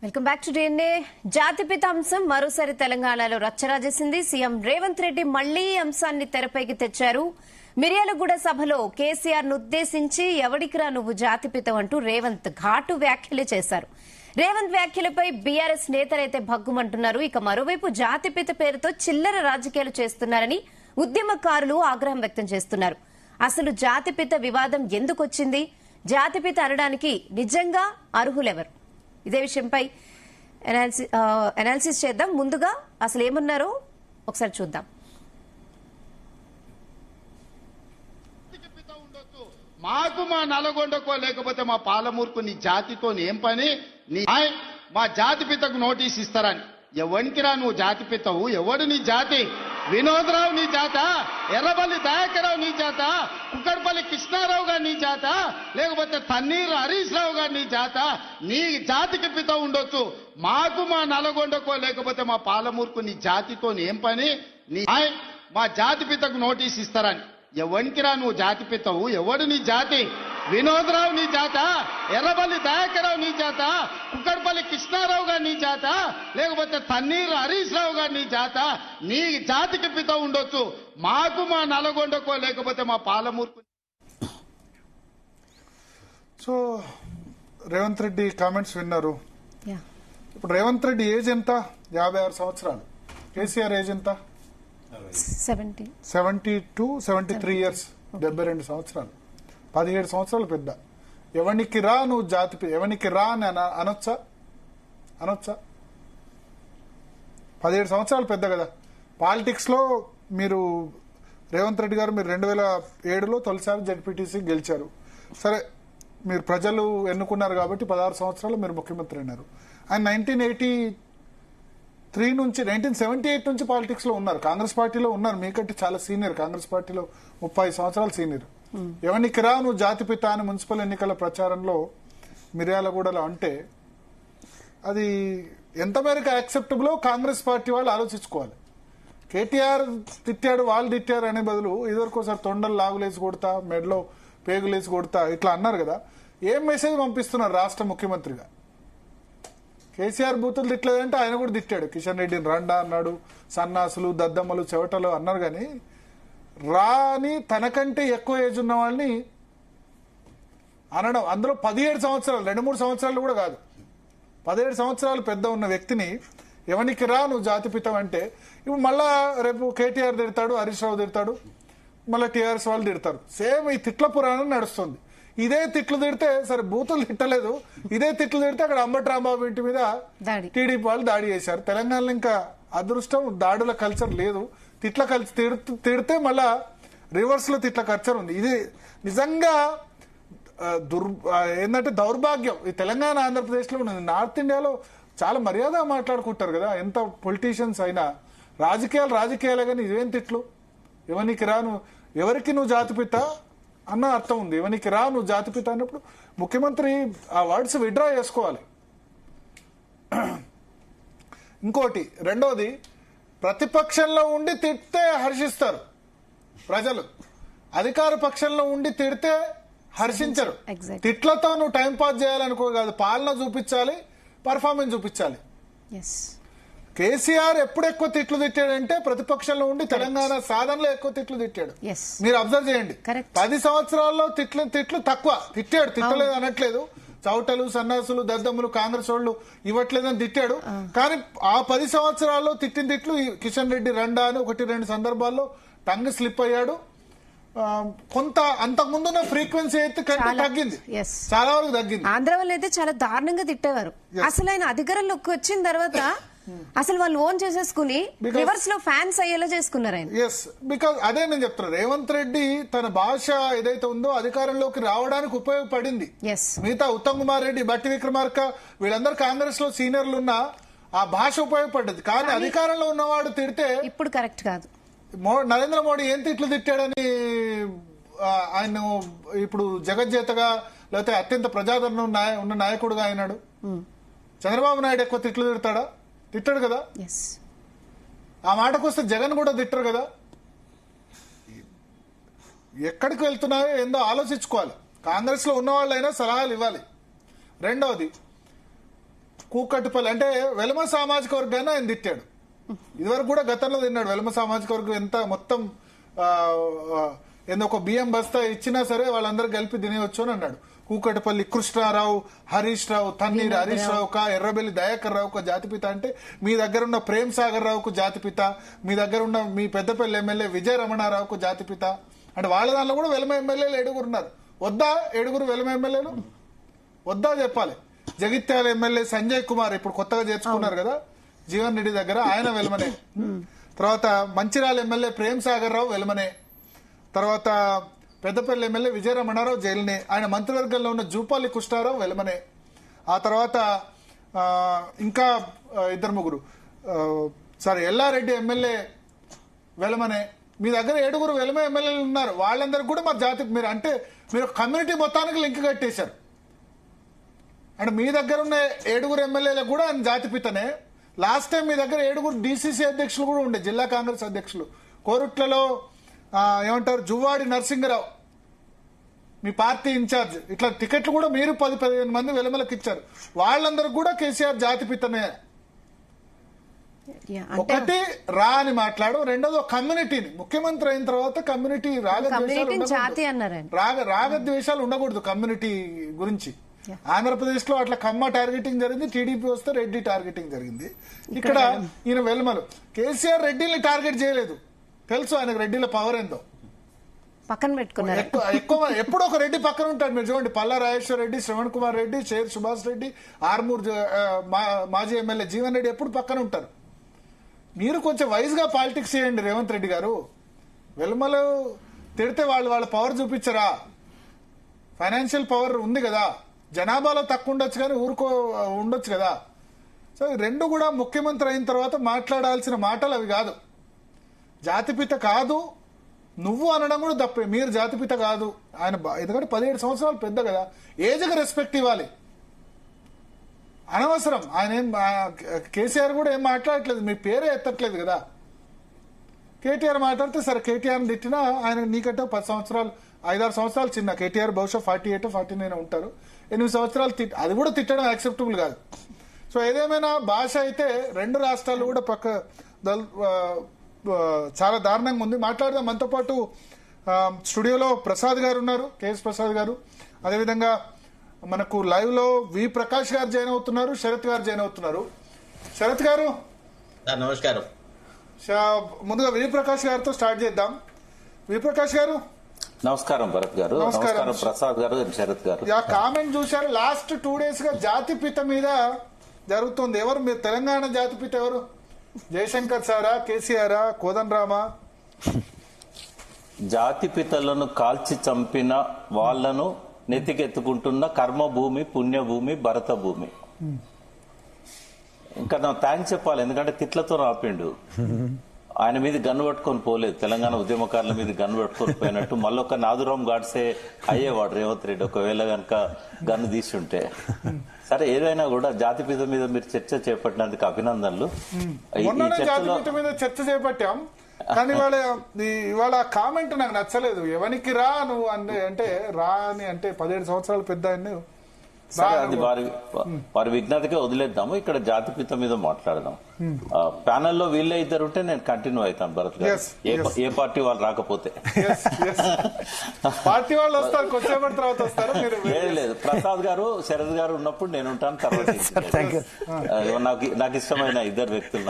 Welcome back to DNA. జాతిపిత అంశం మరోసారి తెలంగాణలో రచ్చరాజేసింది. సీఎం రేవంత్ రెడ్డి మళ్లీ అంశాన్ని తెరపైకి తెచ్చారు. మిర్యాలగూడ సభలో కేసీఆర్ ను ఉద్దేశించి ఎవడికిరా నువ్వు జాతిపిత అంటూ రేవంత్ ఘాటు వ్యాఖ్యలు చేశారు. రేవంత్ వ్యాఖ్యలపై బీఆర్ఎస్ నేతలైతే భగ్గుమంటున్నారు. ఇక మరోవైపు జాతిపిత పేరుతో చిల్లర రాజకీయాలు చేస్తున్నారని ఉద్యమకారులు ఆగ్రహం వ్యక్తం చేస్తున్నారు. అసలు జాతిపిత వివాదం ఎందుకొచ్చింది? జాతిపిత అనడానికి నిజంగా అర్హులెవరు? ఇదే విషయంపై అనాలిసిస్ చేద్దాం. ముందుగా అసలు ఏమన్నారో ఒకసారి చూద్దాం. మాకు మా నల్గొండకో లేకపోతే మా పాలమూరుకు నీ జాతితో ఏం పని? మా జాతిపితకు నోటీస్ ఇస్తారని. ఎవరికిరా నువ్వు జాతిపితవు? ఎవడు నీ జాతి? వినోదరావు నీ జాత? ఎర్రబల్లి దయాకరావు నీ జాత? కుక్కడపల్లి కృష్ణారావు గారు నీ జాత? లేకపోతే తన్నీరు హరీష్ రావు గారు నీ జాత? నీ జాతికి పిత ఉండొచ్చు, మాకు మా నల్గొండకో లేకపోతే మా పాలమూరుకు నీ జాతితో ఏం పని? మా జాతిపితకు నోటీస్ ఇస్తారని. ఎవరికిరా నువ్వు జాతిపితవు? ఎవడు నీ జాతి? వినోదరావు నీ జాత? ఎర్రబల్లి దయాకరావు నీ జాత? కుక్కడపల్లి కృష్ణారావు గారు నీ జాత? లేకపోతే తన్నీరు హరీష్ రావు గారు నీ జాత? నీ జాతికి పిత ఉండొచ్చు, మాకు మా నల్గొండకో లేకపోతే మా పాలమూరుకు. సో రేవంత్ రెడ్డి కామెంట్స్ విన్నారు. ఇప్పుడు రేవంత్ రెడ్డి ఏజ్ ఎంత? 56 సంవత్సరాలు. కేసీఆర్ ఏజ్ ఎంత? 72, 73 ఇయర్స్, 72 సంవత్సరాలు. 17 సంవత్సరాలు పెద్ద. ఎవరికి రా నువ్వు జాతి, ఎవరికి రా అని అనొచ్చా? 17 సంవత్సరాలు పెద్ద కదా. పాలిటిక్స్ లో మీరు రేవంత్ రెడ్డి గారు మీరు 2007లో తొలిసారి జడ్పీటీసీ గెలిచారు. సరే, మీరు ప్రజలు ఎన్నుకున్నారు కాబట్టి 16 సంవత్సరాలు మీరు ముఖ్యమంత్రి అయినారు. ఆయన 1978 నుంచి పాలిటిక్స్ లో ఉన్నారు, కాంగ్రెస్ పార్టీలో ఉన్నారు. మీకంటే చాలా సీనియర్, కాంగ్రెస్ పార్టీలో 30 సంవత్సరాలు సీనియర్. ఎవరికి రా నువ్వు జాతిపిత అని మున్సిపల్ ఎన్నికల ప్రచారంలో మిర్యాలగూడలో అంటే అది ఎంత మేరకు యాక్సెప్టబుల్ కాంగ్రెస్ పార్టీ వాళ్ళు ఆలోచించుకోవాలి. కేటీఆర్ తిట్టాడు, వాళ్ళు తిట్టారు అనే బదులు ఇదివరకోసారి తొండలు లాగులేసి కొడతా, మెడలో పేగులేసి కొడతా ఇట్లా అన్నారు కదా. ఏం మెసేజ్ పంపిస్తున్నారు రాష్ట్ర ముఖ్యమంత్రిగా? కేసీఆర్ బూతులు తిట్టలేదంటే ఆయన కూడా తిట్టాడు. కిషన్ రెడ్డిని రండా అన్నాడు, సన్నాసులు, దద్దమ్మలు, చెవటలు అన్నారు. కానీ రాని తనకంటే ఎక్కువ ఏజ్ ఉన్న వాళ్ళని అనడం, అందులో 17 సంవత్సరాలు, 2-3 సంవత్సరాలు కూడా కాదు, 17 సంవత్సరాలు పెద్ద ఉన్న వ్యక్తిని ఎవరికి రా నువ్వు జాతిపితం అంటే, ఇప్పుడు మళ్ళా రేపు కేటీఆర్ తిడతాడు, హరీష్ రావు తిడతాడు, మళ్ళీ టీఆర్ఎస్ వాళ్ళు తిడతారు. సేమ్ ఈ తిట్ల పురాణం నడుస్తుంది. ఇదే తిట్లు తిడితే, సరే బూతులు తిట్టలేదు, ఇదే తిట్లు తిడితే అక్కడ అంబటి రాంబాబు ఇంటి మీద టీడీపీ వాళ్ళు దాడి చేశారు. తెలంగాణలో ఇంకా అదృష్టం దాడుల కల్చర్ లేదు. తిట్ల తిడితే మళ్ళా రివర్స్ లో తిట్ల కల్చర్ ఉంది. ఇది నిజంగా ఏంటంటే దౌర్భాగ్యం. ఈ తెలంగాణ, ఆంధ్రప్రదేశ్ లో ఉన్నది. నార్త్ ఇండియాలో చాలా మర్యాద మాట్లాడుకుంటారు కదా, ఎంత పొలిటీషియన్స్ అయినా. రాజకీయాలే కానీ ఇవేం తిట్లు? ఎవరికి నువ్వు జాతిపిత అన్న అర్థం ఉంది. ఎవరికి రా నువ్వు జాతిపిత అన్నప్పుడు ముఖ్యమంత్రి ఆ వర్డ్స్ విడ్రా చేసుకోవాలి. ఇంకోటి, రెండోది, ప్రతిపక్షంలో ఉండి తిడితే హర్షిస్తారు ప్రజలు, అధికార పక్షంలో ఉండి తిడితే హర్షించరు. తిట్లతో నువ్వు టైం పాస్ చేయాలనుకో కాదు, పాలన చూపించాలి, పర్ఫార్మెన్స్ చూపించాలి. కేసీఆర్ ఎప్పుడు ఎక్కువ తిట్లు తిట్టాడంటే ప్రతిపక్షంలో ఉండి తెలంగాణ సాధనలో ఎక్కువ తిట్లు తిట్టాడు. మీరు అబ్జర్వ్ చేయండి. 10 సంవత్సరాల్లో తిట్లు తక్కువ తిట్టాడు, తిట్టలేదు అనట్లేదు. చౌటలు, సన్నాసులు, దద్దమ్ములు, కాంగ్రెస్ వాళ్ళు ఇవ్వట్లేదని తిట్టాడు. కానీ ఆ 10 సంవత్సరాల్లో తిట్టిన తిట్లు కిషన్ రెడ్డి రండా అని 1-2 సందర్భాల్లో టంగ్ స్లిప్ అయ్యాడు. కొంత అంతకుముందున్న ఫ్రీక్వెన్సీ అయితే తగ్గింది, చాలా వరకు తగ్గింది. ఆంధ్ర వాళ్ళు అయితే చాలా దారుణంగా తిట్టేవారు. అసలు ఆయన అధికారంలోకి వచ్చిన తర్వాత అసలు వాళ్ళు ఓన్ చేసేసుకుని రివర్స్ లో ఫ్యాన్స్ అయ్యేలా చేసుకున్నారు ఆయన. ఎస్, బికాజ్ అదే నేను చెప్తున్నా, రేవంత్ రెడ్డి తన భాష ఏదైతే ఉందో అధికారంలోకి రావడానికి ఉపయోగపడింది. మిగతా ఉత్తమ్ కుమార్ రెడ్డి, బట్టి విక్రమార్క వీళ్ళందరూ కాంగ్రెస్ లో సీనియర్లు ఉన్నా ఆ భాష ఉపయోగపడ్డది. కానీ అధికారంలో ఉన్నవాడు తిడితే ఇప్పుడు కరెక్ట్ కాదు. నరేంద్ర మోడీ ఏం తిట్లు తిట్టాడని ఆయన ఇప్పుడు జగజ్జేతగా లేకపోతే అత్యంత ప్రజాదరణ ఉన్న నాయకుడుగా అయినాడు. చంద్రబాబు నాయుడు ఎక్కువ తిట్లు తిడతాడా? తిట్టాడు కదా. ఆ మాటకు వస్తే జగన్ కూడా తిట్టరు కదా. ఎక్కడికి వెళ్తున్నాయో ఏందో ఆలోచించుకోవాలి. కాంగ్రెస్ లో ఉన్న వాళ్ళైనా సలహాలు ఇవ్వాలి. రెండవది, కూకట్పల్లి అంటే వెలమ సామాజిక వర్గాన్ని ఆయన తిట్టాడు. ఇదివరకు కూడా గతంలో తిన్నాడు. వెలమ సామాజిక వర్గం ఎంత మొత్తం ఒక బియ్యం బస్తా ఇచ్చినా సరే వాళ్ళందరూ కలిపి తినేయచ్చు అని అన్నాడు. కూకట్పల్లి కృష్ణారావు, హరీష్ రావు, తన్నీరు హరీష్ రావుక, ఎర్రబెల్లి దయాకర్ రావుకు జాతిపిత అంటే, మీ దగ్గర ఉన్న ప్రేమ్ సాగర్ రావుకు జాతిపిత, మీ దగ్గర ఉన్న మీ పెద్దపల్లి ఎమ్మెల్యే విజయ రమణారావుకు జాతిపిత అంటే వాళ్ళ దానిలో కూడా వెలమ ఎమ్మెల్యేలు 7 ఉన్నారు. వద్దా 7 వెలమ ఎమ్మెల్యేలు? వద్దా చెప్పాలి. జగిత్యాల ఎమ్మెల్యే సంజయ్ కుమార్ ఇప్పుడు కొత్తగా చేర్చుకున్నారు కదా జీవన్ రెడ్డి దగ్గర, ఆయన వెలమనే. తర్వాత మంచిర్యాల ఎమ్మెల్యే ప్రేమ్ సాగర్ రావు వెలమనే. తర్వాత పెద్దపల్లి ఎమ్మెల్యే విజయ రమణారావు జైలునే. ఆయన మంత్రివర్గంలో ఉన్న జూపాలి కృష్ణారావు వెలమనే. ఆ తర్వాత ఇంకా 2-3 ఎల్లారెడ్డి ఎమ్మెల్యే వెలమనే. మీ దగ్గర 7 వెలమ ఎమ్మెల్యేలు ఉన్నారు. వాళ్ళందరికీ కూడా మా జాతి మీరు కమ్యూనిటీ మొత్తానికి లింక్ కట్టేశారు. అంటే మీ దగ్గర ఉన్న 7 ఎమ్మెల్యేలకు కూడా ఆయన జాతిపితనే. లాస్ట్ టైం మీ దగ్గర 7 డీసీసీ అధ్యక్షులు కూడా ఉండే, జిల్లా కాంగ్రెస్ అధ్యక్షులు. కోరుట్లలో ఏమంటారు జువ్వాడి నరసింహరావు మీ పార్టీ ఇన్ఛార్జ్. ఇట్లా టికెట్లు కూడా మీరు 10-15 మంది వెలమలకు ఇచ్చారు. వాళ్ళందరూ కూడా కేసీఆర్ జాతిపితనే. ఒకటి రా అని మాట్లాడు, రెండోది కమ్యూనిటీని. ముఖ్యమంత్రి అయిన తర్వాత కమ్యూనిటీ రాగద్వేషాలు ఉండకూడదు కమ్యూనిటీ గురించి. ఆంధ్రప్రదేశ్ లో అట్లా కమ్మ టార్గెటింగ్ జరిగింది, టీడీపీ వస్తే రెడ్డి టార్గెటింగ్ జరిగింది. ఇక్కడ ఈయన వెల్మలు కేసీఆర్ రెడ్డిని టార్గెట్ చేయలేదు. తెలుసు ఆయనకు రెడ్డిల పవర్ ఏందో, పక్కన పెట్టుకున్నారు. ఎక్కువ ఎప్పుడు ఒక రెడ్డి పక్కన ఉంటాడు. మీరు చూడండి, పల్లా రాజేశ్వర రెడ్డి, శ్రవణ్ కుమార్ రెడ్డి, షేర్ సుభాష్ రెడ్డి, ఆర్మూర్ మాజీ ఎమ్మెల్యే జీవన్ రెడ్డి ఎప్పుడు పక్కన ఉంటారు. మీరు కొంచెం వైజ్ గా పాలిటిక్స్ చేయండి రేవంత్ రెడ్డి గారు. వెల్మలు తిడితే వాళ్ళ పవర్ చూపించరా? ఫైనాన్షియల్ పవర్ ఉంది కదా, జనాభాలో తక్కువ ఉండొచ్చు కానీ ఉండొచ్చు కదా. సో రెండు కూడా ముఖ్యమంత్రి అయిన తర్వాత మాట్లాడాల్సిన మాటలు అవి కాదు. జాతిపిత కాదు నువ్వు అనడం కూడా తప్పే. మీరు జాతిపిత కాదు ఆయన, ఎందుకంటే 17 సంవత్సరాలు పెద్ద కదా, ఏజ్కి రెస్పెక్ట్ ఇవ్వాలి. అనవసరం ఆయన కేసీఆర్ కూడా ఏం మాట్లాడట్లేదు, మీ పేరే ఎత్తట్లేదు కదా. కేటీఆర్ మాట్లాడితే సరే, కేటీఆర్ తిట్టినా ఆయన నీకంటే 10 సంవత్సరాలు 5-6 సంవత్సరాలు చిన్న. కేటీఆర్ బహుశా 48-49 ఉంటారు. 8 సంవత్సరాలు అది కూడా తిట్టడం యాక్సెప్టబుల్ కాదు. సో ఏదేమైనా భాష అయితే 2 రాష్ట్రాలు కూడా చాలా దారుణంగా ఉంది. మాట్లాడదాం. మనతో పాటు స్టూడియోలో ప్రసాద్ గారు ఉన్నారు, కేఎస్ ప్రసాద్ గారు. అదేవిధంగా మనకు లైవ్ లో వి ప్రకాష్ గారు జాయిన్ అవుతున్నారు, శరత్ గారు జాయిన్ అవుతున్నారు. శరత్ గారు నమస్కారం. ముందుగా వి ప్రకాష్ గారితో స్టార్ట్ చేద్దాం. వి ప్రకాష్ గారు నమస్కారం. భరత్ గారు నమస్కారం. ప్రసాద్ గారు, శరత్ గారు. కామెంట్ చూశారు, లాస్ట్ 2 days గా జాతిపిత మీద జరుగుతుంది. ఎవరు మీరు తెలంగాణ జాతిపిత ఎవరు? జయశంకర్ సారా, కేసీఆరా, కోదండరామా? జాతిపితలను కాల్చి చంపిన వాళ్లను నెతికెత్తుకుంటున్న కర్మభూమి, పుణ్యభూమి, భరత భూమి. ఇంకా నా థ్యాంక్స్ చెప్పాలి, ఎందుకంటే తిట్లతో రాపిండు. ఆయన మీద గన్ను పట్టుకొని పోలేదు, తెలంగాణ ఉద్యమకారుల మీద గన్ను పట్టుకొని పోయినట్టు. మళ్ళొక నాదురాం గాడ్సే అయ్యేవాడు రేవంత్ రెడ్డి ఒకవేళ కనుక గన్ను తీసుంటే. సరే, ఏదైనా కూడా జాతిపిత మీద మీరు చర్చ చేపట్టినందుకు అభినందనలు. జాతిపిత మీద చర్చ చేపట్టాం, కానీ ఇవాళ కామెంట్ నాకు నచ్చలేదు. ఎవరికి రా నువ్వు అంటే రా అని అంటే 17 సంవత్సరాలు పెద్ద అది వారి విజ్ఞతకే వదిలేద్దాము. ఇక్కడ జాతిపిత మీద మాట్లాడదాం. ప్యానెల్లో వీళ్ళే 2 ఉంటే నేను కంటిన్యూ అవుతాను భరత్ గారు, ఏ పార్టీ వాళ్ళు రాకపోతే. పార్టీ వాళ్ళు వస్తారు, కొద్దిసేపటి తర్వాత వస్తారు. లేదు, ప్రసాద్ గారు, శరద్ గారు ఉన్నప్పుడు నేను ఉంటాను. తర్వాత నాకు ఇష్టమైన 2 వ్యక్తులు.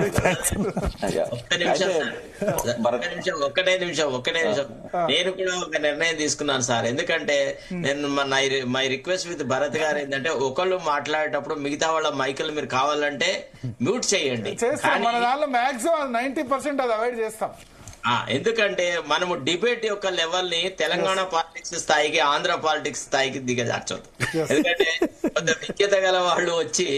ఒక్కటే నిమిషం నేను కూడా ఒక నిర్ణయం తీసుకున్నాను సార్. ఎందుకంటే నేను మై రిక్వెస్ట్ విత్ భరత్ గారు ఏంటంటే, ఒకళ్ళు మాట్లాడేటప్పుడు మిగతా వాళ్ళ మైకులు మీరు కావాలంటే మ్యూట్ చేయండి. మన దానిలో మాక్సిమం 90% అది అవాయిడ్ చేస్తాం. ఎందుకంటే మనము డిబేట్ యొక్క లెవెల్ ని తెలంగాణ పాలిటిక్స్ స్థాయికి, ఆంధ్ర పాలిటిక్స్ స్థాయికి దిగజార్చొద్దు. ఎందుకంటే కొంత విజ్ఞత గల వాళ్ళు వచ్చి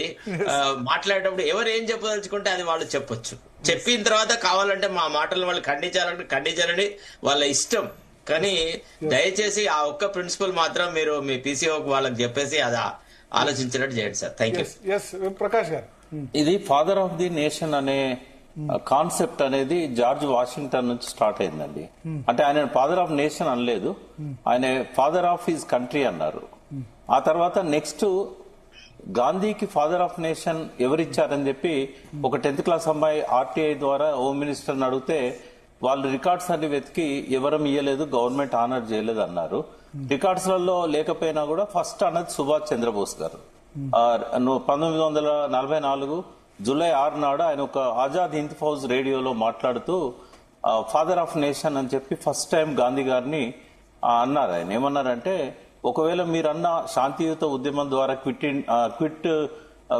మాట్లాడేటప్పుడు ఎవరు ఏం చెప్పదలుచుకుంటే అది వాళ్ళు చెప్పొచ్చు. చెప్పిన తర్వాత కావాలంటే మా మాటలు వాళ్ళు ఖండించాలని వాళ్ళ ఇష్టం. కానీ దయచేసి ఆ ఒక్క ప్రిన్సిపల్ మాత్రం మీరు మీ పీసీఓకి వాళ్ళకి చెప్పేసి అది ఆలోచించినట్టు చేయండి సార్. Thank you. ప్రకాష్ గారు, ఇది ఫాదర్ ఆఫ్ ది నేషన్ అనే కాన్సెప్ట్ అనేది జార్జ్ వాషింగ్టన్ నుంచి స్టార్ట్ అయిందండి. అంటే ఆయన ఫాదర్ ఆఫ్ నేషన్ అనలేదు, ఆయన ఫాదర్ ఆఫ్ హిజ్ కంట్రీ అన్నారు. ఆ తర్వాత నెక్స్ట్ గాంధీకి ఫాదర్ ఆఫ్ నేషన్ ఎవరిచ్చారని చెప్పి ఒక 10th క్లాస్ అమ్మాయి ఆర్టీఐ ద్వారా హోమ్ మినిస్టర్ని అడిగితే వాళ్ళు రికార్డ్స్ అన్ని వెతికి ఎవరం ఇయ్యలేదు, గవర్నమెంట్ ఆనర్ చేయలేదు అన్నారు. రికార్డ్స్ లలో లేకపోయినా కూడా ఫస్ట్ అన్నది సుభాష్ చంద్రబోస్ గారు. 1944 జూలై 6 నాడు ఆయన ఒక ఆజాద్ హింద్ ఫౌజ్ రేడియోలో మాట్లాడుతూ ఫాదర్ ఆఫ్ నేషన్ అని చెప్పి ఫస్ట్ టైం గాంధీ గారిని అన్నారు. ఆయన ఏమన్నారంటే, ఒకవేళ మీరన్న శాంతియుత ఉద్యమం ద్వారా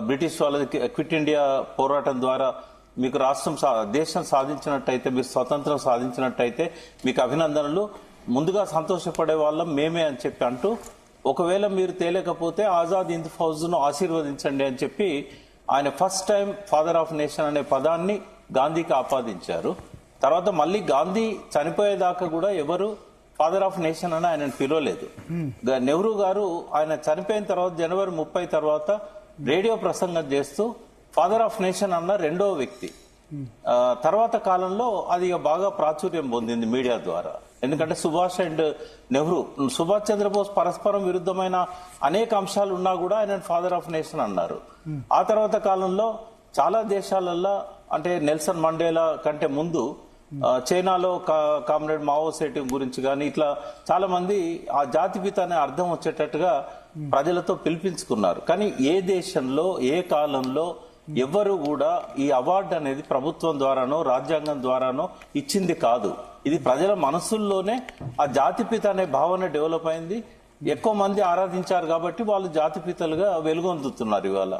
బ్రిటిష్ వాళ్ళది క్విట్ ఇండియా పోరాటం ద్వారా మీకు దేశం సాధించినట్టయితే, మీరు స్వతంత్రం సాధించినట్టయితే మీకు అభినందనలు, ముందుగా సంతోషపడే వాళ్ళం మేమే అని చెప్పి అంటూ, ఒకవేళ మీరు తేలేకపోతే ఆజాద్ హింద్ ఫౌజ్ ను ఆశీర్వదించండి అని చెప్పి ఆయన first time father of nation అనే పదాన్ని గాంధీకి ఆపాదించారు. తర్వాత మళ్ళీ గాంధీ చనిపోయేదాకా కూడా ఎవరు ఫాదర్ ఆఫ్ నేషన్ అని ఆయనను పిలవలేదు. నెహ్రూ గారు ఆయన చనిపోయిన తర్వాత జనవరి 30 తర్వాత రేడియో ప్రసంగం చేస్తూ ఫాదర్ ఆఫ్ నేషన్ అన్న రెండో వ్యక్తి. తర్వాత కాలంలో అది బాగా ప్రాచుర్యం పొందింది మీడియా ద్వారా. ఎందుకంటే సుభాష్ అండ్ నెహ్రూ, సుభాష్ చంద్రబోస్ పరస్పరం విరుద్ధమైన అనేక అంశాలు ఉన్నా కూడా ఆయన ఫాదర్ ఆఫ్ నేషన్ అన్నారు. ఆ తర్వాత కాలంలో చాలా దేశాలలో, అంటే నెల్సన్ మండేలా కంటే ముందు చైనాలో కామ్రేడ్ మావో సేటు గురించి కానీ ఇట్లా చాలా మంది ఆ జాతిపిత అనే అర్థం వచ్చేటట్టుగా ప్రజలతో పిలిపించుకున్నారు. కానీ ఏ దేశంలో ఏ కాలంలో ఎవరు కూడా ఈ అవార్డు అనేది ప్రభుత్వం ద్వారానో రాజ్యాంగం ద్వారానో ఇచ్చింది కాదు. ఇది ప్రజల మనసుల్లోనే ఆ జాతిపిత అనే భావన డెవలప్ అయింది. ఎక్కువ మంది ఆరాధించారు కాబట్టి వాళ్ళు జాతిపితలుగా వెలుగొందుతున్నారు ఇవాళ.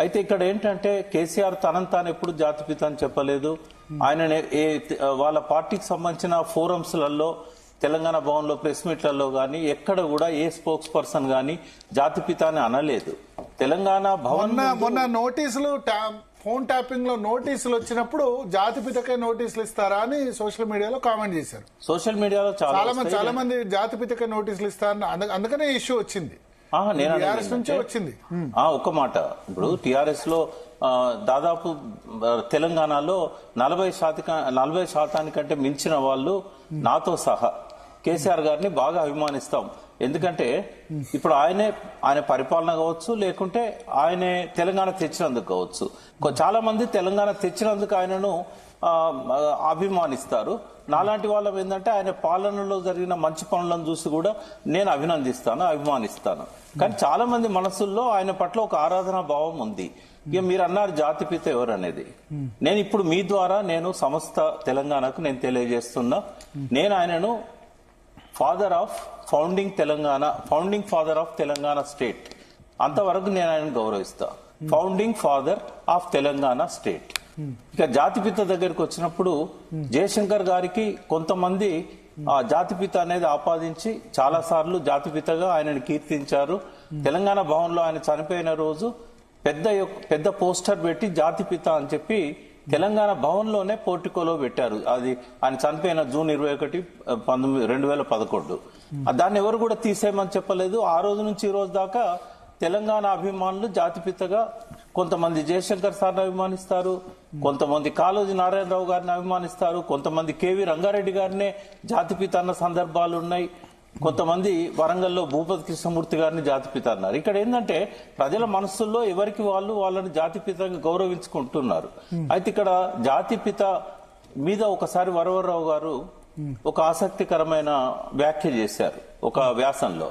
అయితే ఇక్కడ ఏంటంటే కేసీఆర్ తనని తాను ఎప్పుడు జాతిపిత అని చెప్పలేదు. ఆయన వాళ్ళ పార్టీకి సంబంధించిన ఫోరమ్స్లలో, తెలంగాణ భవన్ లో ప్రెస్ మీట్లలో గానీ ఎక్కడ కూడా ఏ స్పోక్స్ పర్సన్ గానీ జాతిపిత అని అనలేదు. తెలంగాణ భవన్ మొన్న నోటీసులు ఫోన్ ట్యాపింగ్ లో నోటీసులు వచ్చినప్పుడు జాతిపితకే నోటీసులు ఇస్తారా అని సోషల్ మీడియాలో కామెంట్ చేశారు. సోషల్ మీడియాలో చాలా మంది జాతిపితకే నోటీసులు ఇస్తారని, అందుకనే ఇష్యూ వచ్చింది. టీఆర్ఎస్ నుంచే వచ్చింది. ఒక మాట, ఇప్పుడు టీఆర్ఎస్ లో దాదాపు తెలంగాణలో 40% మించిన వాళ్ళు నాతో సహా కేసీఆర్ గారిని బాగా అభిమానిస్తాం. ఎందుకంటే ఇప్పుడు ఆయన పరిపాలన కావచ్చు, లేకుంటే ఆయనే తెలంగాణ తెచ్చినందుకు కావచ్చు. చాలా మంది తెలంగాణ తెచ్చినందుకు ఆయనను అభిమానిస్తారు. నాలాంటి వాళ్ళం ఏంటంటే ఆయన పాలనలో జరిగిన మంచి పనులను చూసి కూడా నేను అభిమానిస్తాను. కానీ చాలా మంది మనసుల్లో ఆయన పట్ల ఒక ఆరాధనా భావం ఉంది. ఇక మీరు అన్నారు జాతిపిత ఎవరు అనేది, నేను ఇప్పుడు మీ ద్వారా నేను సమస్త తెలంగాణకు నేను తెలియజేస్తున్నా, నేను ఆయనను founding father of Telangana state, అంతవరకు నేను ఆయనను గౌరవిస్తా. Founding father of Telangana state. ఇక జాతిపిత దగ్గరికి వచ్చినప్పుడు జయశంకర్ గారికి కొంతమంది ఆ జాతిపిత అనేది ఆపాదించి చాలా సార్లు జాతిపితగా ఆయనను కీర్తించారు. తెలంగాణ భవన్ లో ఆయన చనిపోయిన రోజు పెద్ద పోస్టర్ పెట్టి జాతిపిత అని చెప్పి తెలంగాణ భవన్ లోనే పోర్టికోలో పెట్టారు. అది ఆయన చనిపోయిన జూన్ 21, 2011. దాన్ని ఎవరు కూడా తీసేయమని చెప్పలేదు. ఆ రోజు నుంచి ఈ రోజు దాకా తెలంగాణ అభిమానులు జాతిపితగా కొంతమంది జయశంకర్ సార్ని అభిమానిస్తారు, కొంతమంది కాళోజీ నారాయణరావు గారిని అభిమానిస్తారు, కొంతమంది కేవీ రంగారెడ్డి గారినే జాతిపిత అన్న సందర్భాలు ఉన్నాయి, కొంతమంది వరంగల్లో భూపతి కృష్ణమూర్తి గారిని జాతిపిత అన్నారు. ఇక్కడ ఏంటంటే ప్రజల మనస్సుల్లో ఎవరికి వాళ్ళని జాతిపితంగా గౌరవించుకుంటున్నారు. అయితే ఇక్కడ జాతిపిత మీద ఒకసారి వరవరరావు గారు ఒక ఆసక్తికరమైన వ్యాఖ్య చేశారు ఒక వ్యాసంలో.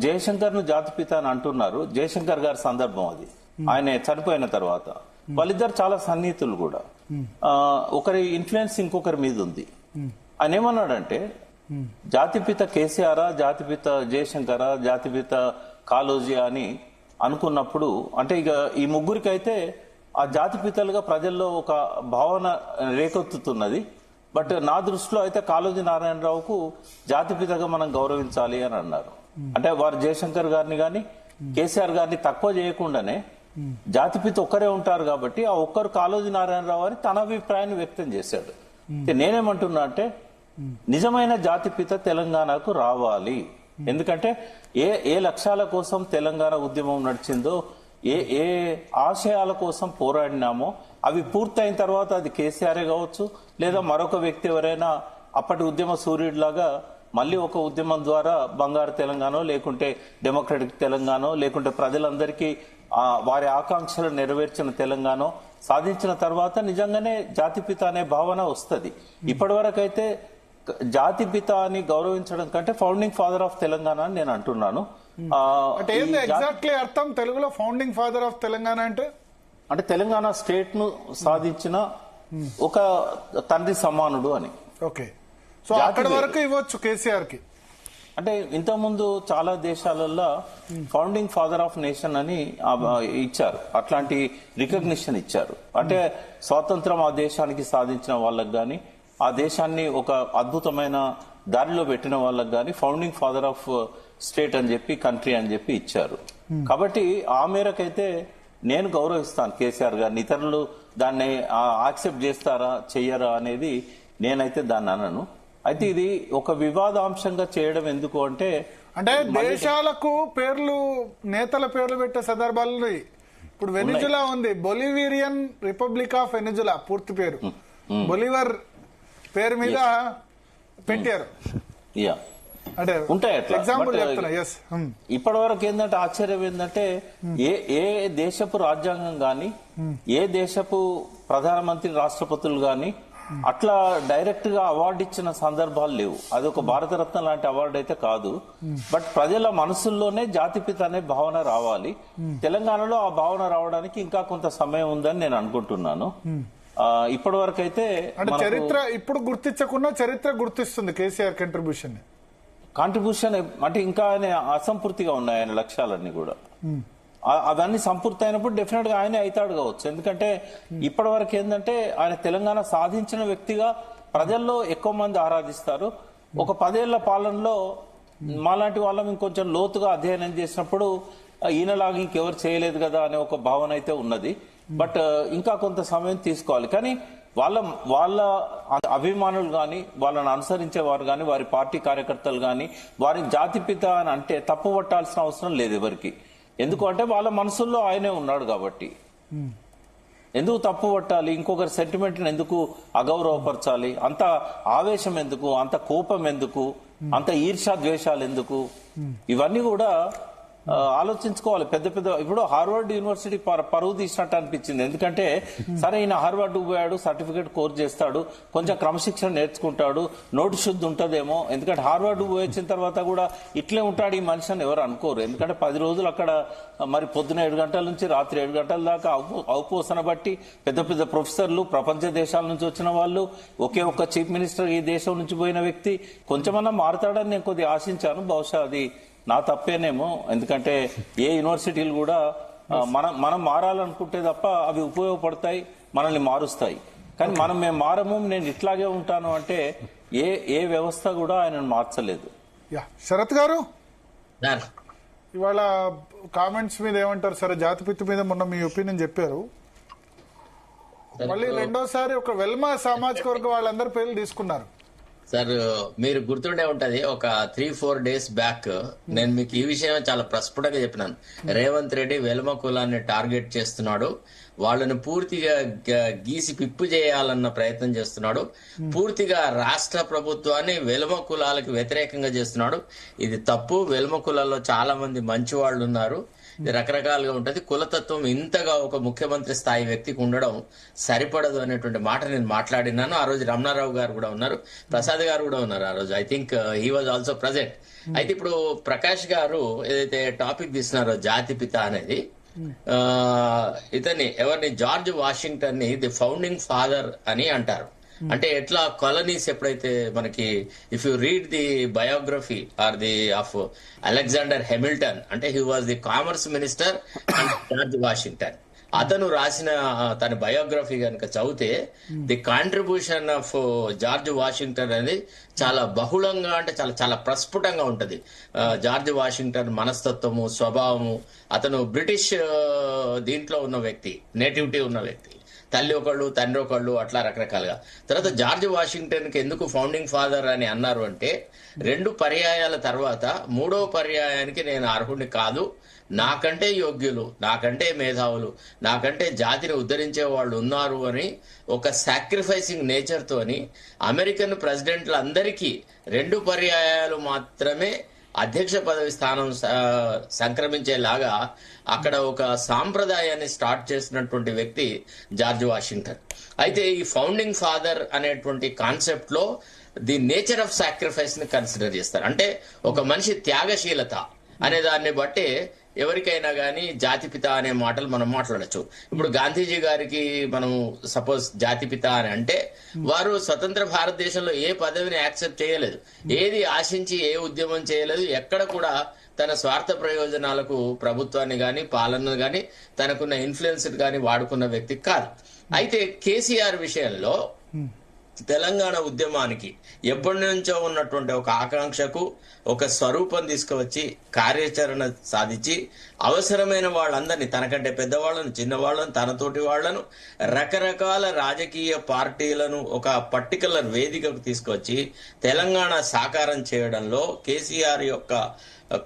జయశంకర్ ను జాతిపిత అని అంటున్నారు. జయశంకర్ గారి సందర్భం అది, ఆయన చనిపోయిన తర్వాత. వాళ్ళిద్దరు చాలా సన్నిహితులు కూడా. ఒకరి ఇన్ఫ్లుయెన్స్ ఇంకొకరి మీద ఉంది. ఆయన ఏమన్నాడంటే, జాతిపిత కేసీఆరా, జాతిపిత జయశంకరా, జాతిపిత కాళోజీ అని అనుకున్నప్పుడు, అంటే ఇక ఈ ముగ్గురికైతే ఆ జాతిపితలుగా ప్రజల్లో ఒక భావన రేకెత్తుతున్నది. బట్ నా దృష్టిలో అయితే కాళోజీ నారాయణరావుకు జాతిపితగా మనం గౌరవించాలి అని అన్నారు. అంటే వారు జయశంకర్ గారిని గాని కేసీఆర్ గారిని తక్కువ చేయకుండానే జాతిపిత ఒక్కరే ఉంటారు కాబట్టి ఆ ఒక్కరు కాళోజీ నారాయణరావు అని తన అభిప్రాయాన్ని వ్యక్తం చేశాడు. నేనేమంటున్నా అంటే నిజమైన జాతిపిత తెలంగాణకు రావాలి. ఎందుకంటే ఏ లక్ష్యాల కోసం తెలంగాణ ఉద్యమం నడిచిందో, ఏ ఆశయాల కోసం పోరాడినామో అవి పూర్తయిన తర్వాత అది కేసీఆర్ కావచ్చు, లేదా మరొక వ్యక్తి ఎవరైనా అప్పటి ఉద్యమ సూర్యుడిలాగా మళ్ళీ ఒక ఉద్యమం ద్వారా బంగారు తెలంగాణ లేకుంటే డెమోక్రటిక్ తెలంగాణ లేకుంటే ప్రజలందరికీ వారి ఆకాంక్షలు నెరవేర్చిన తెలంగాణ సాధించిన తర్వాత నిజంగానే జాతిపిత అనే భావన వస్తుంది. ఇప్పటి వరకు అయితే జాతిపిత అని గౌరవించడం కంటే ఫౌండింగ్ ఫాదర్ ఆఫ్ తెలంగాణ అని నేను అంటున్నాను. అంటే ఎగ్జాక్ట్లీ అర్థం తెలుగులో ఫౌండింగ్ ఫాదర్ ఆఫ్ తెలంగాణ అంటే తెలంగాణ స్టేట్ ను సాధించిన ఒక తండ్రి సమానుడు అని. ఓకే, సో అక్కడి వరకు ఇవ్వచ్చు కేసీఆర్ కి. అంటే ఇంతకుముందు చాలా దేశాలలో ఫౌండింగ్ ఫాదర్ ఆఫ్ నేషన్ అని ఇచ్చారు, అట్లాంటి రికగ్నిషన్ ఇచ్చారు. అంటే స్వాతంత్రం ఆ దేశానికి సాధించిన వాళ్ళకి గాని ఆ దేశాన్ని ఒక అద్భుతమైన దారిలో పెట్టిన వాళ్ళకి గాని ఫౌండింగ్ ఫాదర్ ఆఫ్ స్టేట్ అని చెప్పి కంట్రీ అని చెప్పి ఇచ్చారు. కాబట్టి ఆ మేరకైతే నేను గౌరవిస్తాను కేసీఆర్ గారిని. ఇతరులు దాన్ని యాక్సెప్ట్ చేస్తారా చెయ్యరా అనేది నేనైతే దాన్ని అనను. అయితే ఇది ఒక వివాదాంశంగా చేయడం ఎందుకు అంటే దేశాలకు పేర్లు నేతల పేర్లు పెట్టే సందర్భాలు ఇప్పుడు వెనిజులా ఉంది, బొలివిరియన్ రిపబ్లిక్ ఆఫ్ వెనిజులా పూర్తి పేరు బొలివర్ పేరు మీద పెట్టారు. అంటే ఉంటాయి అట్లా ఎగ్జాంపుల్ చెప్తున్నా. ఇప్పటి వరకు ఏంటంటే ఆశ్చర్యం ఏంటంటే ఏ దేశపు రాజ్యాంగం గాని ఏ దేశపు ప్రధానమంత్రి రాష్ట్రపతులు గాని అట్లా డైరెక్ట్ గా అవార్డు ఇచ్చిన సందర్భాలు లేవు. అది ఒక భారతరత్న లాంటి అవార్డు అయితే కాదు. బట్ ప్రజల మనసుల్లోనే జాతిపిత అనే భావన రావాలి. తెలంగాణలో ఆ భావన రావడానికి ఇంకా కొంత సమయం ఉందని నేను అనుకుంటున్నాను. ఇప్పటి వరకు అయితే చరిత్ర ఇప్పుడు గుర్తించకుండా చరిత్ర గుర్తిస్తుంది కేసీఆర్ కాంట్రిబ్యూషన్ అంటే ఇంకా ఆయన అసంపూర్తిగా ఉన్నాయి ఆయన లక్ష్యాలన్నీ కూడా. అవన్నీ సంపూర్తి అయినప్పుడు డెఫినెట్ గా ఆయనే అవుతాడు కావచ్చు. ఎందుకంటే ఇప్పటి వరకు ఏంటంటే ఆయన తెలంగాణ సాధించిన వ్యక్తిగా ప్రజల్లో ఎక్కువ మంది ఆరాధిస్తారు. ఒక 10 ఏళ్ల పాలనలో మాలాంటి వాళ్ళం ఇంకొంచెం లోతుగా అధ్యయనం చేసినప్పుడు ఈయనలాగా ఇంకెవరు చేయలేదు కదా అనే ఒక భావన అయితే ఉన్నది. బట్ ఇంకా కొంత సమయం తీసుకోవాలి. కానీ వాళ్ళ అభిమానులు గాని వాళ్ళని అనుసరించేవారు గాని వారి పార్టీ కార్యకర్తలు గాని వారిని జాతిపిత అని అంటే తప్పు పట్టాల్సిన అవసరం లేదు ఎవరికి. ఎందుకంటే వాళ్ళ మనసుల్లో ఆయనే ఉన్నాడు కాబట్టి ఎందుకు తప్పు పట్టాలి, ఇంకొకరి సెంటిమెంట్ ఎందుకు అగౌరవపరచాలి, అంత ఆవేశం ఎందుకు, అంత కోపం ఎందుకు, అంత ఈర్ష్యా ద్వేషాలు ఎందుకు, ఇవన్నీ కూడా ఆలోచించుకోవాలి. పెద్ద ఇప్పుడు హార్వర్డ్ యూనివర్సిటీ పరువు తీసినట్టు అనిపించింది. ఎందుకంటే సరే ఈయన హార్వర్డ్ పోయాడు, సర్టిఫికేట్ కోర్స్ చేస్తాడు, కొంచెం క్రమశిక్షణ నేర్చుకుంటాడు, నోటి శుద్ధి ఉంటదేమో. ఎందుకంటే హార్వర్డ్ పోయొచ్చిన తర్వాత కూడా ఇట్లే ఉంటాడు ఈ మనిషి అని ఎవరు అనుకోరు. ఎందుకంటే 10 రోజులు అక్కడ మరి పొద్దున 7 గంటల నుంచి రాత్రి 7 గంటల దాకా అవపోసన బట్టి పెద్ద ప్రొఫెసర్లు ప్రపంచ దేశాల నుంచి వచ్చిన వాళ్ళు, ఒకే ఒక్క చీఫ్ మినిస్టర్ ఈ దేశం నుంచి పోయిన వ్యక్తి కొంచెమన్నా మారుతాడని నేను కొద్దిగా ఆశించాను. బహుశా అది నా తప్పేనేమో. ఎందుకంటే ఏ యూనివర్సిటీలు కూడా మనం మారాలనుకుంటే తప్ప అవి ఉపయోగపడతాయి, మనల్ని మారుస్తాయి. కానీ మేము మారము, నేను ఇట్లాగే ఉంటాను అంటే ఏ వ్యవస్థ కూడా ఆయనను మార్చలేదు. శరత్ గారు ఇవాళ కామెంట్స్ మీద ఏమంటారు? సరే జాతిపిత మీద మొన్న మీ ఒపీనియన్ చెప్పారు, మళ్ళీ రెండోసారి ఒక వెల్మా సామాజిక వర్గ వాళ్ళందరూ పేర్లు తీసుకున్నారు. సార్ మీరు గుర్తుండే ఉంటది, ఒక 3-4 డేస్ బ్యాక్ నేను మీకు ఈ విషయం చాలా ప్రస్ఫుటంగా చెప్పినాను. రేవంత్ రెడ్డి వెల్మ కులాన్ని టార్గెట్ చేస్తున్నాడు, వాళ్ళని పూర్తిగా గీసి పిప్పు చేయాలన్న ప్రయత్నం చేస్తున్నాడు, పూర్తిగా రాష్ట్ర ప్రభుత్వాన్ని వెల్మ కులాలకు వ్యతిరేకంగా చేస్తున్నాడు. ఇది తప్పు. వెల్మ కులాల్లో చాలా మంది మంచి వాళ్ళు ఉన్నారు. ఇది రకరకాలుగా ఉంటది. కులతత్వం ఇంతగా ఒక ముఖ్యమంత్రి స్థాయి వ్యక్తికి ఉండడం సరిపడదు అనేటువంటి మాట నేను మాట్లాడినాను. ఆ రోజు రమణారావు గారు కూడా ఉన్నారు, ప్రసాద్ గారు కూడా ఉన్నారు ఆ రోజు. I think he was also present. అయితే ఇప్పుడు ప్రకాష్ గారు ఏదైతే టాపిక్ తీస్తున్నారో జాతిపిత అనేది, ఇతన్ని ఎవరిని జార్జ్ వాషింగ్టన్ ని ది ఫౌండింగ్ ఫాదర్ అని అంటారు. అంటే ఎట్లా కాలనీస్ ఎప్పుడైతే మనకి if you read the biography or the of Alexander Hamilton, అంటే he was the commerce minister and George Washington, అతను రాసిన తన బయోగ్రఫీ కనుక చదివితే the contribution of George Washington అనేది చాలా బహుళంగా, అంటే చాలా చాలా ప్రస్ఫుటంగా ఉంటది. జార్జ్ వాషింగ్టన్ మనస్తత్వము, స్వభావము, అతను బ్రిటిష్ దీంట్లో ఉన్న వ్యక్తి, నేటివిటీ ఉన్న వ్యక్తి. తల్లి ఒకళ్ళు తండ్రి ఒకళ్ళు అట్లా రకరకాలుగా. తర్వాత జార్జ్ వాషింగ్టన్ కి ఎందుకు ఫౌండింగ్ ఫాదర్ అని అన్నారు అంటే 2 పర్యాయాల తర్వాత 3వ పర్యాయానికి నేను అర్హుడిని కాదు, నాకంటే యోగ్యులు, నాకంటే మేధావులు, నాకంటే జాతిని ఉద్ధరించే వాళ్ళు ఉన్నారు అని ఒక సాక్రిఫైసింగ్ నేచర్ తోని అమెరికన్ ప్రెసిడెంట్లందరికీ 2 పర్యాయాలు మాత్రమే అధ్యక్ష పదవి స్థానం సంక్రమించేలాగా అక్కడ ఒక సాంప్రదాయాన్ని స్టార్ట్ చేసినటువంటి వ్యక్తి జార్జ్ వాషింగ్టన్. అయితే ఈ ఫౌండింగ్ ఫాదర్ అనేటువంటి కాన్సెప్ట్ లో ది నేచర్ ఆఫ్ సాక్రిఫైస్ ని కన్సిడర్ చేస్తారు. అంటే ఒక మనిషి త్యాగశీలత అనే దాన్ని బట్టి ఎవరికైనా గానీ జాతిపిత అనే మాటలు మనం మాట్లాడచ్చు. ఇప్పుడు గాంధీజీ గారికి మనం సపోజ్ జాతిపిత అని అంటే వారు స్వతంత్ర భారతదేశంలో ఏ పదవిని యాక్సెప్ట్ చేయలేదు, ఏది ఆశించి ఏ ఉద్యమం చేయలేదు, ఎక్కడ కూడా తన స్వార్థ ప్రయోజనాలకు ప్రభుత్వాన్ని గాని పాలనను గాని తనకున్న ఇన్ఫ్లుయెన్స్ గాని వాడుకున్న వ్యక్తి కాదు. అయితే కేసీఆర్ విషయంలో తెలంగాణ ఉద్యమానికి ఎప్పటి నుంచో ఉన్నటువంటి ఒక ఆకాంక్షకు ఒక స్వరూపం తీసుకువచ్చి కార్యాచరణ సాధించి అవసరమైన వాళ్ళందరినీ, తనకంటే పెద్దవాళ్ళను, చిన్నవాళ్లను, తనతోటి వాళ్లను, రకరకాల రాజకీయ పార్టీలను ఒక పర్టికులర్ వేదికకు తీసుకొచ్చి తెలంగాణ సాకారం చేయడంలో కేసీఆర్ యొక్క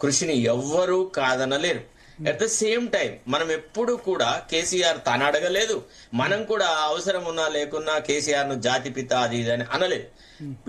కృషిని ఎవ్వరూ కాదనలేరు. అట్ ద సేమ్ టైం మనం ఎప్పుడు కూడా కేసీఆర్ తన అడగలేదు, మనం కూడా అవసరం ఉన్నా లేకున్నా కేసీఆర్ ను జాతిపిత అది ఇది అని అనలేదు.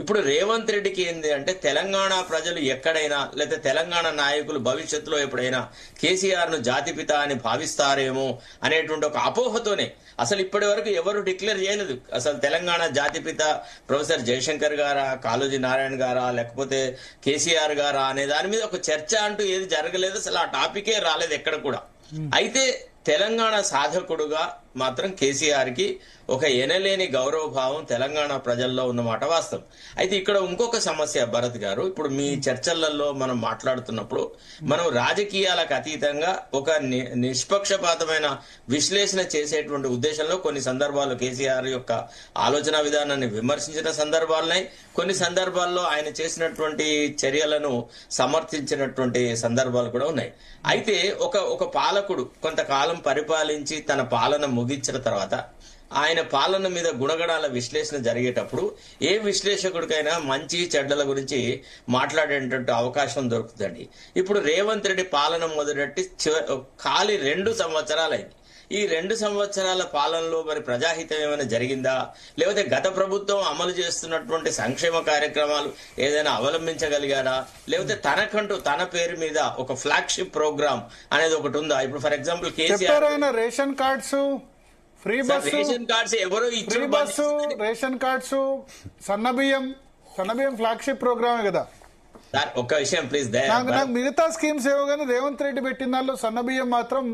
ఇప్పుడు రేవంత్ రెడ్డికి ఏంది అంటే తెలంగాణ ప్రజలు ఎక్కడైనా లేదా తెలంగాణ నాయకులు భవిష్యత్తులో ఎప్పుడైనా కేసీఆర్ ను జాతిపిత అని భావిస్తారేమో అనేటువంటి ఒక అపోహతోనే అసలు ఇప్పటి వరకు ఎవరు డిక్లేర్ చేయలేదు. అసలు తెలంగాణ జాతిపిత ప్రొఫెసర్ జయశంకర్ గారా, కాళోజీ నారాయణ గారా, లేకపోతే కేసీఆర్ గారా అనే దాని మీద ఒక చర్చ అంటూ ఏది జరగలేదు. అసలు ఆ టాపికే రాలేదు ఎక్కడ కూడా. అయితే తెలంగాణ సాధకుడుగా మాత్రం కేసీఆర్ కి ఒక ఎనలేని గౌరవ భావం తెలంగాణ ప్రజల్లో ఉన్నమాట వాస్తవం. అయితే ఇక్కడ ఇంకొక సమస్య భరత్ గారు, ఇప్పుడు మీ చర్చలలో మనం మాట్లాడుతున్నప్పుడు మనం రాజకీయాలకు అతీతంగా ఒక నిష్పక్షపాతమైన విశ్లేషణ చేసేటువంటి ఉద్దేశంలో కొన్ని సందర్భాల్లో కేసీఆర్ యొక్క ఆలోచన విధానాన్ని విమర్శించిన సందర్భాలున్నాయి, కొన్ని సందర్భాల్లో ఆయన చేసినటువంటి చర్యలను సమర్థించినటువంటి సందర్భాలు కూడా ఉన్నాయి. అయితే ఒక పాలకుడు కొంతకాలం పరిపాలించి తన పాలన ముగించిన తర్వాత ఆయన పాలన మీద గుణగణాల విశ్లేషణ జరిగేటప్పుడు ఏ విశ్లేషకుడికైనా మంచి చెడ్డల గురించి మాట్లాడేటువంటి అవకాశం దొరుకుతుందండి. ఇప్పుడు రేవంత్ రెడ్డి పాలన మొదలెట్టి ఖాళీ 2 సంవత్సరాలైంది. ఈ 2 సంవత్సరాల పాలనలో మరి ప్రజాహితం ఏమైనా జరిగిందా, లేకపోతే గత ప్రభుత్వం అమలు చేస్తున్నటువంటి సంక్షేమ కార్యక్రమాలు ఏదైనా అవలంబించగలిగారా, లేకపోతే తనకంటూ తన పేరు మీద ఒక ఫ్లాగ్షిప్ ప్రోగ్రామ్ అనేది ఒకటి ఉందా? ఇప్పుడు for example KCR ration cards, free bus, ration cards ఎవరో ఫ్రీ బస్సు, రేషన్ కార్డ్స్, సన్నబియ్యం ఫ్లాగ్షిప్ ప్రోగ్రామే కదా. ఒక్క విషయం ప్లీజ్, నాకు మిగతా స్కీమ్స్ ఏవో కానీ రేవంత్ రెడ్డి పెట్టిన దానిలో సన్నబియ్యం మాత్రం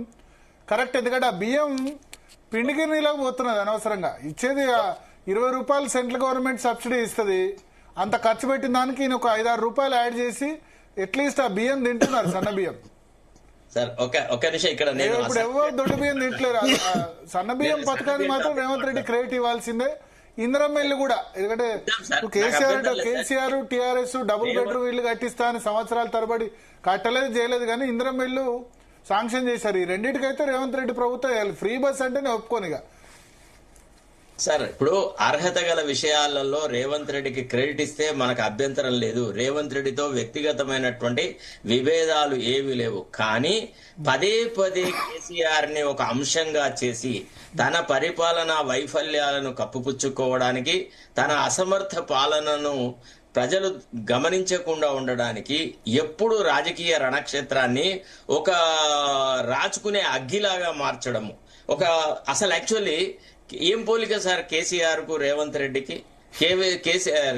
కరెక్ట్. ఎందుకంటే ఆ బియ్యం పిండిగిరిలోకి పోతున్నది అనవసరంగా. ఇచ్చేది 20 రూపాయలు సెంట్రల్ గవర్నమెంట్ సబ్సిడీ ఇస్తుంది, అంత ఖర్చు పెట్టిన దానికి ఈయన ఒక 5-6 రూపాయలు యాడ్ చేసి అట్లీస్ట్ ఆ బియ్యం తింటున్నారు, సన్న బియ్యం. సార్ ఒక నిమిషం, ఇక్కడ ఇప్పుడు ఎవరు దొడ్డు బియ్యం తింటలేరు. సన్న బియ్యం పథకాన్ని మాత్రం రేవంత్ రెడ్డి క్రెడిట్ ఇవ్వాల్సిందే. ఇందిరమ్మ ఇల్లు కూడా, ఎందుకంటే కేసీఆర్ టీఆర్ఎస్ డబుల్ బెడ్రూమ్ ఇల్లు కట్టిస్తా అని సంవత్సరాల తరబడి కట్టలేదు, చేయలేదు, కానీ ఇందిరమ్మ ఇల్లు శాంక్షన్ చేశారు. ఈ రెండింటికైతే రేవంత్ రెడ్డి ప్రభుత్వం ఫ్రీ బస్ అంటేనే ఒప్పుకోనిగా. సార్ ఇప్పుడు అర్హత గల విషయాలలో రేవంత్ రెడ్డికి క్రెడిట్ ఇస్తే మనకు అభ్యంతరం లేదు. రేవంత్ రెడ్డితో వ్యక్తిగతమైనటువంటి విభేదాలు ఏవి లేవు. కానీ పదే కేసీఆర్ ని ఒక అంశంగా చేసి తన పరిపాలనా వైఫల్యాలను కప్పుపుచ్చుకోవడానికి, తన అసమర్థ పాలనను ప్రజలు గమనించకుండా ఉండడానికి ఎప్పుడు రాజకీయ రణక్షేత్రాన్ని ఒక రాచుకునే అగ్గిలాగా మార్చడము, అసలు యాక్చువల్లీ ఏం పోలిక సార్ కేసీఆర్ కు రేవంత్ రెడ్డికి?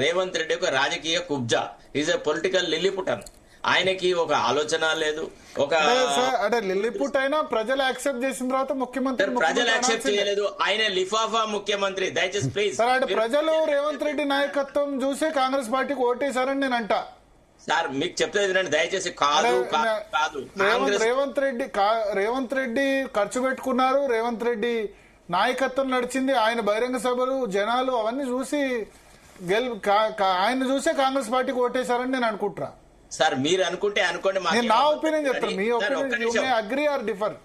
రేవంత్ రెడ్డి ఒక రాజకీయ కుబ్జా, ఈజ్ ఎ పొలిటికల్ లిల్లిపుటన్. ఆయనకి ఒక ఆలోచన లేదు. అంటే లిల్లిపుట్ అయినా ప్రజలు యాక్సెప్ట్ చేసిన తర్వాత ముఖ్యమంత్రి ప్రజలు యాక్సెప్ట్ చేయలేదు, ఆయన లిఫాఫా ముఖ్యమంత్రి. దయచేసి ప్లీజ్, ప్రజలు రేవంత్ రెడ్డి నాయకత్వం చూసి కాంగ్రెస్ పార్టీకి ఓటేశారని నేను అంటా. సార్ మీకు చెప్తే దయచేసి కాదు. రేవంత్ రెడ్డి ఖర్చు పెట్టుకున్నారు, రేవంత్ రెడ్డి నాయకత్వం నడిచింది, ఆయన బహిరంగ సభలు, జనాలు అవన్నీ చూసి ఆయన చూసే కాంగ్రెస్ పార్టీకి ఓటేశారని నేను అనుకుంటున్నా. సార్ మీరు అనుకుంటే అనుకోండి, నా ఒపీనియన్ చెప్తాను, మీ ఒపీనియన్ అగ్రీ ఆర్ డిఫర్.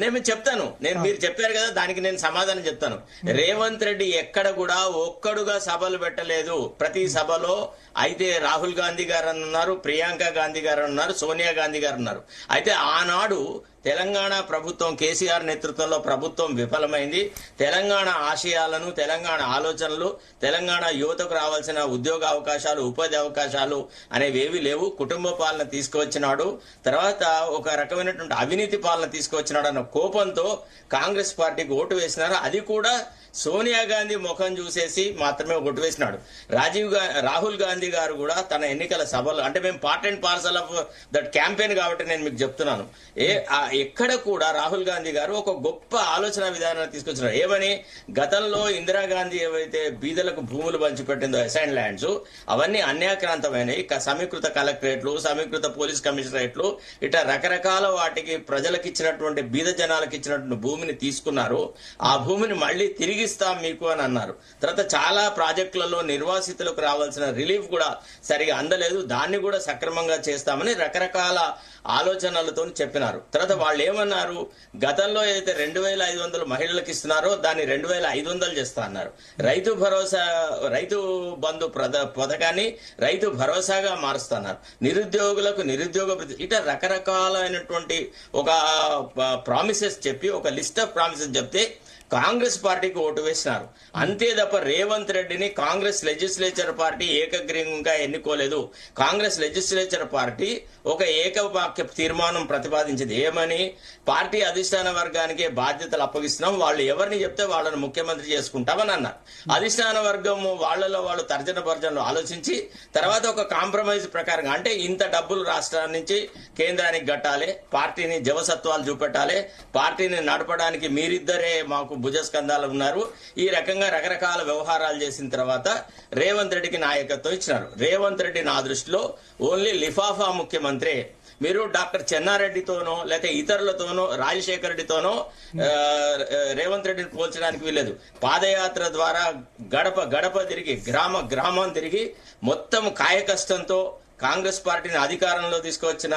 నేను చెప్తాను, మీరు చెప్పారు కదా, దానికి నేను సమాధానం చెప్తాను. రేవంత్ రెడ్డి ఎక్కడ కూడా ఒక్కడుగా సభలు పెట్టలేదు. ప్రతి సభలో అయితే రాహుల్ గాంధీ గారు ఉన్నారు, ప్రియాంక గాంధీ గారు ఉన్నారు, సోనియా గాంధీ గారు ఉన్నారు. అయితే ఆనాడు తెలంగాణ ప్రభుత్వం, కేసీఆర్ నేతృత్వంలో ప్రభుత్వం విఫలమైంది. తెలంగాణ ఆశయాలను, తెలంగాణ ఆలోచనలు, తెలంగాణ యువతకు రావాల్సిన ఉద్యోగ అవకాశాలు, ఉపాధి అవకాశాలు అనేవి ఏవి లేవు. కుటుంబ పాలన తీసుకువచ్చినాడు, తర్వాత ఒక రకమైనటువంటి అవినీతి పాలన తీసుకువచ్చినాడు అన్న కోపంతో కాంగ్రెస్ పార్టీకి ఓటు వేసినారు. అది కూడా సోనియా గాంధీ ముఖం చూసేసి మాత్రమే ఓటు వేసినాడు. రాహుల్ గాంధీ గారు కూడా తన ఎన్నికల సభలు, అంటే మేము part and parcel of that campaign కాబట్టి నేను మీకు చెప్తున్నాను, ఎక్కడ కూడా రాహుల్ గాంధీ గారు ఒక గొప్ప ఆలోచన విధానాన్ని తీసుకొచ్చినారు. ఏమని, గతంలో ఇందిరాగాంధీ ఏవైతే బీదలకు భూములు పంచిపెట్టిందో అసైన్ ల్యాండ్స్, అవన్నీ అన్యాక్రాంతమైనవి. సమీకృత కలెక్టరేట్లు, సమీకృత పోలీస్ కమిషనరేట్లు, ఇట్లా రకరకాల వాటికి ప్రజలకు ఇచ్చినటువంటి, బీద జనాలకు ఇచ్చినటువంటి భూమిని తీసుకున్నారు. ఆ భూమిని మళ్ళీ తిరిగిస్తాం మీకు అని అన్నారు. తర్వాత చాలా ప్రాజెక్టులలో నిర్వాసితులకు రావాల్సిన రిలీఫ్ కూడా సరిగా అందలేదు, దాన్ని కూడా సక్రమంగా చేస్తామని రకరకాల ఆలోచనలతో చెప్పినారు. తర్వాత వాళ్ళు ఏమన్నారు, గతంలో ఏదైతే 2500 మహిళలకు ఇస్తున్నారో దాన్ని 2500 చేస్తా అన్నారు. రైతు భరోసా, రైతు బంధు పథకాన్ని రైతు భరోసాగా మారుస్తున్నారు. నిరుద్యోగులకు నిరుద్యోగ భృతి, ఇట్లా రకరకాలైనటువంటి ఒక ప్రామిసెస్ చెప్పి, ఒక లిస్ట్ ఆఫ్ ప్రామిసెస్ చెప్తే కాంగ్రెస్ పార్టీకి ఓటు వేసినారు. అంతే తప్ప రేవంత్ రెడ్డిని కాంగ్రెస్ లెజిస్లేచర్ పార్టీ ఏకగ్రీవంగా ఎన్నుకోలేదు. కాంగ్రెస్ లెజిస్లేచర్ పార్టీ ఒక ఏకవాక్య తీర్మానం ప్రతిపాదించింది. ఏమని, పార్టీ అధిష్టాన వర్గానికి బాధ్యతలు అప్పగిస్తున్నాం, వాళ్ళు ఎవరిని చెప్తే వాళ్ళని ముఖ్యమంత్రి చేసుకుంటామని అన్నారు. అధిష్టాన వర్గం వాళ్ళలో వాళ్ళు తర్జన భర్జనలు ఆలోచించి తర్వాత ఒక కాంప్రమైజ్ ప్రకారంగా, అంటే ఇంత డబ్బులు రాష్ట్రాల నుంచి కేంద్రానికి కట్టాలి, పార్టీని జవసత్వాలు చూపెట్టాలి, పార్టీని నడపడానికి మీరిద్దరే మాకు భుజస్కంధాలు ఉన్నారు, ఈ రకంగా రకరకాల వ్యవహారాలు చేసిన తర్వాత రేవంత్ రెడ్డికి నాయకత్వం ఇచ్చినారు. రేవంత్ రెడ్డి నా దృష్టిలో ఓన్లీ లిఫాఫా ముఖ్యమంత్రి. మీరు డాక్టర్ చెన్నారెడ్డితోనో లేకపోతే ఇతరులతోనో, రాజశేఖర రెడ్డితోనో రేవంత్ రెడ్డిని పోల్చడానికి వీల్లేదు. పాదయాత్ర ద్వారా గడప గడప తిరిగి, గ్రామ గ్రామం తిరిగి, మొత్తం కాయకష్టంతో కాంగ్రెస్ పార్టీని అధికారంలో తీసుకువచ్చిన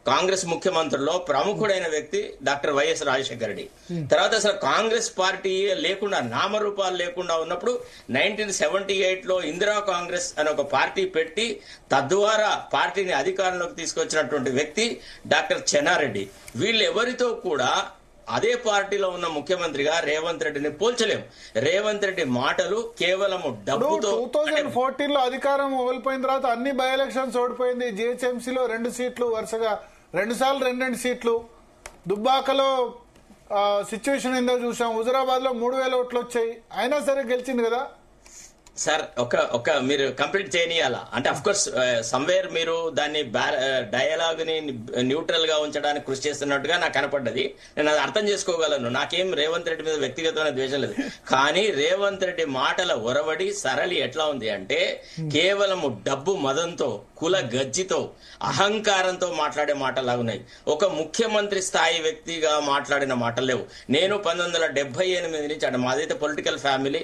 కాంగ్రెస్ ముఖ్యమంత్రుల్లో ప్రముఖుడైన వ్యక్తి డాక్టర్ వైఎస్ రాజశేఖర రెడ్డి. తర్వాత అసలు కాంగ్రెస్ పార్టీ లేకుండా, నామరూపాలు లేకుండా ఉన్నప్పుడు 1978లో ఇందిరా కాంగ్రెస్ అనే ఒక పార్టీ పెట్టి తద్వారా పార్టీని అధికారంలోకి తీసుకొచ్చినటువంటి వ్యక్తి డాక్టర్ చెన్నారెడ్డి. వీళ్ళెవరితో కూడా అదే పార్టీలో ఉన్న ముఖ్యమంత్రిగా రేవంత్ రెడ్డిని పోల్చలేము. రేవంత్ రెడ్డి మాటలు కేవలం డబ్బుతో. 2014లో అధికారం ఓడిపోయిన తర్వాత అన్ని బై ఎలక్షన్స్ ఓడిపోయింది. జిహెచ్ఎంసీలో 2 సీట్లు వరుసగా, 2 సార్లు 2 సీట్లు. దుబ్బాకలో సిచ్యువేషన్ ఏందో చూసాం. హుజురాబాద్ లో 3000 ఓట్లు వచ్చాయి, అయినా సరే గెలిచింది కదా సార్. ఒక మీరు కంప్లీట్ చేయనియాలా అంటే, అఫ్ కోర్స్ సమ్వేర్ మీరు దాన్ని డయలాగ్ ని న్యూట్రల్ గా ఉంచడానికి కృషి చేస్తున్నట్టుగా నాకు కనపడ్డది. నేను అది అర్థం చేసుకోగలను. నాకేం రేవంత్ రెడ్డి మీద వ్యక్తిగతమైన ద్వేషం లేదు. కానీ రేవంత్ రెడ్డి మాటల ఒరవడి, సరళి ఎట్లా ఉంది అంటే, కేవలం డబ్బు మదంతో, కుల గజ్జితో, అహంకారంతో మాట్లాడే మాటలాగున్నాయి. ఒక ముఖ్యమంత్రి స్థాయి వ్యక్తిగా మాట్లాడిన మాటలు లేవు. నేను 1978 నుంచి, అంటే మాదైతే political family,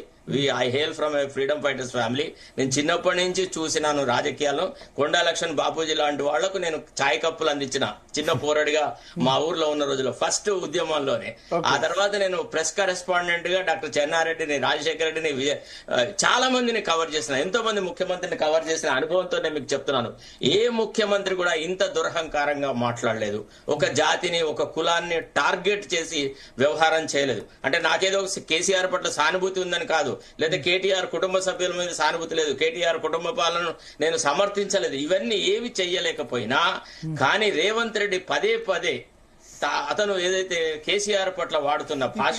I hail from a freedom fighters family. నేను చిన్నప్పటి నుంచి చూసినాను రాజకీయాల్లో. కొండా లక్ష్మణ్ బాపూజీ లాంటి వాళ్లకు నేను ఛాయ్ కప్పులు అందించిన చిన్న పోరాడిగా మా ఊర్లో ఉన్న రోజుల్లో, ఫస్ట్ ఉద్యమంలోనే. ఆ తర్వాత నేను ప్రెస్ కరెస్పాండెంట్ గా డాక్టర్ చెన్నారెడ్డిని, రాజశేఖర రెడ్డిని, చాలా మందిని కవర్ చేసిన, ఎంతో మంది ముఖ్యమంత్రిని కవర్ చేసిన అనుభవంతో నేను మీకు చెప్తున్నాను. ఏ ముఖ్యమంత్రి కూడా ఇంత దురహంకారంగా మాట్లాడలేదు. ఒక జాతిని, ఒక కులాన్ని టార్గెట్ చేసి వ్యవహారం చేయలేదు. అంటే నాకేదో కేసీఆర్ పట్ల సానుభూతి ఉందని కాదు, లేదా కేటీఆర్ కుటుంబ సభ్యుల మీద సానుభూతి లేదు, కేటీఆర్ కుటుంబ పాలనను నేను సమర్థించలేదు. ఇవన్నీ ఏవి చెయ్యలేకపోయినా కానీ రేవంత్ రెడ్డి పదే పదే అతను ఏదైతే కేసీఆర్ పట్ల వాడుతున్న భాష,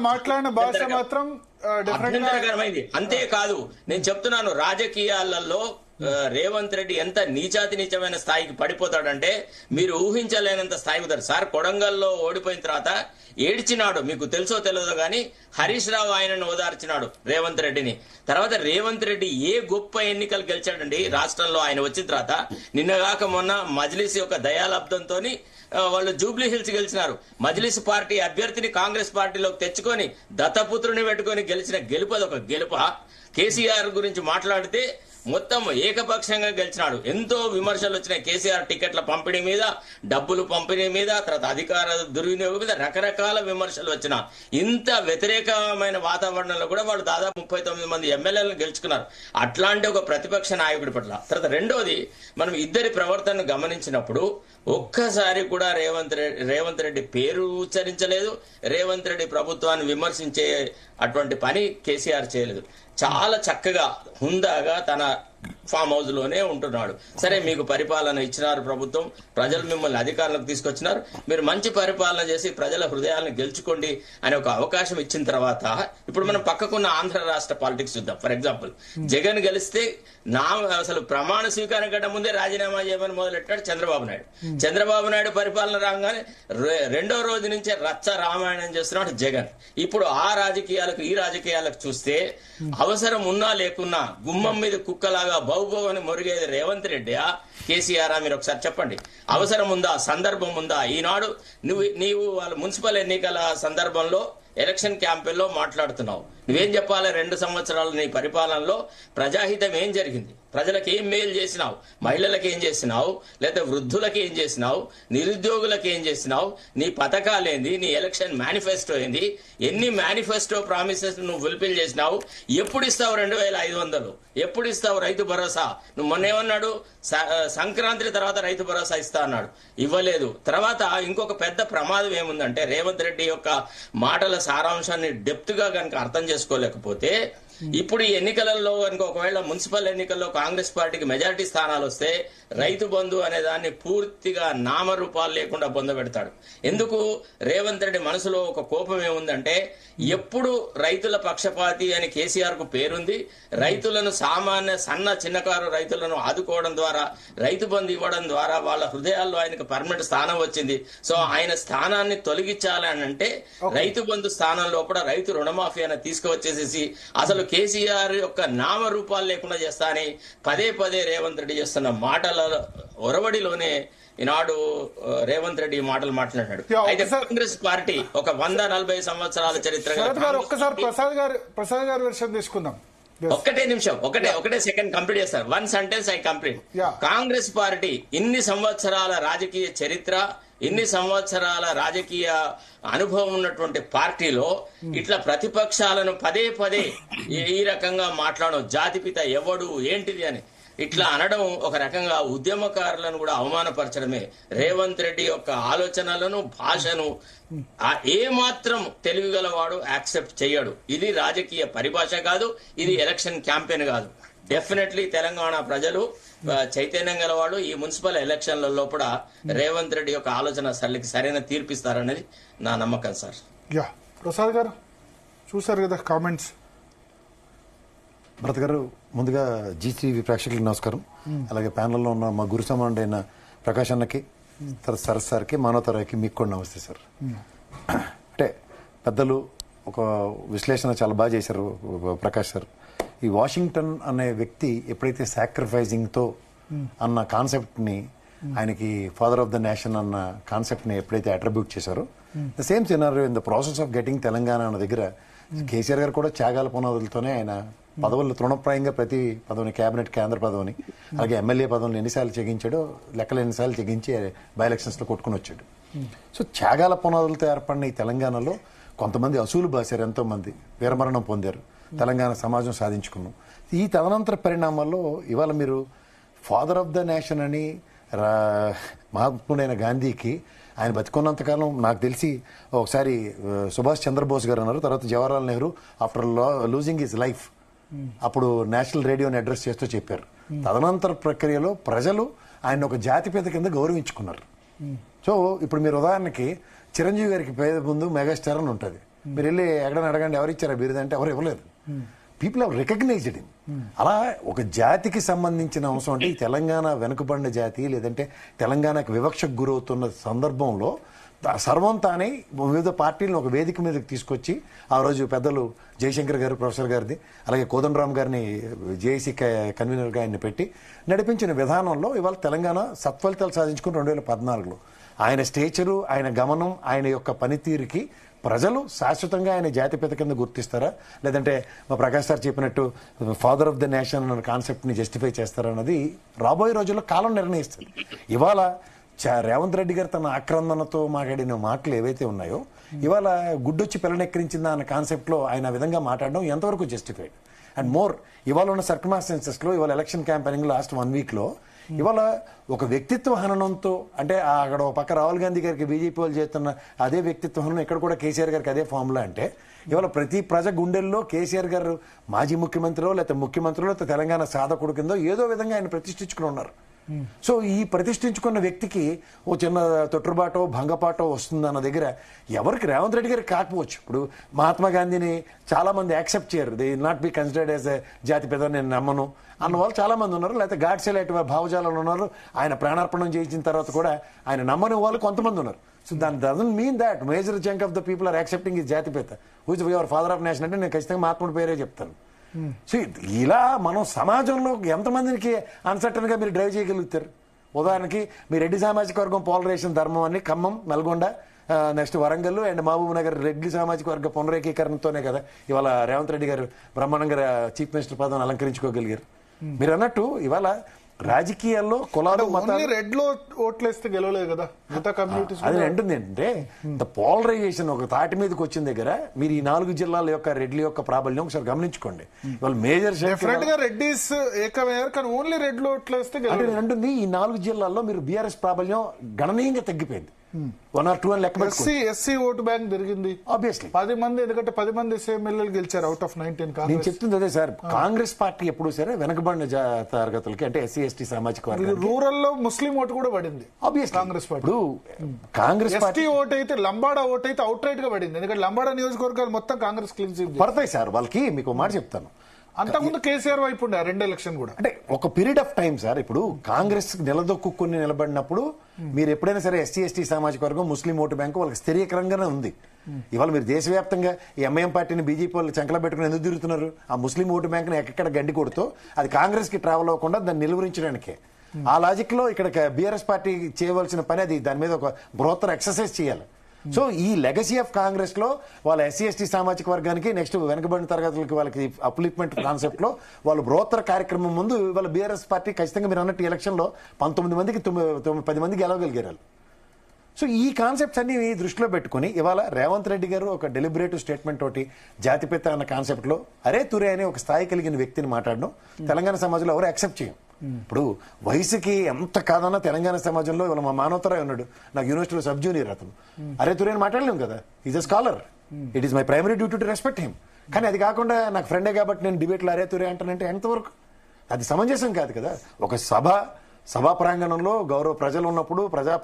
మాట్లాడిన భాష మాత్రం అభ్యంతరకరమైంది. అంతేకాదు, నేను చెప్తున్నాను, రాజకీయాలలో రేవంత్ రెడ్డి ఎంత నీచమైన స్థాయికి పడిపోతాడంటే మీరు ఊహించలేనంత స్థాయికి పోతాడు. సార్, కొడంగల్లో ఓడిపోయిన తర్వాత ఏడ్చినాడు, మీకు తెలుసో తెలియదో గానీ హరీష్ రావు ఆయనను ఓదార్చినాడు రేవంత్ రెడ్డిని. తర్వాత రేవంత్ రెడ్డి ఏ గొప్ప ఎన్నికలు గెలిచాడండి రాష్ట్రంలో ఆయన వచ్చిన తర్వాత. నిన్నగాక మొన్న మజ్లిస్ యొక్క దయాలబ్దంతో వాళ్ళు జూబ్లీ హిల్స్ గెలిచినారు. మజ్లిస్ పార్టీ అభ్యర్థిని కాంగ్రెస్ పార్టీలోకి తెచ్చుకొని దత్తపుత్రుని పెట్టుకొని గెలిచిన గెలుపు, అదొక గెలుప. కేసీఆర్ గురించి మాట్లాడితే మొత్తం ఏకపక్షంగా గెలిచినాడు. ఎంతో విమర్శలు వచ్చినాయి కేసీఆర్ టికెట్ల పంపిణీ మీద, డబ్బులు పంపిణీ మీద, తర్వాత అధికార దుర్వినియోగం మీద రకరకాల విమర్శలు వచ్చినా ఇంత వ్యతిరేకమైన వాతావరణంలో కూడా వాళ్ళు దాదాపు 39 మంది ఎమ్మెల్యేలను గెలుచుకున్నారు. అట్లాంటి ఒక ప్రతిపక్ష నాయకుడి పట్ల. తర్వాత రెండోది, మనం ఇద్దరి ప్రవర్తనను గమనించినప్పుడు ఒక్కసారి కూడా రేవంత్ రెడ్డి పేరు ఉచ్చరించలేదు, రేవంత్ రెడ్డి ప్రభుత్వాన్ని విమర్శించే అటువంటి పని కేసీఆర్ చేయలేదు. చాలా చక్కగా హుందాగా తన ఫామ్ హౌస్ లోనే ఉంటున్నాడు. సరే, మీకు పరిపాలన ఇచ్చినారు ప్రభుత్వం, ప్రజలు మిమ్మల్ని అధికారంలోకి తీసుకొచ్చినారు, మీరు మంచి పరిపాలన చేసి ప్రజల హృదయాలను గెలుచుకోండి అనే ఒక అవకాశం ఇచ్చిన తర్వాత ఇప్పుడు మనం పక్కకున్న ఆంధ్ర రాష్ట్ర పాలిటిక్స్ చూద్దాం. ఫర్ ఎగ్జాంపుల్, జగన్ గెలిస్తే అసలు ప్రమాణ స్వీకారం కంటే ముందే రాజీనామా చేయమని మొదలెట్టాడు చంద్రబాబు నాయుడు. చంద్రబాబు నాయుడు పరిపాలన రాగానే రెండో రోజు నుంచే రచ్చ రామాయణం చేస్తున్నాడు జగన్. ఇప్పుడు ఆ రాజకీయాలకు ఈ రాజకీయాలకు చూస్తే అవసరం ఉన్నా లేకున్నా గుమ్మం మీద కుక్కలాగా బౌబౌ అని మురిగేది రేవంత్ రెడ్డి కేసీఆర్? మీరు ఒకసారి చెప్పండి. అవసరం ఉందా? సందర్భం ఉందా? ఈనాడు నీవు వాళ్ళ మున్సిపల్ ఎన్నికల సందర్భంలో ఎలక్షన్ క్యాంపెయిన్లో మాట్లాడుతున్నావు. నువ్వేం చెప్పాలి? 2 సంవత్సరాలు నీ పరిపాలనలో ప్రజాహితం ఏం జరిగింది? ప్రజలకు ఏం మేలు చేసినావు? మహిళలకు ఏం చేసినావు? లేదా వృద్ధులకు ఏం చేసినావు? నిరుద్యోగులకు ఏం చేసినావు? నీ పథకాలేంది? నీ ఎలక్షన్ మేనిఫెస్టో ఏంది? ఎన్ని మేనిఫెస్టో ప్రామిసెస్ నువ్వు ఫుల్ఫిల్ చేసినావు? ఎప్పుడు ఇస్తావు 2500? ఎప్పుడు ఇస్తావు రైతు భరోసా? నువ్వు మొన్నేమన్నాడు? సంక్రాంతి తర్వాత రైతు భరోసా ఇస్తా అన్నాడు, ఇవ్వలేదు. తర్వాత ఇంకొక పెద్ద ప్రమాదం ఏముందంటే, రేవంత్ రెడ్డి యొక్క మాటల సారాంశాన్ని డెప్త్ గా కనుక అర్థం చేసుకోలేకపోతే, ఇప్పుడు ఈ ఎన్నికలలో కనుక ఒకవేళ మున్సిపల్ ఎన్నికల్లో కాంగ్రెస్ పార్టీకి మెజారిటీ స్థానాలు వస్తే రైతు బంధు అనే దాన్ని పూర్తిగా నామరూపాలు లేకుండా పొందబెడతాడు. ఎందుకు? రేవంత్ రెడ్డి మనసులో ఒక కోపం ఏముందంటే, ఎప్పుడు రైతుల పక్షపాతి అని కేసీఆర్ కు పేరుంది, రైతులను సామాన్య సన్న చిన్నకారు రైతులను ఆదుకోవడం ద్వారా, రైతు బంధు ఇవ్వడం ద్వారా వాళ్ళ హృదయాల్లో ఆయనకు పర్మనెంట్ స్థానం వచ్చింది. సో ఆయన స్థానాన్ని తొలగించాలని అంటే రైతు బంధు స్థానంలో కూడా రైతు రుణమాఫీ అని తీసుకువచ్చేసేసి అసలు కేసీఆర్ యొక్క నామరూపాలు లేకుండా చేస్తా అని పదే పదే రేవంత్ రెడ్డి చేస్తున్న మాటల ఒరవడిలోనే ఈనాడు రేవంత్ రెడ్డి ఈ మాటలు మాట్లాడాడు. అయితే కాంగ్రెస్ పార్టీ ఒక 140 సంవత్సరాల చరిత్ర. ఒక్కసారి ప్రసాద్ గారి విషయం తీసుకుందాం. ఒక్కటే నిమిషం, ఒకటే సెకండ్ కంప్లీట్ చేస్తారు. 1 sentence I complete. Congress party ఇన్ని సంవత్సరాల రాజకీయ చరిత్ర, ఇన్ని సంవత్సరాల రాజకీయ అనుభవం ఉన్నటువంటి పార్టీలో ఇట్లా ప్రతిపక్షాలను పదే పదే ఈ రకంగా మాట్లాడడం, జాతిపిత ఎవడు ఏంటిది అని ఇట్లా అనడం ఒక రకంగా ఉద్యమకారులను కూడా అవమానపరచడమే. రేవంత్ రెడ్డి యొక్క ఆలోచనలను, భాషను ఏ మాత్రం తెలివిగలవాడు యాక్సెప్ట్ చేయడు. ఇది రాజకీయ పరిభాష కాదు, ఇది ఎలక్షన్ క్యాంపెయిన్ కాదు. డెఫినెట్లీ తెలంగాణ ప్రజలు చైతన్యం గలవాడు. ఈ మున్సిపల్ ఎలక్షన్లలో కూడా రేవంత్ రెడ్డి యొక్క ఆలోచన సరళికి సరైన తీర్పిస్తారనేది నా నమ్మకం సార్. ప్రసాద్ గారు చూసారు కదా కామెంట్స్. భరత్ గారు, ముందుగా జీటీవీ ప్రేక్షకులకు నమస్కారం. అలాగే ప్యానల్లో ఉన్న మా గురు సమానుడైన ప్రకాష్ అన్నకి, తర్వాత సరస్ సార్కి, మానవతరాకి మీకు కూడా నమస్తే సార్. అంటే పెద్దలు ఒక విశ్లేషణ చాలా బాగా చేశారు ప్రకాష్ సార్. ఈ వాషింగ్టన్ అనే వ్యక్తి ఎప్పుడైతే సాక్రిఫైజింగ్తో అన్న కాన్సెప్ట్ని, ఆయనకి ఫాదర్ ఆఫ్ ద నేషన్ అన్న కాన్సెప్ట్ని ఎప్పుడైతే అట్రిబ్యూట్ చేశారో, the same scenario in the process of getting Telangana అన్న దగ్గర కేసీఆర్ గారు కూడా త్యాగాల పునాదులతోనే ఆయన పదవులు తృణప్రాయంగా ప్రతి పదవిని, కేబినెట్ కేంద్ర పదవిని, అలాగే ఎమ్మెల్యే పదవులను ఎన్నిసార్లు చెగించాడో లెక్కలు ఎన్నిసార్లు చెగించి బై ఎలక్షన్స్లో కొట్టుకుని వచ్చాడు. సో త్యాగాల పునాదులతో ఏర్పడిన ఈ తెలంగాణలో కొంతమంది అసూలు బాసారు, ఎంతో మంది వీరమరణం పొందారు, తెలంగాణ సమాజం సాధించుకున్నాం. ఈ తదనంతర పరిణామాల్లో ఇవాళ మీరు ఫాదర్ ఆఫ్ ద నేషన్ అని మహాత్ముడైన గాంధీకి ఆయన బతికున్నంతకాలం నాకు తెలిసి ఒకసారి సుభాష్ చంద్రబోస్ గారు అన్నారు, తర్వాత Jawaharlal Nehru after losing his life అప్పుడు నేషనల్ రేడియోని అడ్రస్ చేస్తూ చెప్పారు. తదనంతర ప్రక్రియలో ప్రజలు ఆయన ఒక జాతిపిత కింద గౌరవించుకున్నారు. సో ఇప్పుడు మీరు ఉదాహరణకి చిరంజీవి గారికి పేద ముందు మెగాస్టార్ అని ఉంటుంది, మీరు వెళ్ళి ఎక్కడైనా అడగండి ఎవరు ఇచ్చారా బిరుదు అంటే ఎవరు ఇవ్వలేదు. People have recognised him. అలా ఒక జాతికి సంబంధించిన అంశం అంటే ఈ తెలంగాణ వెనుకబడిన జాతి, లేదంటే తెలంగాణకు వివక్షకు గురవుతున్న సందర్భంలో సర్వం తానే వివిధ పార్టీలను ఒక వేదిక మీదకి తీసుకొచ్చి ఆ రోజు పెద్దలు జయశంకర్ గారు, ప్రొఫెసర్ గారిది, అలాగే కోదండరామ్ గారిని జేఏసీ కన్వీనర్గా ఆయన్ని పెట్టి నడిపించిన విధానంలో ఇవాళ తెలంగాణ సత్ఫలితాలు సాధించుకుని 2014లో ఆయన స్టేచరు, ఆయన గమనం, ఆయన యొక్క పనితీరుకి ప్రజలు శాశ్వతంగా ఆయన జాతిపిత కింద గుర్తిస్తారా, లేదంటే మా ప్రకాష్ సార్ చెప్పినట్టు ఫాదర్ ఆఫ్ ద నేషన్ అన్న కాన్సెప్ట్ ని జస్టిఫై చేస్తారా అన్నది రాబోయే రోజుల్లో కాలం నిర్ణయిస్తుంది. ఇవాళ రేవంత్ రెడ్డి గారు తన ఆక్రందనతో మాట్లాడిన మాటలు ఏవైతే ఉన్నాయో, ఇవాళ గుడ్డొచ్చి పిల్లనెక్కిరించిందా అన్న కాన్సెప్ట్ లో ఆయన ఆ విధంగా మాట్లాడడం ఎంతవరకు జస్టిఫైడ్. అండ్ మోర్ ఇవాళ ఉన్న సర్కమ్స్టాన్సెస్ లో, ఇవాళ ఎలక్షన్ క్యాంపెయినింగ్ లాస్ట్ 1 వీక్ లో ఇవాళ ఒక వ్యక్తిత్వ హననంతో, అంటే అక్కడ ఒక పక్క రాహుల్ గాంధీ గారికి బీజేపీ వాళ్ళు చేస్తున్న అదే వ్యక్తిత్వ హననం ఇక్కడ కూడా కేసీఆర్ గారికి అదే ఫార్ములా. అంటే ఇవాళ ప్రతి ప్రజ గుండెల్లో కేసీఆర్ గారు మాజీ ముఖ్యమంత్రిలో, లేకపోతే ముఖ్యమంత్రిలో, లేకపోతే తెలంగాణ సాధకుడు కిందో ఏదో విధంగా ఆయన ప్రతిష్ఠించుకుని ఉన్నారు. సో ఈ ప్రతిష్ఠించుకున్న వ్యక్తికి ఓ చిన్న తొట్టుబాటో భంగపాటో వస్తుందన్న దగ్గర ఎవరికి రేవంత్ రెడ్డి గారికి కాకపోవచ్చు. ఇప్పుడు మహాత్మా గాంధీని చాలా మంది యాక్సెప్ట్ చేయరు, they will not be considered as a జాతి పెద్ద, నేను నమ్మను అన్న వాళ్ళు చాలా మంది ఉన్నారు. లేకపోతే గాడ్సే లాంటి భావజాలను ఉన్నారు, ఆయన ప్రాణార్పణం చేయించిన తర్వాత కూడా ఆయన నమ్మని వాళ్ళు కొంతమంది ఉన్నారు. సో దాని doesn't mean that major chunk of the people are accepting ఈ జాతి పెద్ద who's your father of nation అంటే నేను ఖచ్చితంగా మహాత్ముడి పేరే చెప్తాను. సో ఇలా మనం సమాజంలో ఎంతమందికి అన్సర్టన్ గా మీరు డ్రైవ్ చేయగలుగుతారు? ఉదాహరణకి మీ రెడ్డి సామాజిక వర్గం పోలరైజేషన్ ధర్మం అని ఖమ్మం, నల్గొండ, నెక్స్ట్ వరంగల్ అండ్ మహబూబ్ నగర్ రెడ్డి సామాజిక వర్గ పునరేకీకరణతోనే కదా ఇవాళ రేవంత్ రెడ్డి గారు బ్రహ్మాండంగా చీఫ్ మినిస్టర్ పదవిని అలంకరించుకోగలిగారు. మీరు అన్నట్టు ఇవాళ రాజకీయాల్లో కులాలు మతాలు రెడ్ లో ఓట్లేస్తే గెలవలేదు కదా మిగతా కమ్యూనిటీస్. అది అంటుంది ఏంటంటే ద పోలరైజేషన్ ఒక తాటి మీదకి వచ్చిన దగ్గర మీరు ఈ 4 జిల్లాల యొక్క రెడ్ల యొక్క ప్రాబల్యం ఒకసారి గమనించుకోండి. ఇవాళ మేజర్ డెఫినెట్ గా రెడ్డిస్ ఏకమయ్యారు, కానీ ఓన్లీ రెడ్ లో ఓట్లేస్తే అంటే నేను అంటుంది ఈ 4 జిల్లాల్లో మీరు బీఆర్ఎస్ ప్రాబల్యం గణనీయంగా తగ్గిపోయింది. 1 or 2 అని లెక్క ఎస్సీ ఓటు బ్యాంక్ పెరిగింది ఆబ్వియస్లీ. 10 మంది, ఎందుకంటే 10 మంది ఎమ్మెల్యేలు గెలిచారు అవుట్ ఆఫ్ 19. నేను చెప్తుంది అదే సార్, కాంగ్రెస్ పార్టీ ఎప్పుడు సరే వెనకబడిన తరగతులకి అంటే ఎస్సీ ఎస్టీ సామాజిక వర్గం, రూరల్ లో ముస్లిం ఓటు కూడా పడింది ఆబ్వియస్లీ. కాంగ్రెస్ పార్టీ. ఇప్పుడు కాంగ్రెస్ పార్టీ ఓటు అయితే లంబాడా ఓటు అయితే అవుట్ రైట్ గా పడింది, ఎందుకంటే లంబాడా నియోజకవర్గాలు మొత్తం కాంగ్రెస్ క్లీన్ స్వీప్ పడతాయి సార్. వాళ్ళకి మీకు మాట చెప్తాను, అంతకుముందు కేసీఆర్ వైపు ఉండే 2 ఎలక్షన్ కూడా. అంటే ఒక పీరియడ్ ఆఫ్ టైం సార్. ఇప్పుడు కాంగ్రెస్ నిలదొక్కుని నిలబడినప్పుడు మీరు ఎప్పుడైనా సరే ఎస్సీ ఎస్టీ సామాజిక వర్గం ముస్లిం ఓటు బ్యాంకు వాళ్ళకి స్థిరీకరంగానే ఉంది. ఇవాళ మీరు దేశవ్యాప్తంగా ఈ ఎంఐఎం పార్టీని బీజేపీ వాళ్ళు చంకల పెట్టుకుని ఎందుకు తిరుగుతున్నారు? ఆ ముస్లిం ఓటు బ్యాంకుని ఎక్కడ గండి కొడుతూ అది కాంగ్రెస్ కి ట్రావెల్ అవ్వకుండా దాన్ని నిలువరించడానికే. ఆ లాజిక్ లో ఇక్కడ బీఆర్ఎస్ పార్టీ చేయవలసిన పని అది, దాని మీద ఒక బృహత్తర ఎక్సర్సైజ్ చేయాలి. సో ఈ లెగసీ ఆఫ్ కాంగ్రెస్ లో వాళ్ళ ఎస్సీ ఎస్టీ సామాజిక వర్గానికి నెక్స్ట్ వెనుకబడిన తరగతులకి వాళ్ళకి అప్లిప్మెంట్ కాన్సెప్ట్ లో వాళ్ళు బృహత్తర కార్యక్రమం ముందు వాళ్ళ బీఆర్ఎస్ పార్టీ ఖచ్చితంగా మీరు అన్నట్టు ఎలక్షన్ లో 19 మందికి 10 మంది గెలవగలిగారు. సో ఈ కాన్సెప్ట్స్ అన్ని దృష్టిలో పెట్టుకుని ఇవాళ రేవంత్ రెడ్డి గారు ఒక డెలిబరేటివ్ స్టేట్మెంట్ తోటి జాతిపిత అన్న కాన్సెప్ట్ లో అరే తురే అనే ఒక స్థాయి కలిగిన వ్యక్తిని మాట్లాడడం తెలంగాణ సమాజంలో ఎవరు యాక్సెప్ట్ చేయం. ఇప్పుడు వయసుకి ఎంత కాదన్నా తెలంగాణ సమాజంలో ఇవాళ మా మానవతరాయ్ ఉన్నాడు, నాకు యూనివర్సిటీలో సబ్ జూనియర్ అతను, అరే తురే అని మాట్లాడలేము కదా, is a scholar, it is my primary duty to respect him. కానీ అది కాకుండా నాకు ఫ్రెండే కాబట్టి నేను డిబేట్లో అరే తురే అంటానంటే ఎంతవరకు అది సమంజసం కాదు కదా. ఒక సభా ప్రాంగణంలో గౌరవ ప్రజలు ఉన్నప్పుడు ప్రజా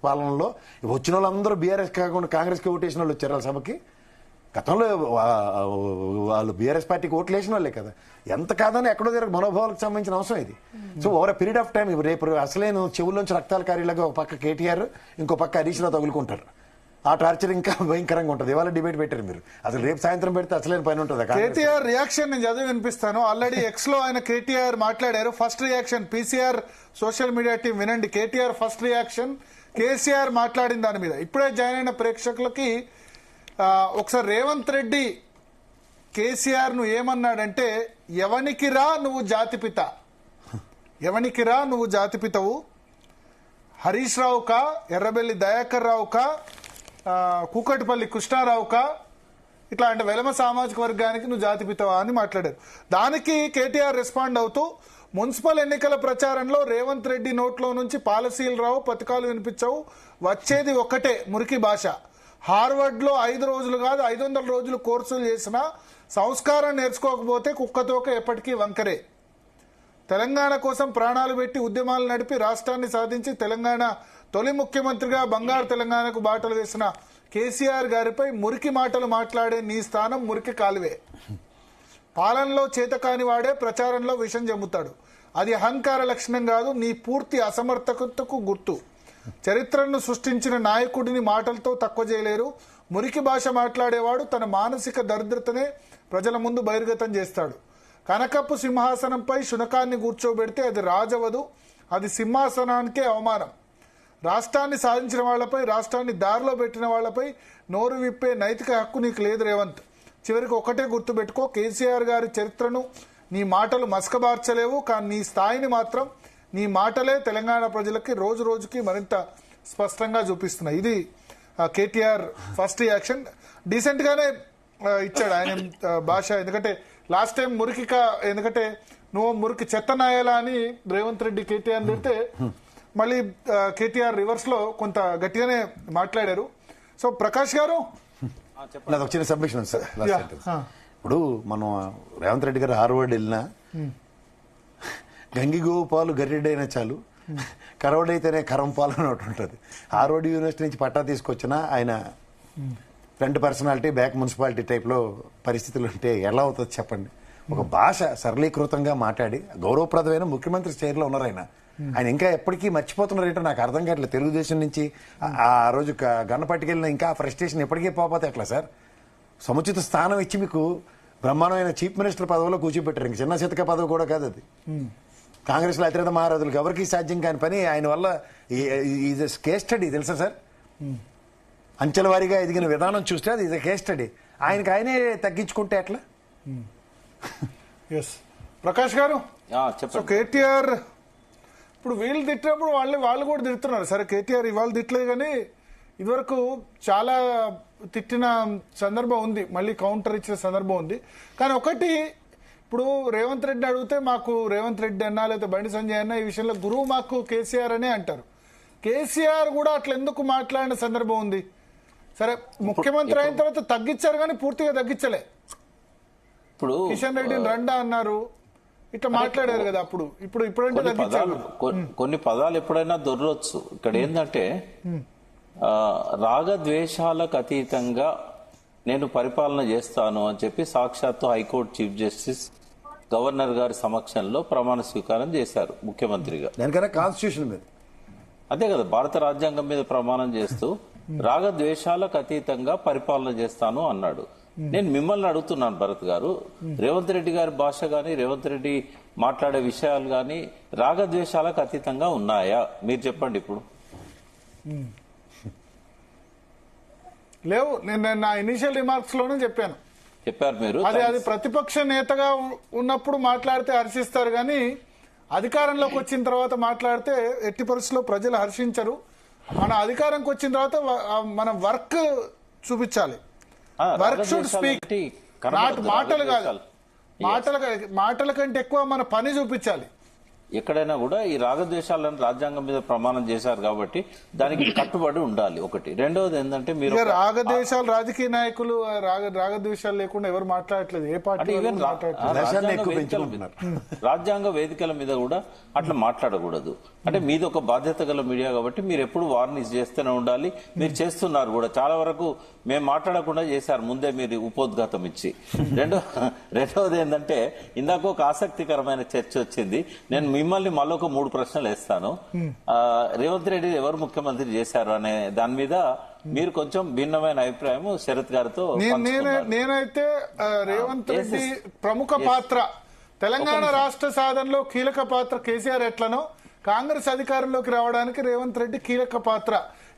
పాలనలో వచ్చిన వాళ్ళందరూ బీఆర్ఎస్ కాకుండా కాంగ్రెస్ కి ఓటేసిన వాళ్ళు వచ్చారు వాళ్ళ సభకి. గతంలో వాళ్ళు బీఆర్ఎస్ పార్టీకి ఓట్లు వేసిన వాళ్ళే కదా. ఎంత కాదని ఎక్కడో దగ్గర మనోభావాలకు సంబంధించిన అవసరం ఇది. So over a period of time రేపు అసలేను చెవుల్లోంచి రక్తాల కార్యాలుగా ఒక పక్క కేటీఆర్ ఇంకో పక్క హరీష్ రావు తగులుకుంటారు. ఆ టార్చర్ ఇంకా భయంకరంగా ఉంటుంది. ఇవాళ డిబేట్ పెట్టారు మీరు, అసలు రేపు సాయంత్రం పెడితే అసలేని పని ఉంటుంది. కేటీఆర్ రియాక్షన్ నేను చదివి వినిపిస్తాను. ఆల్రెడీ ఎక్స్ లో ఆయన కేటీఆర్ మాట్లాడారు. First reaction PCR social media team వినండి. కేటీఆర్ ఫస్ట్ రియాక్షన్ కేసీఆర్ మాట్లాడిన దాని మీద. ఇప్పుడే జాయిన్ అయిన ప్రేక్షకులకి ఒకసారి రేవంత్ రెడ్డి కేసీఆర్ ను ఏమన్నాడంటే, ఎవనికి రా నువ్వు జాతిపిత, ఎవనికి రా నువ్వు జాతిపితవు, హరీష్ రావు కా, ఎర్రబెల్లి దయాకర్ రావు కా, కూకటిపల్లి కృష్ణారావు కా, ఇట్లా అంటే వెలమ సామాజిక వర్గానికి నువ్వు జాతిపితవా అని మాట్లాడారు. దానికి కేటీఆర్ రెస్పాండ్ అవుతూ, మున్సిపల్ ఎన్నికల ప్రచారంలో రేవంత్ రెడ్డి నోట్లో నుంచి పాలసీలు రావు, పథకాలు వినిపించవు, వచ్చేది ఒక్కటే మురికి భాష. హార్వర్డ్ లో 5 రోజులు కాదు 500 రోజులు కోర్సులు చేసినా సంస్కారం నేర్చుకోకపోతే కుక్కతోక ఎప్పటికీ వంకరే. తెలంగాణ కోసం ప్రాణాలు పెట్టి ఉద్యమాలు నడిపి రాష్ట్రాన్ని సాధించి తెలంగాణ తొలి ముఖ్యమంత్రిగా బంగారు తెలంగాణకు బాటలు వేసిన కేసీఆర్ గారిపై మురికి మాటలు మాట్లాడే నీ స్థానం మురికి కాలువే. పాలనలో చేతకాని వాడే ప్రచారంలో విషం జమ్ముతాడు. అది అహంకార లక్షణం కాదు, నీ పూర్తి అసమర్థతకు గుర్తు. చరిత్రను సృష్టించిన నాయకుడిని మాటలతో తక్కువ చేయలేరు. మురికి భాష మాట్లాడేవాడు తన మానసిక దరిద్రతనే ప్రజల ముందు బహిర్గతం చేస్తాడు. కనకప్పు సింహాసనంపై శునకాన్ని కూర్చోబెడితే అది రాజవదు, అది సింహాసనానికే అవమానం. రాష్ట్రాన్ని సాధించిన వాళ్ళపై, రాష్ట్రాన్ని దారిలో పెట్టిన వాళ్ళపై నోరు విప్పే నైతిక హక్కు నీకు లేదు రేవంత్. చివరికి ఒకటే గుర్తుపెట్టుకో, కేసీఆర్ గారి చరిత్రను నీ మాటలు మసకబార్చలేవు, కానీ నీ స్థాయిని మాత్రం నీ మాటలే తెలంగాణ ప్రజలకి రోజు రోజుకి మరింత స్పష్టంగా చూపిస్తున్నాయి. ఇది కేటీఆర్ ఫస్ట్ రియాక్షన్. డీసెంట్ గానే ఇచ్చాడు ఆయన భాష. ఎందుకంటే లాస్ట్ టైం ఎందుకంటే నువ్వు మురికి చెత్త నాయాలా అని రేవంత్ రెడ్డి కేటీఆర్ తిడితే మళ్ళీ కేటీఆర్ రివర్స్ లో కొంత గట్టిగానే మాట్లాడారు. సో ప్రకాష్ గారు, ఒక చిన్న సబ్మిషన్ సార్. ఇప్పుడు మనం రేవంత్ రెడ్డి గారు హార్వర్డ్ వెళ్ళినా గంగిగోపాలు గరిడైనా చాలు, కరవడైతేనే కరం పాలు అని ఒకటి ఉంటుంది. హార్వర్డ్ యూనివర్సిటీ నుంచి పట్టా తీసుకొచ్చినా ఆయన ఫ్రంట్ పర్సనాలిటీ బ్యాక్ మున్సిపాలిటీ టైప్లో పరిస్థితులు ఉంటే ఎలా అవుతుంది చెప్పండి. ఒక భాష సరళీకృతంగా మాట్లాడి గౌరవప్రదమైన ముఖ్యమంత్రి చైర్లో ఉన్నారు ఆయన. ఆయన ఇంకా ఎప్పటికీ మర్చిపోతున్నారు ఏంటో నాకు అర్థం కావట్లేదు. తెలుగుదేశం నుంచి ఆ రోజు గన్నపట్టుకెళ్ళిన ఇంకా ఫ్రస్ట్రేషన్ ఎప్పటికీ పోతే ఎట్లా సార్? సముచిత స్థానం ఇచ్చి మీకు బ్రహ్మాండమైన చీఫ్ మినిస్టర్ పదవిలో కూర్చోబెట్టారు. ఇంక చిన్న చితక పదవి కూడా కాదు అది. కాంగ్రెస్ లో అతిరథ మహారాజులకు ఎవరికి సాధ్యం కాని పని ఆయన వల్ల కేస్ స్టడీ తెలుసా సార్? అంచెల వారీగా ఎదిగిన విధానం చూస్తే అది ఇది కేస్ స్టడీ. ఆయనకు తగ్గించుకుంటే ఎట్లా? ప్రకాష్ గారు, కేటీఆర్ ఇప్పుడు వీళ్ళు తిట్టినప్పుడు వాళ్ళు కూడా తిడుతున్నారు. సరే కేటీఆర్ ఇవాళ తిట్టలేదు, కానీ ఇదివరకు చాలా తిట్టిన సందర్భం ఉంది, మళ్ళీ కౌంటర్ ఇచ్చిన సందర్భం ఉంది. కానీ ఒకటి, ఇప్పుడు రేవంత్ రెడ్డి అడిగితే మాకు రేవంత్ రెడ్డి అన్నా లేకపోతే బండి సంజయ్ అన్న ఈ విషయంలో గురువు మాకు కేసీఆర్ అనే అంటారు. కేసీఆర్ కూడా అట్లా ఎందుకు మాట్లాడిన సందర్భం ఉంది? సరే ముఖ్యమంత్రి అయిన తర్వాత తగ్గించారు, కానీ పూర్తిగా తగ్గించలే. ఇప్పుడు కిషన్ రెడ్డిని రండా అన్నారు, ఇట్లా మాట్లాడారు కదా అప్పుడు. ఇప్పుడంటే తగ్గించారు. కొన్ని పదాలు ఎప్పుడైనా దొరవచ్చు. ఇక్కడ ఏంటంటే రాగద్వేషాలకు అతీతంగా నేను పరిపాలన చేస్తాను అని చెప్పి సాక్షాత్తు హైకోర్టు చీఫ్ జస్టిస్ గవర్నర్ గారి సమక్షంలో ప్రమాణ స్వీకారం చేశారు ముఖ్యమంత్రిగా. దానికన్నా కాన్స్టిట్యూషన్ మీద, అదే కదా, భారత రాజ్యాంగం మీద ప్రమాణం చేస్తూ రాగద్వేషాలకు అతీతంగా పరిపాలన చేస్తాను అన్నాడు. నేను మిమ్మల్ని అడుగుతున్నాను భరత్ గారు, రేవంత్ రెడ్డి గారి భాష గాని రేవంత్ రెడ్డి మాట్లాడే విషయాలు గాని రాగద్వేషాలకు అతీతంగా ఉన్నాయా? మీరు చెప్పండి. ఇప్పుడు లేవు. నేను నా ఇనిషియల్ రిమార్క్స్ లోనే చెప్పారు మీరు. అది ప్రతిపక్ష నేతగా ఉన్నప్పుడు మాట్లాడితే హర్షిస్తారు, కానీ అధికారంలోకి వచ్చిన తర్వాత మాట్లాడితే ఎట్టి పరిస్థితుల్లో ప్రజలు హర్షించరు. మన అధికారంకి వచ్చిన తర్వాత మన వర్క్ చూపించాలి. వర్క్ షుడ్ స్పీక్, మాటలు కాదు. మాటల కంటే ఎక్కువ మన పని చూపించాలి. ఎక్కడైనా కూడా ఈ రాగద్వేషాలను రాజ్యాంగం మీద ప్రమాణం చేశారు కాబట్టి దానికి కట్టుబడి ఉండాలి. ఒకటి. రెండవది ఏంటంటే మీరు రాగద్వేషాలు, రాజకీయ నాయకులు రాగద్వేషాలు లేకుండా ఎవరు మాట్లాడట్లేదు. ఏ పార్టీ రాజ్యాంగ వేదికల మీద కూడా అట్లా మాట్లాడకూడదు. అంటే మీది ఒక బాధ్యత గల మీడియా కాబట్టి మీరు ఎప్పుడు వార్నింగ్ చేస్తూనే ఉండాలి. మీరు చేస్తున్నారు కూడా. చాలా వరకు మేము మాట్లాడకుండా చేశారు ముందే మీరు ఉపోద్ఘాతం ఇచ్చి. రెండవది ఏంటంటే ఇందాక ఒక ఆసక్తికరమైన చర్చ వచ్చింది. నేను మిమ్మల్ని మళ్ళొక 3 ప్రశ్నలు వేస్తాను. రేవంత్ రెడ్డి ఎవరు ముఖ్యమంత్రి చేశారు అనే దాని మీద మీరు కొంచెం భిన్నమైన అభిప్రాయం శరత్ గారితో. నేనైతే రేవంత్ రెడ్డి ప్రముఖ పాత్ర, తెలంగాణ రాష్ట్ర సాధనలో కీలక పాత్ర కేసీఆర్ ఎట్లనో కాంగ్రెస్ అధికారంలోకి రావడానికి రేవంత్ రెడ్డి కీలక పాత్ర.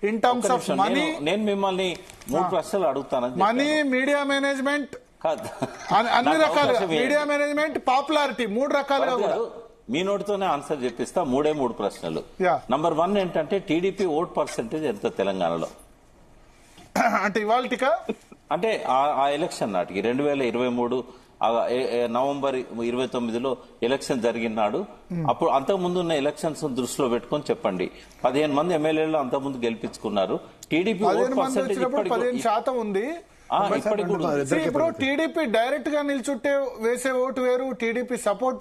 ఇన్ టర్మ్స్ ఆఫ్ మనీ, నేను మిమ్మల్ని 3 ప్రశ్నలు అడుగుతాను. మనీ, మీడియా మేనేజ్మెంట్, అన్ని రకాలుగా మీడియా మేనేజ్మెంట్, పాపులారిటీ, 3 రకాలుగా కూడా. మీ నోటితోనే ఆన్సర్ చెప్పిస్తా. 3 ప్రశ్నలు. నంబర్ 1 ఏంటంటే టీడీపీ ఓట్ పర్సెంటేజ్ ఎంత తెలంగాణలో? అంటే ఇవాళ అంటే ఆ ఎలక్షన్ నాటికి 2023 నవంబర్ 29లో ఎలక్షన్ జరిగినాడు. అప్పుడు అంతకు ముందు ఉన్న ఎలక్షన్స్ దృష్టిలో పెట్టుకొని చెప్పండి. 15 మంది ఎమ్మెల్యేలు అంతకు ముందు గెలిపించుకున్నారు. టీడీపీ ఓట్ పర్సెంటేజ్ 15% ఉంది. ఇప్పుడు టీడీపీ డైరెక్ట్ గా నిల్చుంటే వేసే ఓటు వేరు, టీడీపీ సపోర్ట్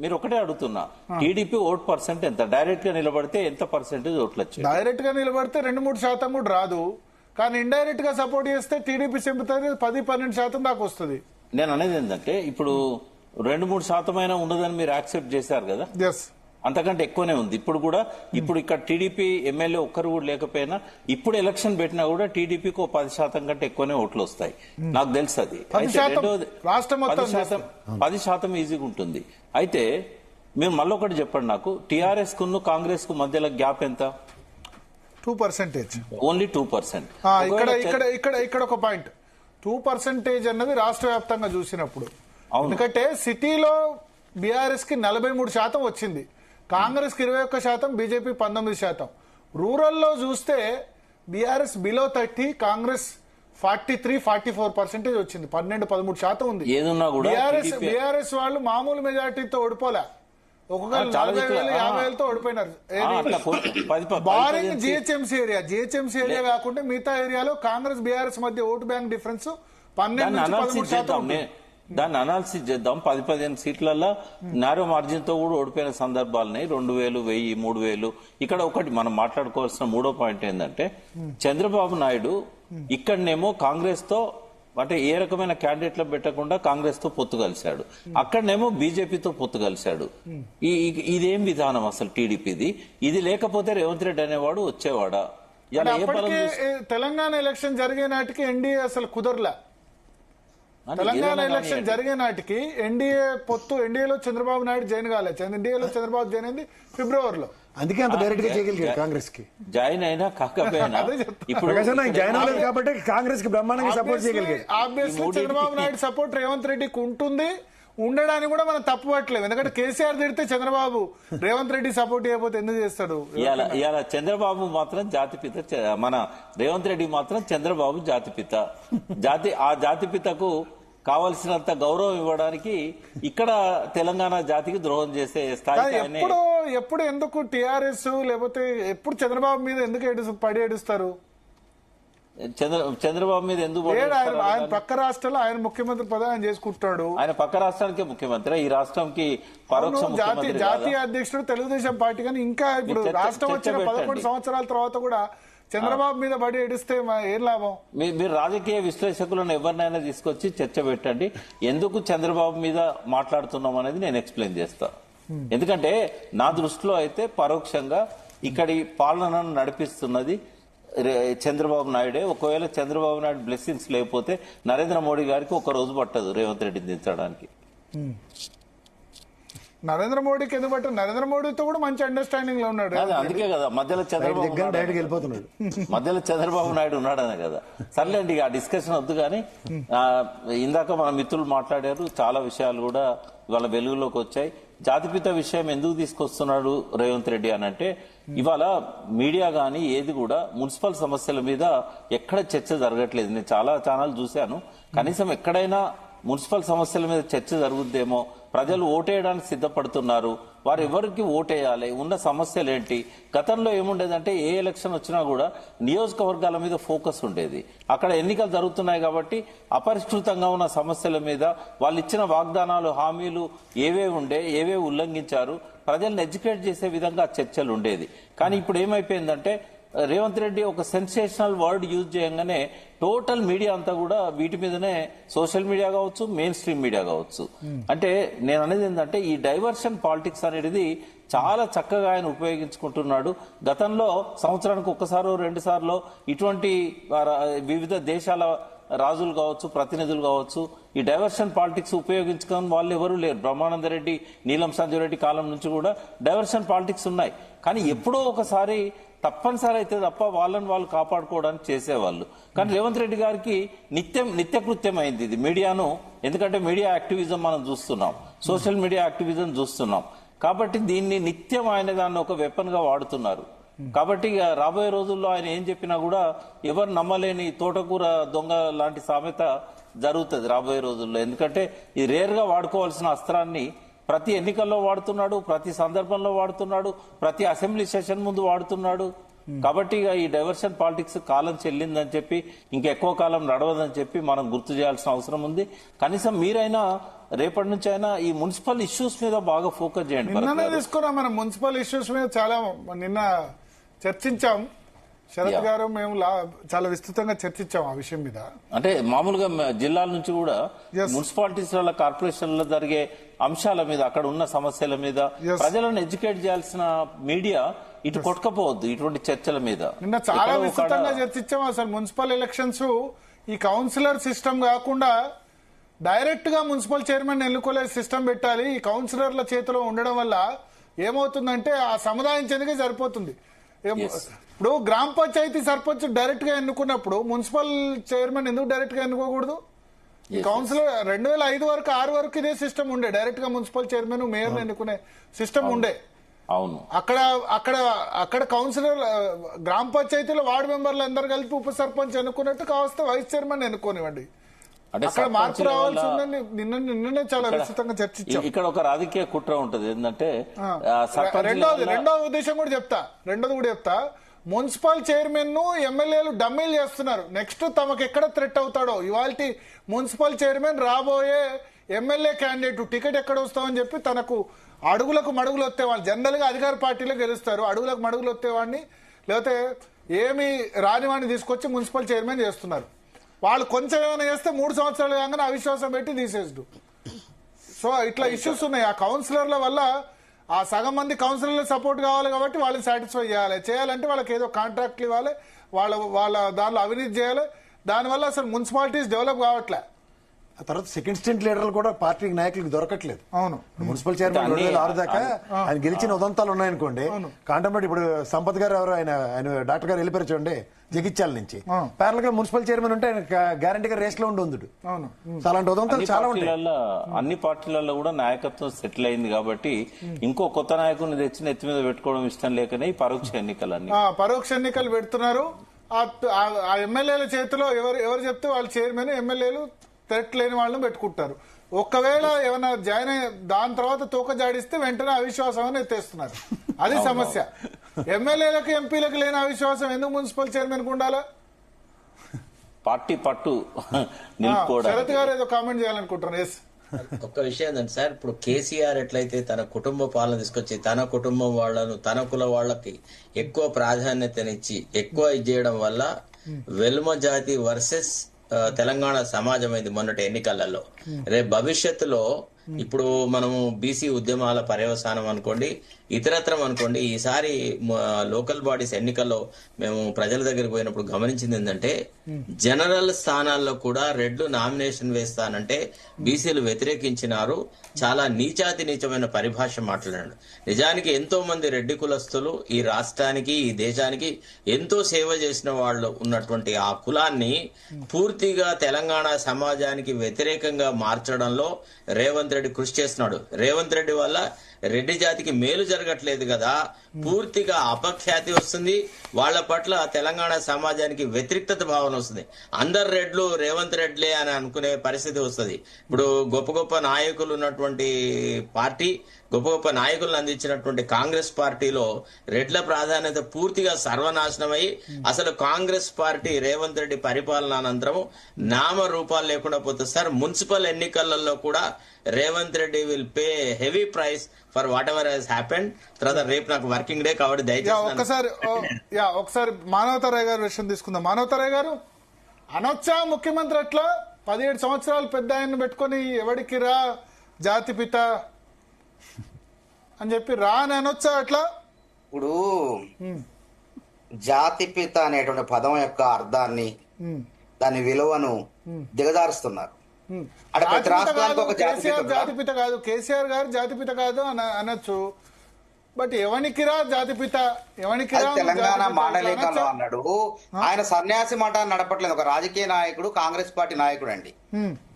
మీరు ఒకటే అడుగుతున్నా, టీడీపీ ఓట్ పర్సెంట్ ఎంత? డైరెక్ట్ గా నిలబడితే ఎంత పర్సెంటేజ్ ఓట్లు వచ్చాయి? డైరెక్ట్ గా నిలబడితే 2-3% కూడా రాదు, కానీ ఇండైరెక్ట్ గా సపోర్ట్ చేస్తే టీడీపీ చెంపుతుంది 10-12% దాకా వస్తుంది. నేను అనేది ఏంటంటే ఇప్పుడు 2-3% అయినా ఉండదని మీరు యాక్సెప్ట్ చేశారు కదా. అంతకంటే ఎక్కువనే ఉంది ఇప్పుడు కూడా. ఇప్పుడు ఇక్కడ టీడీపీ ఎమ్మెల్యే ఒక్కరు కూడా లేకపోయినా ఇప్పుడు ఎలక్షన్ పెట్టినా కూడా టీడీపీకి 10% కంటే ఎక్కువనే ఓట్లు వస్తాయి. నాకు తెలుసు అది. 10% ఈజీగా ఉంటుంది. అయితే మీరు మళ్ళీ ఒకటి చెప్పండి నాకు, టీఆర్ఎస్ కును కాంగ్రెస్ కు మధ్యలో గ్యాప్ ఎంత? 2%. ఓన్లీ 2%. ఇక్కడ ఒక పాయింట్, 2% అన్నది రాష్ట్ర వ్యాప్తంగా చూసినప్పుడు. అవును. ఎందుకంటే సిటీలో బీఆర్ఎస్ కి 43% వచ్చింది, కాంగ్రెస్ కి 21%, బీజేపీ 19%. రూరల్లో చూస్తే బీఆర్ఎస్ బిలో 30, కాంగ్రెస్ 43-44% వచ్చింది, 12-13% ఉంది. ఏదున్నా కూడా బీఆర్ఎస్ వాళ్ళు మామూలు మెజార్టీతో ఓడిపోలే, ఒక్కొక్కరు 40,000-50,000తో ఓడిపోయినారు. బారింగ్ జిహెచ్ఎంసీ ఏరియా కాకుండా మిగతా ఏరియాలో కాంగ్రెస్ బీఆర్ఎస్ మధ్య ఓటు బ్యాంక్ డిఫరెన్స్ 12-13%. దాన్ని అనాలిసిస్ చేద్దాం. 10-15 సీట్లలో నారో మార్జిన్ తో కూడా ఓడిపోయిన సందర్భాలున్నాయి. 2,000, 1,000, 3,000. ఇక్కడ ఒకటి మనం మాట్లాడుకోవాల్సిన మూడో పాయింట్ ఏంటంటే, చంద్రబాబు నాయుడు ఇక్కడనేమో కాంగ్రెస్ తో అంటే ఏ రకమైన క్యాండిడేట్లు పెట్టకుండా కాంగ్రెస్ తో పొత్తు కలిశాడు, అక్కడనేమో బీజేపీతో పొత్తు కలిశాడు. ఇదేం విధానం అసలు టీడీపీది? ఇది లేకపోతే రేవంత్ రెడ్డి అనేవాడు వచ్చేవాడా? తెలంగాణ ఎలక్షన్ జరిగే నాటికి ఎన్డీఏ అసలు కుదరలే. తెలంగాణ ఎలక్షన్ జరిగే నాటికి ఎన్డీఏ పొత్తు, ఎన్డీఏలో చంద్రబాబు నాయుడు జాయిన్ కాలేదు, ఎన్డీఏలో చంద్రబాబు జాయిన్ అయింది ఫిబ్రవరిలో. అందుకే అంత డైరెక్ట్ గా చేయగలిగారు కాంగ్రెస్ కి. జాయిన్ అయినా కాకపోయినా ఇప్పుడు జాయిన్ అవ్వలేదు కాబట్టి కాంగ్రెస్ కి బ్రహ్మాండంగా సపోర్ట్ చేయగలిగారు. ఆబ్వియస్లీ చంద్రబాబు నాయుడు సపోర్ట్ రేవంత్ రెడ్డికి ఉంటుంది, ఉండడానికి కూడా మనం తప్పు పట్టలేదు. ఎందుకంటే కేసీఆర్ తిడితే చంద్రబాబు రేవంత్ రెడ్డి సపోర్ట్ చేయకపోతే ఎందుకు చేస్తాడు? ఇవాళ చంద్రబాబు మాత్రం జాతిపిత, మన రేవంత్ రెడ్డి మాత్రం చంద్రబాబు జాతిపిత. ఆ జాతిపితకు కావలసినంత గౌరవం ఇవ్వడానికి ఇక్కడ తెలంగాణ జాతికి ద్రోహం చేసే స్థాయి. ఎప్పుడు ఎందుకు టీఆర్ఎస్ లేకపోతే ఎప్పుడు చంద్రబాబు మీద ఎందుకు పడి ఏడుస్తారు? చంద్రబాబు మీద ఎందుకు? ఆయన పక్క రాష్ట్రంలో ఆయన ముఖ్యమంత్రి పదవి ఆయన చేసుకుంటాడు. ఆయన పక్క రాష్ట్రానికి ముఖ్యమంత్రి, ఈ రాష్ట్రానికి పరోక్ష జాతీయ అధ్యక్షుడు తెలుగుదేశం పార్టీ. కానీ ఇంకా ఇప్పుడు రాష్ట్రం వచ్చిన 11 సంవత్సరాల తర్వాత కూడా చంద్రబాబు మీద బడి ఏడిస్తే ఏం లాభం? మీరు రాజకీయ విశ్లేషకులను ఎవరినైనా తీసుకొచ్చి చర్చ పెట్టండి, ఎందుకు చంద్రబాబు మీద మాట్లాడుతున్నాం అనేది నేను ఎక్స్ప్లెయిన్ చేస్తా. ఎందుకంటే నా దృష్టిలో అయితే పరోక్షంగా ఇక్కడి పాలనను నడిపిస్తున్నది చంద్రబాబు నాయుడే. ఒకవేళ చంద్రబాబు నాయుడు బ్లెస్సింగ్స్ లేకపోతే నరేంద్ర మోడీ గారికి ఒక రోజు పట్టదు రేవంత్ రెడ్డిని దించడానికి. నరేంద్ర మోడీకి ఎందుకు పట్టదు? నరేంద్ర మోడీతో కూడా మంచి అండర్స్టాండింగ్ లో ఉన్నాడు. అందుకే కదా మధ్యలో చంద్రబాబు నాయుడు ఉన్నాడనే కదా. సర్లేండి, ఆ డిస్కషన్ వద్దు. కానీ ఇందాక మన మిత్రులు మాట్లాడారు, చాలా విషయాలు కూడా ఇవాళ వెలుగులోకి వచ్చాయి. జాతిపిత విషయం ఎందుకు తీసుకొస్తున్నాడు రేవంత్ రెడ్డి అని అంటే, ఇవాళ మీడియా గానీ ఏది కూడా మున్సిపల్ సమస్యల మీద ఎక్కడ చర్చ జరగట్లేదు. నేను చాలా ఛానల్ చూశాను, కనీసం ఎక్కడైనా మున్సిపల్ సమస్యల మీద చర్చ జరుగుద్దేమో, ప్రజలు ఓటేయడానికి సిద్ధపడుతున్నారు, వారు ఎవరికి ఓటేయాలి, ఉన్న సమస్యలు ఏంటి. గతంలో ఏముండేదంటే ఏ ఎలక్షన్ వచ్చినా కూడా నియోజకవర్గాల మీద ఫోకస్ ఉండేది. అక్కడ ఎన్నికలు జరుగుతున్నాయి కాబట్టి అపరిష్కృతంగా ఉన్న సమస్యల మీద వాళ్ళు ఇచ్చిన వాగ్దానాలు, హామీలు ఏవేవి ఉండే, ఏవేవి ఉల్లంఘించారు, ప్రజల్ని ఎడ్యుకేట్ చేసే విధంగా చర్చలు ఉండేది. కానీ ఇప్పుడు ఏమైపోయిందంటే, రేవంత్ రెడ్డి ఒక సెన్సేషనల్ వర్డ్ యూజ్ చేయగానే టోటల్ మీడియా అంతా కూడా వీటి మీదనే, సోషల్ మీడియా కావచ్చు, మెయిన్ స్ట్రీమ్ మీడియా కావచ్చు. అంటే నేను అనేది ఏంటంటే, ఈ డైవర్షన్ పాలిటిక్స్ అనేది చాలా చక్కగా ఆయన ఉపయోగించుకుంటున్నాడు. గతంలో సంవత్సరానికి ఒక్కసారో 2 సార్లు ఇటువంటి వివిధ దేశాల రాజులు కావచ్చు, ప్రతినిధులు కావచ్చు, ఈ డైవర్షన్ పాలిటిక్స్ ఉపయోగించుకుని వాళ్ళు ఎవరు లేరు. బ్రహ్మానంద రెడ్డి, నీలం సంజయ్ రెడ్డి కాలం నుంచి కూడా డైవర్షన్ పాలిటిక్స్ ఉన్నాయి. కానీ ఎప్పుడో ఒకసారి తప్పనిసరి అయితే తప్ప వాళ్ళని వాళ్ళు కాపాడుకోవడానికి చేసేవాళ్ళు. కానీ రేవంత్ రెడ్డి గారికి నిత్యకృత్యం అయింది ఇది మీడియాను. ఎందుకంటే మీడియా యాక్టివిజం మనం చూస్తున్నాం, సోషల్ మీడియా యాక్టివిజం చూస్తున్నాం. కాబట్టి దీన్ని నిత్యం ఆయన దాన్ని ఒక వెపన్ గా వాడుతున్నారు. కాబట్టి రాబోయే రోజుల్లో ఆయన ఏం చెప్పినా కూడా ఎవరు నమ్మలేని తోటకూర దొంగ లాంటి సామెత జరుగుతుంది రాబోయే రోజుల్లో. ఎందుకంటే ఇది రేర్ గా వాడుకోవాల్సిన అస్త్రాన్ని ప్రతి ఎన్నికల్లో వాడుతున్నాడు, ప్రతి సందర్భంలో వాడుతున్నాడు, ప్రతి అసెంబ్లీ సెషన్ ముందు వాడుతున్నాడు. కాబట్టి ఈ డైవర్షన్ పాలిటిక్స్ కాలం చెల్లిందని చెప్పి, ఇంకెక్కువ కాలం నడవదని చెప్పి మనం గుర్తు చేయాల్సిన అవసరం ఉంది. కనీసం మీరైనా రేపటి నుంచి అయినా ఈ మున్సిపల్ ఇష్యూస్ మీద బాగా ఫోకస్ చేయండి. తీసుకున్నాం మనం మున్సిపల్ ఇష్యూస్ మీద చాలా నిన్న చర్చించాం. శరత్ గారు మేము చాలా విస్తృతంగా చర్చించాం ఆ విషయం మీద. అంటే మామూలుగా జిల్లాల నుంచి కూడా మున్సిపాలిటీస్ కార్పొరేషన్లో జరిగే అంశాల మీద, అక్కడ ఉన్న సమస్యల మీద ప్రజలను ఎడ్యుకేట్ చేయాల్సిన మీడియా ఇటు కొట్టుకపోవద్దు ఇటువంటి చర్చల మీద. నిన్న చాలా విస్తృతంగా చర్చించాం. అసలు మున్సిపల్ ఎలక్షన్స్ ఈ కౌన్సిలర్ సిస్టమ్ కాకుండా డైరెక్ట్ గా మున్సిపల్ చైర్మన్ ఎన్నుకోలే సిస్టమ్ పెట్టాలి. ఈ కౌన్సిలర్ల చేతిలో ఉండడం వల్ల ఏమవుతుందంటే ఆ సముదాయం చెందికే సరిపోతుంది. ఇప్పుడు గ్రామ పంచాయతీ సర్పంచ్ డైరెక్ట్ గా ఎన్నుకున్నప్పుడు మున్సిపల్ చైర్మన్ ఎందుకు డైరెక్ట్ గా ఎన్నుకోకూడదు? ఈ కౌన్సిలర్ 2005 వరకు 6 వరకు ఇదే సిస్టమ్ ఉండే. డైరెక్ట్ గా మున్సిపల్ చైర్మన్ మేయర్ ఎన్నుకునే సిస్టమ్ ఉండే. అవును, అక్కడ కౌన్సిలర్ గ్రామ పంచాయతీలో వార్డు మెంబర్లు అందరు కలిపి ఉప సర్పంచ్ ఎన్నుకున్నట్టు కావస్తే వైస్ చైర్మన్ ఎన్నుకోనివ్వండి. అంటే అక్కడ మార్పు రావాల్సి ఉందని నిన్ననే చాలా విస్తృతంగా చర్చించాం. ఇక్కడ ఒక రాజకీయ కుట్ర ఉంటది ఏంటంటే రెండో ఉద్దేశం కూడా చెప్తా. మున్సిపల్ చైర్మన్ ను ఎమ్మెల్యేలు డమ్మీలు చేస్తున్నారు. నెక్స్ట్ తమకు ఎక్కడ థ్రెట్ అవుతాడో ఇవాల్టి మున్సిపల్ చైర్మన్ రాబోయే ఎమ్మెల్యే క్యాండిడేట్ టికెట్ ఎక్కడ వస్తామని చెప్పి తనకు అడుగులకు మడుగులు వస్తేవాళ్ళు జనరల్ గా అధికార పార్టీలో గెలుస్తారు. అడుగులకు మడుగులు వస్తేవాడిని లేకపోతే ఏమి రానివాడిని తీసుకొచ్చి మున్సిపల్ చైర్మన్ చేస్తున్నారు. వాళ్ళు కొంచెం ఏమైనా చేస్తే 3 సంవత్సరాలు కాగానే అవిశ్వాసం పెట్టి తీసేస్తూ. సో ఇట్లా ఇష్యూస్ ఉన్నాయి. ఆ కౌన్సిలర్ల వల్ల ఆ సగం మంది కౌన్సిలర్లు సపోర్ట్ కావాలి కాబట్టి వాళ్ళని సాటిస్ఫై చేయాలంటే వాళ్ళకి ఏదో కాంట్రాక్ట్లు ఇవ్వాలి, వాళ్ళ దానిలో అవినీతి చేయాలి. దానివల్ల అసలు మున్సిపాలిటీస్ డెవలప్ కావట్లే. ఆ తర్వాత సెకండ్ స్టెంట్ లీడర్లు కూడా పార్టీ నాయకులకు దొరకట్లేదు. అవును, మున్సిపల్ చైర్మన్ 2006 దాకా ఆయన గెలిచిన ఉదంతాలు ఉన్నాయనుకోండి. కాంటంబట్టి ఇప్పుడు సంపత్ గారు ఎవరు ఆయన డాక్టర్ గారు వెళ్ళిపోయారు చూడండి జగిత్యాల నుంచి. పేర్ల గా మున్సిపల్ చైర్మన్ ఉంటే ఆయన గ్యారంటీగా రేస్ లో ఉండు. అలాంటి ఉదంతాలు చాలా ఉంటాయి. అన్ని పార్టీలలో కూడా నాయకత్వం సెటిల్ అయింది కాబట్టి ఇంకో కొత్త నాయకుడిని తెచ్చి నెత్తి మీద పెట్టుకోవడం ఇష్టం లేకనే ఈ పరోక్ష ఎన్నికలు పెడుతున్నారు. ఆ ఎమ్మెల్యేల చేతిలో ఎవరు చెప్తే వాళ్ళు చైర్మన్, ఎమ్మెల్యేలు థ్రెట్ లేని వాళ్ళని పెట్టుకుంటారు. ఒక్కవేళ ఏమైనా జాయిన్ అయ్యి దాని తర్వాత తోక జాడిస్తే వెంటనే అవిశ్వాసం ఎత్తేస్తున్నారు. అది సమస్య. ఎమ్మెల్యేలకు ఎంపీలకు లేని అవిశ్వాసం ఎందుకు మున్సిపల్ చైర్మన్ కు ఉండాలా? పార్టీ పట్టు శరత్ గారు ఏదో కామెంట్ చేయాలనుకుంటున్నారు. ఎస్, ఒక్క విషయం ఏంటంటే సార్, ఇప్పుడు కేసీఆర్ ఎట్లయితే తన కుటుంబ పాలన తీసుకొచ్చి తన కుటుంబం వాళ్లను తన కుల వాళ్ళకి ఎక్కువ ప్రాధాన్యతనిచ్చి ఎక్కువ ఇది చేయడం వల్ల వెల్మ జాతి వర్సెస్ తెలంగాణ సమాజం అయింది మొన్నటి ఎన్నికలలో. రేపు భవిష్యత్తులో ఇప్పుడు మనము బీసీ ఉద్యమాల పర్యవసానం అనుకోండి, ఇతరత్రం అనుకోండి, ఈసారి లోకల్ బాడీస్ ఎన్నికల్లో మేము ప్రజల దగ్గరికి పోయినప్పుడు గమనించింది ఏంటంటే జనరల్ స్థానాల్లో కూడా రెడ్లు నామినేషన్ వేస్తానంటే బీసీలు వ్యతిరేకించినారు. చాలా నీచమైన పరిభాష మాట్లాడాడు. నిజానికి ఎంతో మంది రెడ్డి కులస్తులు ఈ రాష్ట్రానికి ఈ దేశానికి ఎంతో సేవ చేసిన వాళ్ళు ఉన్నటువంటి ఆ కులాన్ని పూర్తిగా తెలంగాణ సమాజానికి వ్యతిరేకంగా మార్చడంలో రేవంత్ రెడ్డి కృషి చేస్తున్నాడు. రేవంత్ రెడ్డి వల్ల రెడ్డి జాతికి మేలు జరగట్లేదు కదా, పూర్తిగా అపఖ్యాతి వస్తుంది. వాళ్ళ పట్ల తెలంగాణ సమాజానికి వ్యతిరేకత భావన వస్తుంది. అందరు రెడ్లు రేవంత్ రెడ్లే అని అనుకునే పరిస్థితి వస్తుంది. ఇప్పుడు గొప్ప గొప్ప నాయకులు ఉన్నటువంటి పార్టీ, గొప్ప గొప్ప నాయకులను అందించినటువంటి కాంగ్రెస్ పార్టీలో రెడ్ల ప్రాధాన్యత పూర్తిగా సర్వనాశనమై అసలు కాంగ్రెస్ పార్టీ రేవంత్ రెడ్డి పరిపాలన అనంతరం నామరూపాలు లేకుండా పోతుంది సార్. మున్సిపల్ ఎన్నికలలో కూడా Revanth Reddy will pay heavy price for whatever he's happened. తర్వాత రేపు నాకు వర్కింగ్ డే కాబట్టి దయచేసి ఒకసారి మానవతారాయ్ గారి విషయం తీసుకుందాం. మానవతారాయ్ గారు అనొచ్చా ముఖ్యమంత్రి అట్లా 17 సంవత్సరాలు పెద్ద ఆయన్ని పెట్టుకుని ఎవడికి రా జాతిపిత అని చెప్పి రా అని అనొచ్చా అట్లా? ఇప్పుడు జాతిపిత అనేటువంటి పదం యొక్క అర్థాన్ని దాని విలువను దిగజారుస్తున్నారు. అంటే ప్రతి రాష్ట్రానికి ఒక జాతిపిత కాదు, కేసీఆర్ గారు జాతిపిత కాదు అనొచ్చు. బట్ ఎవనికిరా జాతిపిత, ఎవనికిరా తెలంగాణ మాండలికంలో అన్నాడు. ఆయన సన్యాసి మాట నడపట్లేదు, ఒక రాజకీయ నాయకుడు, కాంగ్రెస్ పార్టీ నాయకుడు అండి.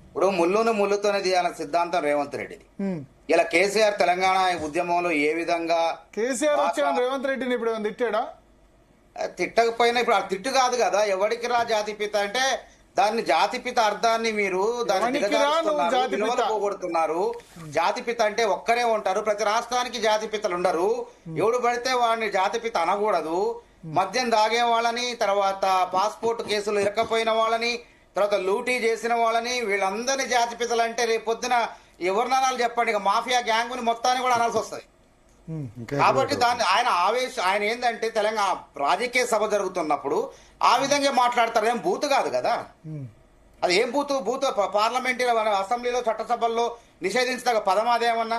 ఇప్పుడు ముళ్ళును ముళ్ళుతోనే తీయాలన్న సిద్ధాంతం రేవంత్ రెడ్డిది. ఇలా కేసీఆర్ తెలంగాణ ఉద్యమంలో ఏ విధంగా కేసీఆర్ వచ్చాడు రేవంత్ రెడ్డిని ఇప్పుడు తిట్టాడా? తిట్టకపోయినా ఇప్పుడు అది తిట్టు కాదు కదా. ఎవరికి రా జాతిపిత అంటే దాన్ని జాతిపిత అర్థాన్ని మీరు దాన్ని పోగొడుతున్నారు. జాతిపిత అంటే ఒక్కరే ఉంటారు, ప్రతి రాష్ట్రానికి జాతిపితలు ఉండరు. ఎవడు పడితే వాడిని జాతిపిత అనకూడదు. మద్యం దాగే వాళ్ళని, తర్వాత పాస్పోర్ట్ కేసులు ఇరకపోయిన వాళ్ళని, తర్వాత లూటీ చేసిన వాళ్ళని, వీళ్ళందరినీ జాతిపితలు అంటే రేపు పొద్దున ఎవరిననాలు చెప్పండి, ఇక మాఫియా గ్యాంగ్ ని మొత్తాన్ని కూడా అనాల్సి వస్తుంది. కాబట్టి దాన్ని ఆయన ఏంటంటే తెలంగాణ రాజకీయ సభ జరుగుతున్నప్పుడు ఆ విధంగా మాట్లాడతారు. ఏం బూత్ కాదు కదా అది. ఏం బూత్ పార్లమెంట్ అసెంబ్లీలో చట్టసభల్లో నిషేధించదగ్గ పదం అదేమన్నా?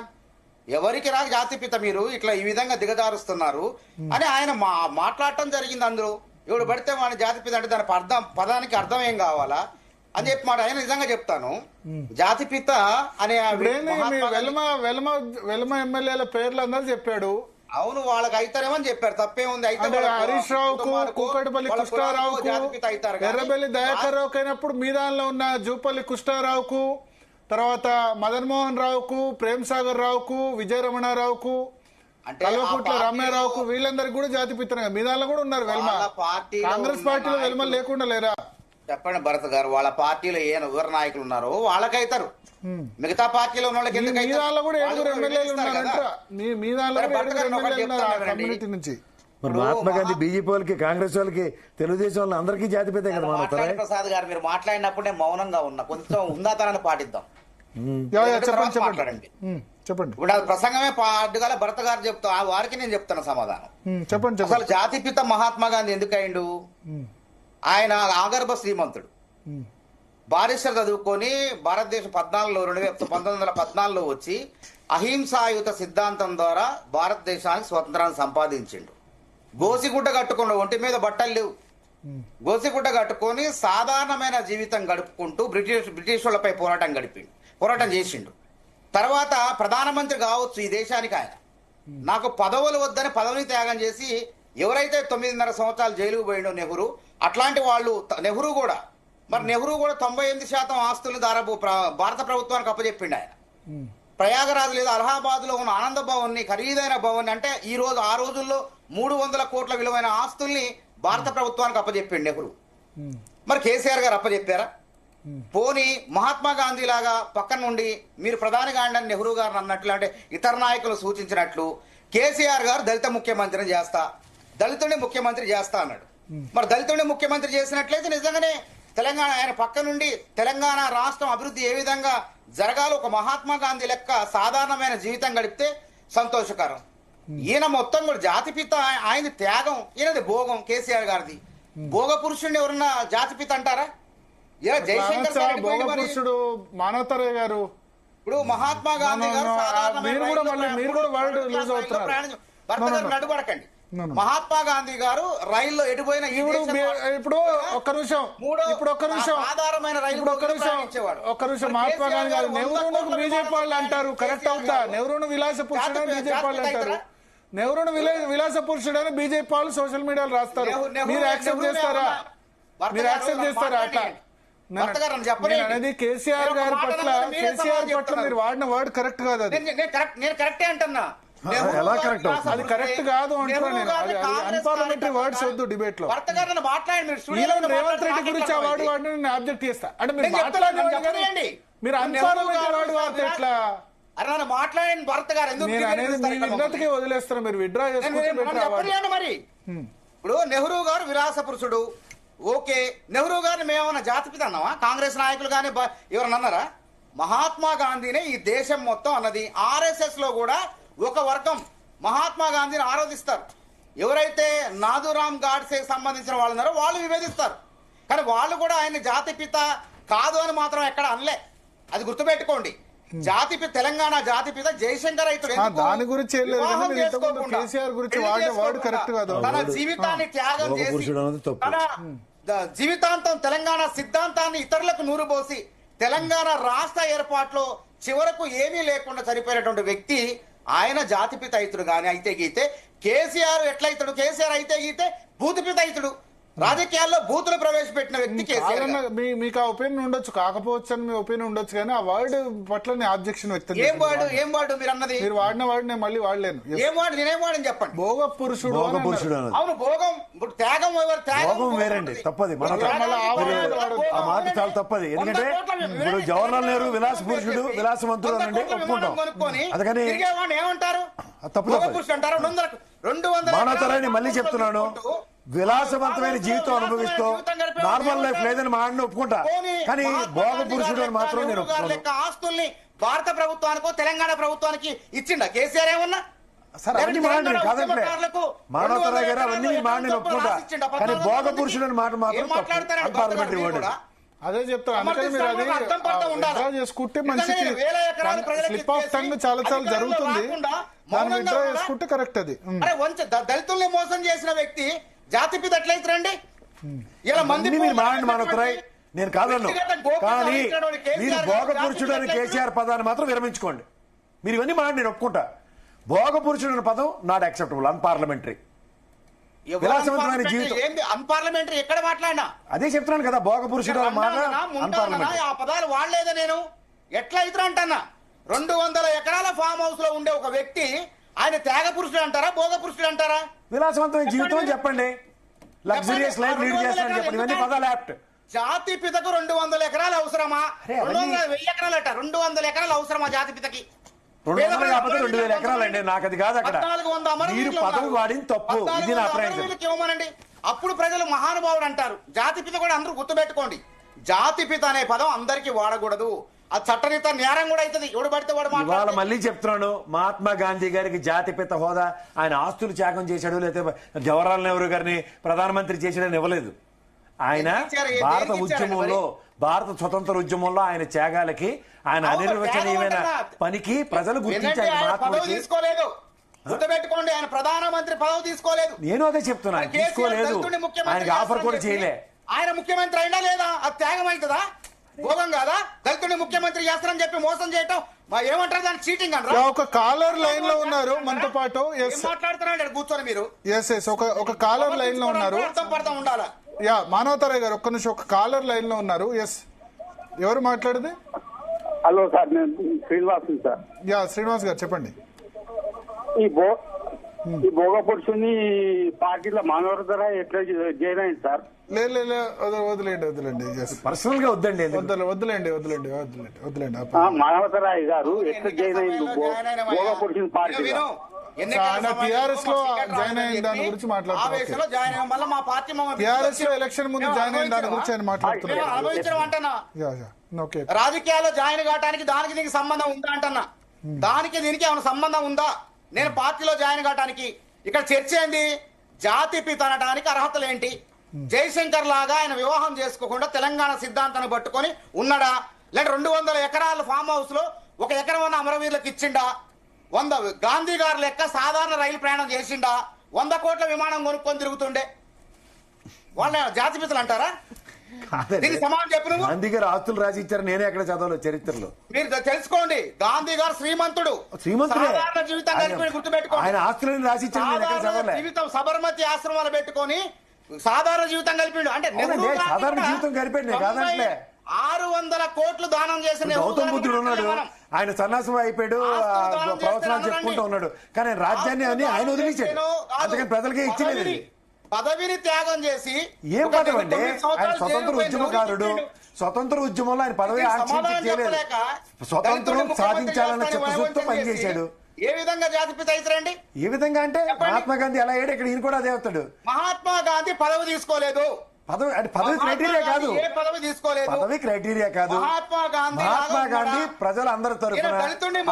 ఎవరికి రా జాతిపిత మీరు ఇట్లా ఈ విధంగా దిగజారుస్తున్నారు అని ఆయన మాట్లాడటం జరిగింది. అందులో ఎవడు పడితే వాడిని జాతిపిత అంటే దాని పదానికి అర్థం ఏం కావాలా? అని చెప్పి మాట ఆయన నిజంగా చెప్తాను. జాతిపిత అనే వెల్మ ఎమ్మెల్యేల పేర్లు అందరూ చెప్పాడు. అవును, వాళ్ళకి అయితారేమని చెప్పారు, తప్పేముంది. అయితే హరీష్ రావుకు, కూకట్పల్లి కృష్ణారావుకు, ఎర్రబెల్లి దయాకర్ రావుకు అయినప్పుడు మీ దానిలో ఉన్న జూపల్లి కృష్ణారావుకు, తర్వాత మదన్ మోహన్ రావుకు, ప్రేమ్ సాగర్ రావుకు, విజయరమణారావుకు, కల్వకుట్ల రమ్యారావుకు, వీళ్ళందరికీ కూడా జాతిపితనే. మీ దానిలో కూడా ఉన్నారు వెల్మ. కాంగ్రెస్ పార్టీలో వెల్మ లేకుండా లేరా? చెప్పండి భరత్ గారు, వాళ్ళ పార్టీలో ఎవరు నాయకులు ఉన్నారో వాళ్ళకైతారు, మిగతా పార్టీలో ఉన్న వాళ్ళకి ఎందుకు? మహాత్మా గాంధీ బీజేపీ వాళ్ళకి, కాంగ్రెస్ వాళ్ళకి, తెలుగుదేశం వాళ్ళకి అందరికీ జాతిపితే కదా. ప్రసాద్ గారు మీరు మాట్లాడినప్పుడు నేను మౌనంగా ఉన్నా, కొంచెం ఉందాతనాన్ని పాటిద్దాం. చెప్పండి. ఇప్పుడు అది ప్రసంగమే అడ్డుగల భరత్ గారు చెప్తా, వారికి నేను చెప్తాను సమాధానం. చెప్పండి. అసలు జాతిపిత మహాత్మా గాంధీ ఎందుకయిండు? ఆయన ఆగర్భ శ్రీమంతుడు, బారిస్టర్ చదువుకొని భారతదేశం 1914లో వచ్చి అహింసాయుత సిద్ధాంతం ద్వారా భారతదేశానికి స్వతంత్రాన్ని సంపాదించిండు. గోసిగుడ్డ కట్టుకున్న, ఒంటి మీద బట్టలు లేవు, గోసిగుడ్డ కట్టుకొని సాధారణమైన జీవితం గడుపుకుంటూ బ్రిటిష్ వాళ్ళపై పోరాటం చేసిండు. తర్వాత ప్రధానమంత్రి కావచ్చు ఈ దేశానికి. ఆయన నాకు పదవులు వద్దని పదవిని త్యాగం చేసి ఎవరైతే 9.5 సంవత్సరాలు జైలుకు పోయిండో నెహ్రూ, అట్లాంటి వాళ్ళు నెహ్రూ కూడా 98% ఆస్తులు భారత ప్రభుత్వానికి అప్పచెప్పిండు ఆయన. ప్రయాగరాజ్ లేదా అలహాబాద్ లో ఉన్న ఆనంద భవన్ ని, ఖరీదైన భవన్ అంటే ఆ రోజుల్లో 300 కోట్ల విలువైన ఆస్తుల్ని భారత ప్రభుత్వానికి అప్పచెప్పిండు నెహ్రూ. మరి కేసీఆర్ గారు అప్పచెప్పారా? పోనీ మహాత్మా గాంధీ లాగా పక్కన నుండి మీరు ప్రధాని గాండి అని నెహ్రూ గారు అన్నట్లు, అంటే ఇతర నాయకులు సూచించినట్లు కేసీఆర్ గారు దళిత ముఖ్యమంత్రిని చేస్తా, దళితుడిని ముఖ్యమంత్రి చేస్తా అన్నాడు. మరి దళితుడిని ముఖ్యమంత్రి చేసినట్లయితే నిజంగానే తెలంగాణ, ఆయన పక్క నుండి తెలంగాణ రాష్ట్రం అభివృద్ధి ఏ విధంగా జరగాలో ఒక మహాత్మా గాంధీ లెక్క సాధారణమైన జీవితం గడిపితే సంతోషకరం. ఈయన మొత్తం కూడా జాతిపిత, ఆయన త్యాగం, ఈయనది భోగం. కేసీఆర్ గారిది భోగ పురుషుడిని ఎవరన్నా జాతిపిత అంటారా? పురుషుడు మానవతరయ్య గారు, ఇప్పుడు మహాత్మా గాంధీ గారు నడుపడకండి. మహాత్మా గాంధీ గారు రైల్లో ఎడిపోయిన ఇప్పుడు ఒక్క నిమిషం ఆధారమైన రైలు ఒక్క నిమిషం మహాత్మా గాంధీ గారు నెహ్రూను బీజేపీ వాళ్ళు అంటారు, కరెక్ట్ అవుతా? నెహ్రూను విలాస పురుషుడు బీజేపీ వాళ్ళు అంటారు. నెహ్రూను విలాస పురుషుడని బీజేపీ వాళ్ళు సోషల్ మీడియాలో రాస్తారు. మీరు యాక్సెప్ట్ చేస్తారా? అట్లా అనేది కేసీఆర్ గారి పట్ల మీరు వాడిన వర్డ్ కరెక్ట్ కాదు. అది నేను కరెక్టే అంటున్నా. ఎలా కరెక్ట్? అది కరెక్ట్ కాదు అంటున్నా నేను. అన్పార్లమెంటరీ వర్డ్స్ వద్దు డిబేట్ లో. రేవంత్ రెడ్డి గురించి ఆ వర్డ్ వాడిని నేను ఆబ్జెక్ట్ చేస్తా. అంటే మీరు మాట్లాడండి, మీరు అన్పార్లమెంటరీ వర్డ్ వాడితే ఎట్లా? మాట్లాడండి భరత్ గారు, నేను అనేది మీ విజ్ఞతకే వదిలేస్తాను. మీరు విత్డ్రా చేసుకుంటే మరి ఇప్పుడు నెహ్రూ గారు విలాస పురుషుడు, ఓకే. నెహ్రూ గారిని మేమన్నా జాతిపిత అన్నావా? కాంగ్రెస్ నాయకులు కానీ ఎవరన్నా అన్నారా? మహాత్మా గాంధీనే ఈ దేశం మొత్తం అన్నది. ఆర్ఎస్ఎస్ లో కూడా ఒక వర్గం మహాత్మా గాంధీని ఆరాధిస్తారు. ఎవరైతే నాథురామ్ గాడ్సే సంబంధించిన వాళ్ళు ఉన్నారో వాళ్ళు విభేదిస్తారు. కానీ వాళ్ళు కూడా ఆయన జాతిపిత కాదు అని మాత్రం ఎక్కడ అనలే. అది గుర్తుపెట్టుకోండి. జాతిపిత, తెలంగాణ జాతిపిత జయశంకర్ అయితే దాని గురించి తన జీవితాన్ని త్యాగం చేసి తన జీవితాంతం తెలంగాణ సిద్ధాంతాన్ని ఇతరులకు నూరుపోసి తెలంగాణ రాష్ట్ర ఏర్పాటులో చివరకు ఏమీ లేకుండా చనిపోయినటువంటి వ్యక్తి ఆయన జాతిపిత అయితుడు. గాని అయితే గీతే కేసీఆర్ ఎట్లయితాడు? కేసీఆర్ అయితే గీతే భూతిపిత అయితుడు. రాజకీయాల్లో బూతులు ప్రవేశపెట్టిన వ్యక్తి కేసీఆర్. మీకు ఆ ఒపీనియన్ ఉండొచ్చు, కాకపోవచ్చు అని మీ ఒపీనియన్ ఉండొచ్చు, కానీ ఆ వర్డ్ పట్ల ఆబ్జెక్షన్ వ్యక్తం. ఏం వర్డ్ మీరు అన్నది? మీరు వాడిన వర్డ్ నేను మళ్ళీ వాడలేను. ఏం వర్డ్? నేనేం వాడని చెప్పండి. భోగ పురుషుడు. అవును, భోగం. త్యాగం భోగం వేరండి, తప్పది. ఆ మాట చాలా తప్పది. ఎందుకంటే ఇప్పుడు జవహర్లాల్ నెహ్రూ విలాస పురుషుడు, విలాసవంతుడు అనండి ఒప్పుకుంటాం. అందుకని ఏమంటారు? తప్పు అంటారు. 200 మానవతరాన్ని మళ్ళీ చెప్తున్నాను, విలాసవంతమైన జీవితం అనుభవిస్తూ నార్మల్ లైఫ్ లేదని మా అన్న ఒప్పుకుంటా. కానీ భోగ పురుషుడు అని మాత్రం నేను ఆస్తుల్ని భారత ప్రభుత్వానికో తెలంగాణ ప్రభుత్వానికి ఇచ్చిండా కేసీఆర్? ఏమన్నా సరే అవన్నీ మాట్లాడి కాదంటే మానవతరాయ్ గారు అవన్నీ మాట్లాడి ఒప్పుకుంటా. కానీ భోగ పురుషుడు అని మాట మాత్రం అన్పార్లమెంటరీ వర్డ్. అదే చెప్తాను. అందుకని మీరు అది విత్డ్రా చేసుకుంటే మనిషికి స్లిప్ ఆఫ్ టంగ్ చాలా జరుగుతుంది. దాన్ని విత్డ్రా చేసుకుంటే కరెక్ట్. అది దళితుల్ని మోసం చేసిన వ్యక్తి జాతిపిత ఎట్లయితారండి? ఇలా మంది మీరు మాట్లాడి మానవతరాయ్ నేను కాదన్ను. కానీ మీరు భోగ పురుషుడు అని కేసీఆర్ పదాన్ని మాత్రం విరమించుకోండి. మీరు ఇవన్నీ మాట నేను ఒప్పుకుంటా. భోగ పురుషుడు అనే పదం నాట్ యాక్సెప్టబుల్, అన్పార్లమెంటరీ. విలాసవంతమైన జీవితం అన్పార్లమెంటరీ ఎక్కడ మాట్లాడినా అదే చెప్తున్నాను కదా, భోగ పురుషుడు అన్పార్లమెంటరీ. ఆ పదాలు వాడలేదా నేను? ఎట్లా అవుతున్నా అంటన్నా? 200 ఎకరాల ఫామ్ హౌస్ లో ఉండే ఒక వ్యక్తి ఆయన త్యాగ పురుషుడు అంటారా, భోగ పురుషుడు అంటారా? విలాసవంతమైన జీవితం అని చెప్పండి, లగ్జరియస్ లైఫ్ లీడ్ చేస్తారని చెప్పండి. ఇవన్నీ పదాలు యాప్ట్. జాతి పితకు 200 ఎకరాలు అవసరమా? 1000 ఎకరాలు అట. 200 ఎకరాలు అవసరమా జాతి పితకి? 200 కాకపోతే 2000 ఎకరాలు అండి. నాకు అది కాదు. అక్కడ మీరు పదవి వాడింది తప్పు. ఇది నా అభిప్రాయం. ఇవ్వమనండి. అప్పుడు ప్రజలు మహానుభావుడు అంటారు. జాతి పిత కూడా అందరూ గుర్తుపెట్టుకోండి. జాతి పిత అనే పదం అందరికీ వాడకూడదు. ఆ చట్టరీత నేరం కూడా అవుతుంది. ఎవడు పడితే వాడు ఇవాళ మాట్లాడతాడు. మళ్ళీ చెప్తున్నాను, మహాత్మా గాంధీ గారికి జాతిపిత హోదా, ఆయన ఆస్తులు త్యాగం చేశాడు, లేకపోతే జవహర్లాల్ నెహ్రూ గారిని ప్రధానమంత్రి చేశాడని ఇవ్వలేదు. ఆయన భారత ఉద్యమంలో, భారత స్వతంత్ర ఉద్యమంలో ఆయన త్యాగాలకి, ఆయన అనిర్వచనీయమైన పనికి ప్రజలు గుర్తించారు. పదవి తీసుకోలేదు, గుర్తుపెట్టుకోండి. ఆయన ప్రధానమంత్రి పదవి తీసుకోలేదు. నేను అదే చెప్తున్నా, తీసుకోలేదు. ఆయనకి ఆఫర్ కూడా చేయలే. ఆయన ముఖ్యమంత్రి అయినా లేదా? అది త్యాగం అవుతుందా? భోగం కాదా? దళితుడిని ముఖ్యమంత్రి చేస్తారని చెప్పి మోసం చేయటం ఏమంటారు? దాన్ని చీటింగ్ అంటారా? ఒక కాలర్ లైన్ లో ఉన్నారు మనతో పాటు. మాట్లాడుతున్నాడు కూర్చొని మీరు. ఒక కాలర్ లైన్ లో ఉన్నారు. అర్థం పడతా ఉండాలా? మానవతారయ్య గారు ఒక్క నిమిషం. ఒక కాలర్ లైన్ లో ఉన్నారు. ఎవరు మాట్లాడేది? హలో సార్, నేను శ్రీనివాస్ సార్. శ్రీనివాస్ గారు చెప్పండి. ఈ భోగ పురుషుని పార్టీలో మానవతర ఎట్లా జాయిన్ అయింది సార్? వదిలేండి. పర్సనల్ గా వద్దండి, వదిలేండి. మానవతరాయ్ గారు ఎట్లా జాయిన్ అయింది భోగ పురుషుని పార్టీలో? ఆయన టీఆర్ఎస్ లో జాయిన్ అయిన దాని గురించి మాట్లాడుతున్నారు. టీఆర్ఎస్ లో ఎలక్షన్ ముందు జాయిన్ అయిన దాని గురించి ఆయన మాట్లాడుతున్నారు. రాజకీయాల్లో జాయిన్ కావడానికి దానికి దీనికి సంబంధం ఉందా అంటన్నా? దానికి దీనికి ఏమైనా సంబంధం ఉందా? నేను పార్టీలో జాయిన్ కావడానికి ఇక్కడ చర్చ ఏంది? జాతి పిత అనడానికి అర్హతలు ఏంటి? జయశంకర్ లాగా ఆయన వివాహం చేసుకోకుండా తెలంగాణ సిద్ధాంతాన్ని పట్టుకొని ఉన్నాడా? లేదా 200 ఎకరాల ఫామ్ హౌస్ లో 1 ఎకరం ఉన్న అమరవీరులకు ఇచ్చిండా? 100 గాంధీ గారు లెక్క సాధారణ రైలు ప్రయాణం చేసిండా? 100 కోట్ల విమానం కొనుక్కొని తిరుగుతుండే వాళ్ళ జాతి పితలు అంటారా? దీనికి సమానం చెప్పు. నువ్వు గాంధీ గారు ఆస్తులు రాసి ఇచ్చారు, నేనే ఎక్కడ చదవలేదు చరిత్రలో. మీరు తెలుసుకోండి. గాంధీ గారు శ్రీమంతుడు, సాధారణ జీవితం కలిపి గుర్తుపెట్టుకోండి. ఆయన ఆస్తులను రాసి ఇచ్చారు, జీవితం సబర్మతి ఆశ్రమాలు పెట్టుకొని సాధారణ జీవితం కలిపిండు. అంటే సాధారణ జీవితం కలిపాడు కాదంటే 600 కోట్లు దానం చేసిన గౌతమ్ బుద్ధుడు ఉన్నాడు. ఆయన సన్యాసం అయిపోయాడు, ప్రవచనాలు చెప్పుకుంటూ ఉన్నాడు. కానీ రాజ్యాన్ని అని ఆయన వదిలించాడు. అందుకని ప్రజలకే ఇచ్చలేదు. పదవిని త్యాగం చేసి ఏం పదవి అండి? ఆయన స్వతంత్ర ఉద్యమకారుడు. స్వతంత్ర ఉద్యమంలో ఆయన పదవి చేయలేదు. స్వతంత్రం సాధించాలన్న చిత్తశుద్ధితో పనిచేశాడు. ఏ విధంగా జాతిపిత అవుతారండి? ఏ విధంగా అంటే మహాత్మా గాంధీ ఎలా అయ్యాడు, ఇక్కడ ఈయన కూడా అదే అవుతాడు. మహాత్మా గాంధీ పదవి తీసుకోలేదు. పదవి క్రైటీరియా కాదు. పదవి తీసుకోలేదు. పదవి క్రైటీరియా కాదు. మహాత్మా గాంధీ ప్రజలందరి తరఫున,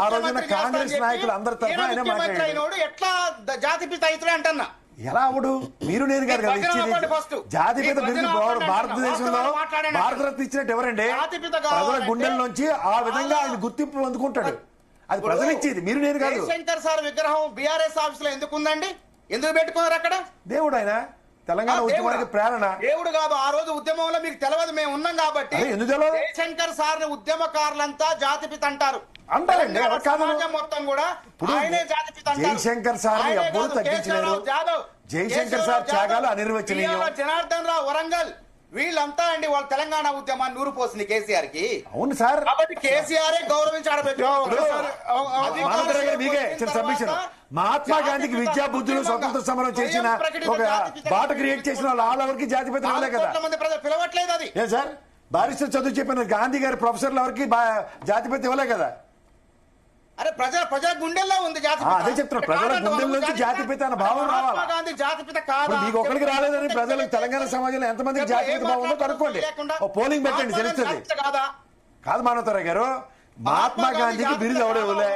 ఆ రోజున కాంగ్రెస్ నాయకులు అందరి తరఫున ఆయన మాట్లాడాడు. ఎట్లా జాతిపిత అవుతాడు అంటన్నా? ఎలా అవుడు? మీరు నేను కాదు కదా ఇచ్చేది. జాతిపిత బిరుదు భారతదేశంలో భారతరత్న ఇచ్చినట్టు ఎవరండి? ప్రజల గుండెల నుంచి ఆ విధంగా ఆయన గుర్తింపు పొందుకుంటాడు. అది ప్రజలు ఇచ్చేది, మీరు నేను కాదు. శంకర్ సార్ విగ్రహం బీఆర్ఎస్ ఆఫీస్ లో ఎందుకు ఉందండి? ఎందుకు పెట్టుకున్నారు అక్కడ? దేవుడు ఆయన, తెలంగాణ ఉద్యమానికి ప్రేరణ. దేవుడు కాదు, ఆ రోజు ఉద్యమంలో మీకు తెలియదు, మేము ఉన్నాం కాబట్టి. ఎందుకు తెలియదు? జయశంకర్ సార్ ఉద్యమకారులంతా జాతిపిత అంటారు. అంటారండి, సమాజం మొత్తం కూడా ఆయనే జాతిపిత అంటారు. జయశంకర్ సార్ ఎవ్వరూ తగ్గించలేరు. జయశంకర్ సార్ త్యాగాలు అనిర్వచనీయం. జనార్దన్ రావు వరంగల్ వీళ్ళంతా అండి వాళ్ళ తెలంగాణ ఉద్యమాన్ని నూరు పోసింది కేసీఆర్ కి. అవును సార్, కాబట్టి కేసీఆర్ గౌరవించి మహాత్మా గాంధీకి విద్యా బుద్ధులు స్వతంత్ర సమరం చేసిన ఒక బాట క్రియేట్ చేసిన వాళ్ళు ఎవరికి జాతిపిత రాలే కదా. పిలవట్లేదు అది. ఏ సార్, బారిస్టర్ చదువు చెప్పిన గాంధీ గారి ప్రొఫెసర్లు ఎవరికి జాతిపిత ఇవ్వలే కదా. అరే ప్రజల గుండెల్లో ఉంది జాతిపిత. అదే చెప్తున్నా, ప్రజల గుండెల్లోంచి జాతిపిత అన్న భావం రావాలి. గాంధీ జాతిపిత కాదు. మీకు ఒకరికి రాలేదని ప్రజలకు తెలంగాణ సమాజంలో ఎంతమందికి జాతిపిత భావం ఉందో కనుక్కోండి, పోలింగ్ పెట్టండి, తెలుస్తుంది. కాదు మానవతారాయ్ గారు, మహాత్మా గాంధీకి బిరుదు ఎవడేవులే,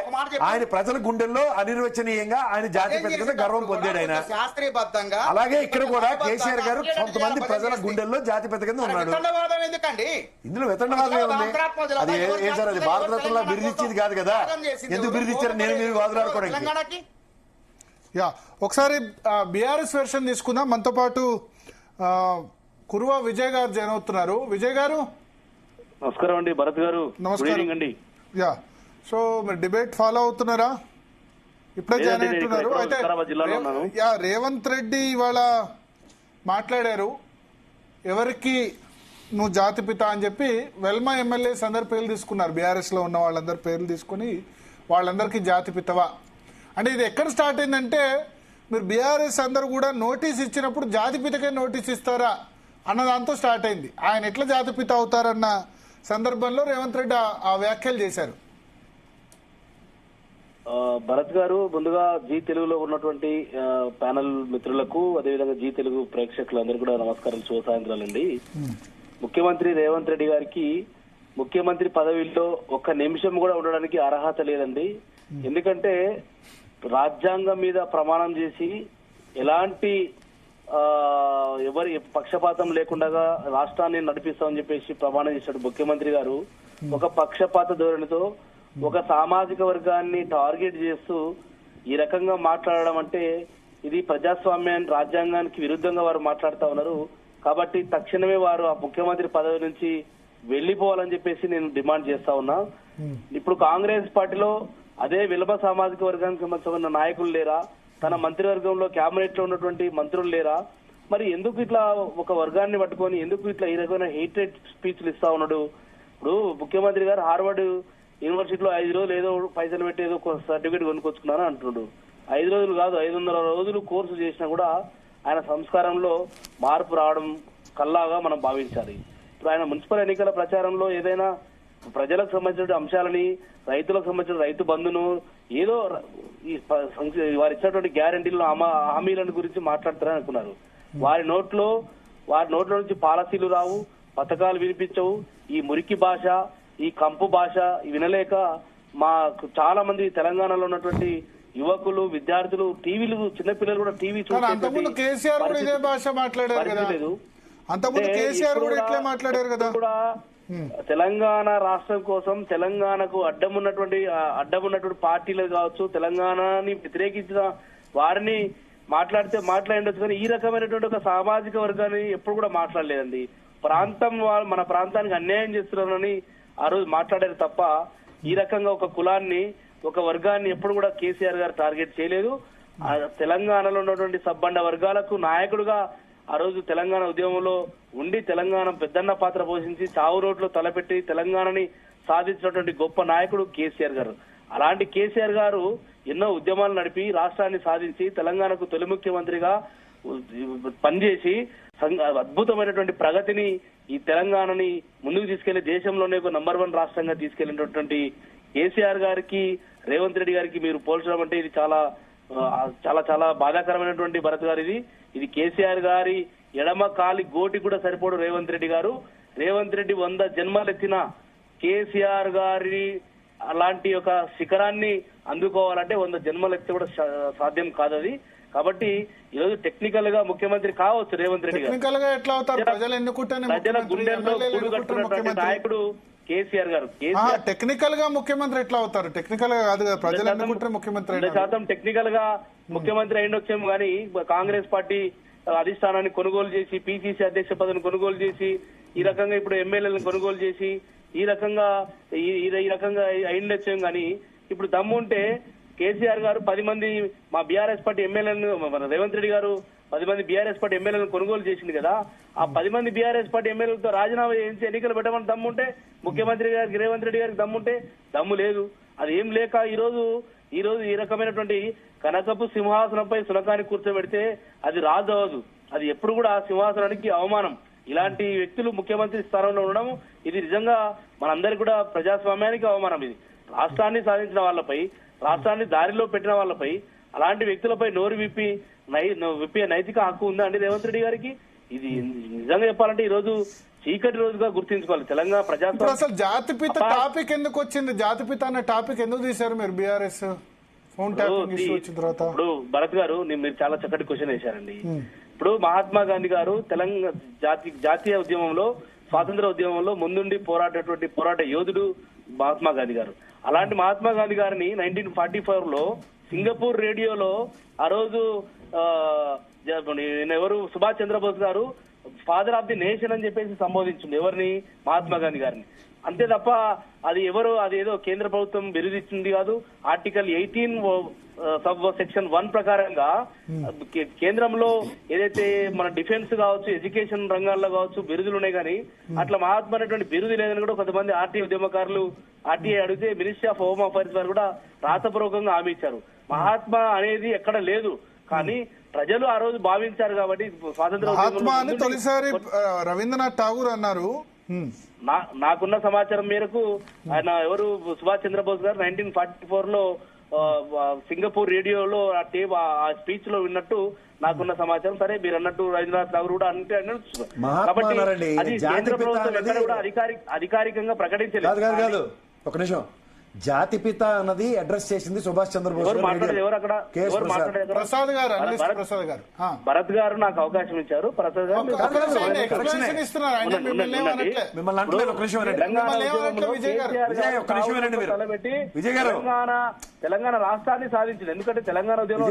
ఆయన ప్రజల గుండెల్లో అనిర్వచనీయంగా ఆయన జాతిపిత కింద గర్వం పొందాడు ఆయన. శాస్త్రీయబద్ధంగా అలాగే ఇక్కడ కూడా కేసీఆర్ గారు కొంతమంది ప్రజల గుండెల్లో జాతిపిత కింద ఉన్నాడు. ఇందులో వితండవాదం ఏముంది? అది ఏం సార్, అది భారతరత్నంలో బిరుదిచ్చేది కాదు కదా. ఎందుకు బిరుదిచ్చారు? నేను మీరు వాదులాడుకోవడానికి. ఒకసారి బీఆర్ఎస్ వెర్షన్ తీసుకుందాం. మనతో పాటు కురువ విజయ్ గారు జాయిన్ అవుతున్నారు. విజయ్ గారు నమస్కారం అండి. భరత్ గారు నమస్కారం అండి. యా, సో మీరు డిబేట్ ఫాలో అవుతున్నారా? ఇప్పుడే జాయిన్ అవుతున్నారు. అయితే రేవంత్ రెడ్డి ఇవాళ మాట్లాడారు, ఎవరికి నువ్వు జాతిపిత అని చెప్పి వెల్మా ఎమ్మెల్యేస్ అందరి పేర్లు తీసుకున్నారు. బీఆర్ఎస్ లో ఉన్న వాళ్ళందరి పేర్లు తీసుకుని వాళ్ళందరికీ జాతిపితవా అంటే ఇది ఎక్కడ స్టార్ట్ అయిందంటే, మీరు బీఆర్ఎస్ అందరూ కూడా నోటీస్ ఇచ్చినప్పుడు జాతిపితకే నోటీస్ ఇస్తారా అన్న దాంతో స్టార్ట్ అయింది. ఆయన ఎట్లా జాతిపిత అవుతారన్న సందర్భంలో రేవంత్ రెడ్డి ఆ వ్యాఖ్యలు చేశారు. భరత్ గారు, ముందుగా జీ తెలుగులో ఉన్నటువంటి ప్యానల్ మిత్రులకు, అదేవిధంగా జీ తెలుగు ప్రేక్షకులందరూ కూడా నమస్కారం, శుభ సాయంత్రాలండి. ముఖ్యమంత్రి రేవంత్ రెడ్డి గారికి ముఖ్యమంత్రి పదవిలో ఒక్క నిమిషం కూడా ఉండడానికి అర్హత లేదండి. ఎందుకంటే రాజ్యాంగం మీద ప్రమాణం చేసి ఎలాంటి ఎవరి పక్షపాతం లేకుండా రాష్ట్రాన్ని నడిపిస్తామని చెప్పేసి ప్రమాణం చేశాడు ముఖ్యమంత్రి గారు. ఒక పక్షపాత ధోరణితో ఒక సామాజిక వర్గాన్ని టార్గెట్ చేస్తూ ఈ రకంగా మాట్లాడడం అంటే ఇది ప్రజాస్వామ్యాన్ని, రాజ్యాంగానికి విరుద్ధంగా వారు మాట్లాడుతా ఉన్నారు. కాబట్టి తక్షణమే వారు ఆ ముఖ్యమంత్రి పదవి నుంచి వెళ్లిపోవాలని చెప్పేసి నేను డిమాండ్ చేస్తా ఉన్నా. ఇప్పుడు కాంగ్రెస్ పార్టీలో అదే విలమ సామాజిక వర్గానికి సంబంధించిన నాయకులు లేరా? తన మంత్రివర్గంలో కేబినెట్ లో ఉన్నటువంటి మంత్రులు లేరా? మరి ఎందుకు ఇట్లా ఒక వర్గాన్ని పట్టుకొని ఎందుకు ఇట్లా ఈ రకమైన హేట్రెడ్ స్పీచ్లు ఇస్తా ఉన్నాడు? ఇప్పుడు ముఖ్యమంత్రి గారు హార్వర్డ్ యూనివర్సిటీలో 5 రోజులు ఏదో పైసలు పెట్టి ఏదో సర్టిఫికేట్ కొనుక్కొచ్చుకున్నాను అంటున్నాడు. 5 రోజులు కాదు, 500 రోజులు కోర్సు చేసినా కూడా ఆయన సంస్కారంలో మార్పు రావడం కల్లాగా మనం భావించాలి. ఇప్పుడు ఆయన మున్సిపల్ ఎన్నికల ప్రచారంలో ఏదైనా ప్రజలకు సంబంధించిన అంశాలని, రైతులకు సంబంధించిన రైతు బంధును, ఏదో వారు ఇచ్చినటువంటి గ్యారంటీలు, హామీలను గురించి మాట్లాడతారని అనుకున్నారు. వారి నోట్లో నుంచి పాలసీలు రావు, పథకాలు వినిపించవు. ఈ మురికి భాష, ఈ కంపు భాష వినలేక మా చాలా మంది తెలంగాణలో ఉన్నటువంటి యువకులు, విద్యార్థులు, టీవీలు, చిన్నపిల్లలు కూడా టీవీ కూడా తెలంగాణ రాష్ట్రం కోసం తెలంగాణకు అడ్డమున్నటువంటి పార్టీలు కావచ్చు, తెలంగాణని వ్యతిరేకించిన వారిని మాట్లాడొచ్చు, కానీ ఈ రకమైనటువంటి ఒక సామాజిక వర్గాన్ని ఎప్పుడు కూడా మాట్లాడలేదండి. మన ప్రాంతానికి అన్యాయం చేస్తున్నారని ఆ రోజు మాట్లాడారు తప్ప ఈ రకంగా ఒక కులాన్ని, ఒక వర్గాన్ని ఎప్పుడు కూడా కేసీఆర్ గారు టార్గెట్ చేయలేదు. తెలంగాణలో ఉన్నటువంటి సబ్బండ వర్గాలకు నాయకుడుగా ఆ రోజు తెలంగాణ ఉద్యమంలో ఉండి తెలంగాణ పెద్దన్న పాత్ర పోషించి చావు రోడ్లో తలపెట్టి తెలంగాణని సాధించినటువంటి గొప్ప నాయకుడు కేసీఆర్ గారు. అలాంటి కేసీఆర్ గారు ఎన్నో ఉద్యమాలు నడిపి రాష్ట్రాన్ని సాధించి తెలంగాణకు తొలి ముఖ్యమంత్రిగా పనిచేసి అద్భుతమైనటువంటి ప్రగతిని, ఈ తెలంగాణని ముందుకు తీసుకెళ్లి దేశంలోనే ఒక నంబర్ 1 రాష్ట్రంగా తీసుకెళ్లినటువంటి కేసీఆర్ గారికి రేవంత్ రెడ్డి గారికి మీరు పోల్చడం అంటే ఇది చాలా చాలా చాలా బాధాకరమైనటువంటి భరత్ గారు. ఇది కేసీఆర్ గారి ఎడమ కాలి గోటి కూడా సరిపోడు రేవంత్ రెడ్డి గారు. రేవంత్ రెడ్డి 100 జన్మలెత్తిన కేసీఆర్ గారి అలాంటి ఒక శిఖరాన్ని అందుకోవాలంటే 100 జన్మలెత్తి కూడా సాధ్యం కాదు అది. కాబట్టి ఈరోజు టెక్నికల్ గా ముఖ్యమంత్రి కావచ్చు రేవంత్ రెడ్డి గారు, ప్రజల గుండెల్లో గూడు కట్టుకున్నటువంటి నాయకుడు కేసీఆర్ గారు. టెక్నికల్ గా ముఖ్యమంత్రి ఎట్లా అవుతారు? టెక్నికల్ గా కాదు కదా, ప్రజలు ఎన్నుకుంటారు ముఖ్యమంత్రి. 100% టెక్నికల్ గా ముఖ్యమంత్రి అయినొచ్చేమో కానీ కాంగ్రెస్ పార్టీ అధిష్టానాన్ని కొనుగోలు చేసి, పిసిసి అధ్యక్ష పదవిని కొనుగోలు చేసి, ఈ రకంగా ఇప్పుడు ఎమ్మెల్యేలను కొనుగోలు చేసి ఈ రకంగా అయినొచ్చేమో కానీ ఇప్పుడు దమ్ము ఉంటే కేసీఆర్ గారు 10 మంది మా బీఆర్ఎస్ పార్టీ ఎమ్మెల్యేలను, రేవంత్ రెడ్డి గారు 10 మంది బీఆర్ఎస్ పార్టీ ఎమ్మెల్యేలను కొనుగోలు చేసింది కదా. ఆ 10 మంది బీఆర్ఎస్ పార్టీ ఎమ్మెల్యేలతో రాజీనామా చేయించి ఎన్నికలు పెట్టమని దమ్ముంటే, ముఖ్యమంత్రి గారికి రేవంత్ రెడ్డి గారికి దమ్ముంటే, దమ్ము లేదు. అది ఏం లేక ఈ రోజు ఈ రకమైనటువంటి కనకపు సింహాసనంపై సునకాన్ని కూర్చోబెడితే అది రాజు అవ్వదు. అది ఎప్పుడు కూడా సింహాసనానికి అవమానం. ఇలాంటి వ్యక్తులు ముఖ్యమంత్రి స్థానంలో ఉండడం ఇది నిజంగా మనందరికీ కూడా ప్రజాస్వామ్యానికి అవమానం. ఇది రాష్ట్రాన్ని సాధించిన వాళ్ళపై, రాష్ట్రాన్ని దారిలో పెట్టిన వాళ్ళపై, అలాంటి వ్యక్తులపై నోరు విప్పే నైతిక హక్కు ఉందా అండి రేవంత్ రెడ్డి గారికి? ఇది నిజంగా చెప్పాలంటే ఈ రోజు చీకటి రోజుగా గుర్తించుకోవాలి తెలంగాణ ప్రజాస్వామ్యం. అసలు జాతిపిత టాపిక్ ఎందుకు వచ్చింది? జాతిపిత అనే టాపిక్ ఎందుకు తీశారు మీరు బీఆర్ఎస్ ఫోన్ ట్యాపింగ్ ఇష్యూ వచ్చిన తర్వాత? ఇప్పుడు భరత్ గారు మీరు చాలా చక్కటి క్వశ్చన్ వేశారండి. ఇప్పుడు మహాత్మా గాంధీ గారు తెలంగాణ జాతీయ ఉద్యమంలో, స్వాతంత్ర ఉద్యమంలో ముందుండి పోరాట యోధుడు మహాత్మా గాంధీ గారు. అలాంటి మహాత్మా గాంధీ గారిని 1944 లో సింగపూర్ రేడియోలో ఆ రోజు ఎవరు సుభాష్ చంద్రబోస్ గారు ఫాదర్ ఆఫ్ ది నేషన్ అని చెప్పేసి సంబోధించింది ఎవరిని, మహాత్మా గాంధీ గారిని. అంతే తప్ప అది ఎవరు, అది ఏదో కేంద్ర ప్రభుత్వం బిరుదిచ్చింది కాదు. ఆర్టికల్ 18 సబ్ సెక్షన్ 1 ప్రకారంగా కేంద్రంలో ఏదైతే మన డిఫెన్స్ కావచ్చు, ఎడ్యుకేషన్ రంగాల్లో కావచ్చు బిరుదులు ఉన్నాయి, కానీ అట్లా మహాత్మా అనేటువంటి బిరుదు లేదని కూడా కొంతమంది ఆర్టీఐ ఉద్యమకారులు ఆర్టీఐ అడిగితే మినిస్ట్రీ ఆఫ్ హోమ్ అఫైర్స్ వారు కూడా రాతపూర్వకంగా హామీ ఇచ్చారు. మహాత్మా అనేది ఎక్కడ లేదు, కానీ ప్రజలు ఆ రోజు భావించారు కాబట్టి స్వాతంత్ర మహాత్మా అని తొలిసారి రవీంద్రనాథ్ ఠాగూర్ అన్నారు. నాకున్న సమాచారం మేరకు ఆయన ఎవరు సుభాష్ చంద్రబోస్ గారు 1944 లో సింగపూర్ రేడియోలో ఆ స్పీచ్ లో విన్నట్టు నాకున్న సమాచారం. సరే మీరు అన్నట్టు రవీంద్రనాథ్ ఠాగూర్ కూడా అంటే కాబట్టి అది కేంద్ర ప్రభుత్వం ఎక్కడ కూడా అధికారికంగా ప్రకటించలేదు. ఒక నిమిషం, జాతిపిత అన్నది అడ్రస్ చేసింది సుభాష్ చంద్రబోస్. ప్రసాద్ గారు, భరత్ గారు నాకు అవకాశం ఇచ్చారు. ప్రసాద్ గారు తెలంగాణ రాష్ట్రాన్ని సాధించింది. ఎందుకంటే తెలంగాణ ఉద్యమం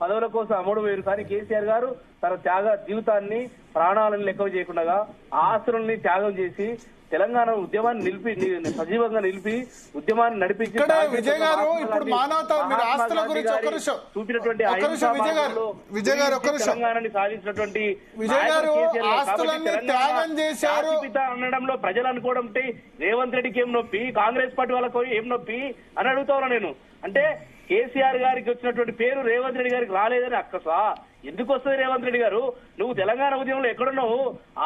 పదవుల కోసం అమ్ముడు వేరు, కానీ కేసీఆర్ గారు తన త్యాగ జీవితాన్ని ప్రాణాలను లెక్క చేయకుండా ఆస్తుల్ని త్యాగం చేసి తెలంగాణ ఉద్యమాన్ని నిలిపి సజీవంగా నిలిపి ఉద్యమాన్ని నడిపించి చూపినటువంటి తెలంగాణని సాధించినటువంటి జాతిపిత అనడంలో ప్రజలు అనుకోవడం రేవంత్ రెడ్డికి ఏం నొప్పి, కాంగ్రెస్ పార్టీ వాళ్ళకు ఏం నొప్పి అని అడుగుతా ఉన్నా నేను. అంటే కేసీఆర్ గారికి వచ్చినటువంటి పేరు రేవంత్ రెడ్డి గారికి రాలేదని అక్కసా ఎందుకు వస్తుంది? రేవంత్ రెడ్డి గారు, నువ్వు తెలంగాణ ఉద్యమంలో ఎక్కడున్నావు?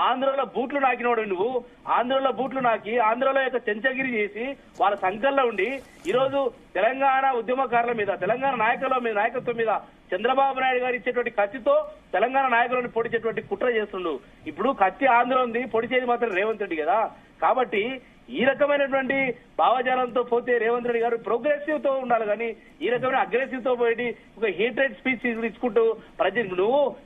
ఆంధ్రలో బూట్లు నాకినవాడు నువ్వు. ఆంధ్రలో బూట్లు నాకి ఆంధ్రలో యొక్క చెంచగిరి చేసి వాళ్ళ సంకల్లో ఉండి ఈరోజు తెలంగాణ ఉద్యమకారుల మీద, తెలంగాణ నాయకత్వం మీద చంద్రబాబు నాయుడు గారు ఇచ్చేటువంటి కత్తితో తెలంగాణ నాయకులను పొడిచేటువంటి కుట్ర చేస్తుండు. ఇప్పుడు కత్తి ఆంధ్ర ఉంది, పొడిచేది మాత్రం రేవంత్ రెడ్డి కదా. కాబట్టి ఈ రకమైనటువంటి భావజాలంతో పోతే రేవంత్ రెడ్డి గారు ప్రోగ్రెసివ్ తో ఉండాలి, కానీ ఈ రకమైన అగ్రెసివ్ తో పోయి ఒక హేట్రెడ్ స్పీచ్ ఇచ్చుకుంటూ ప్రజలు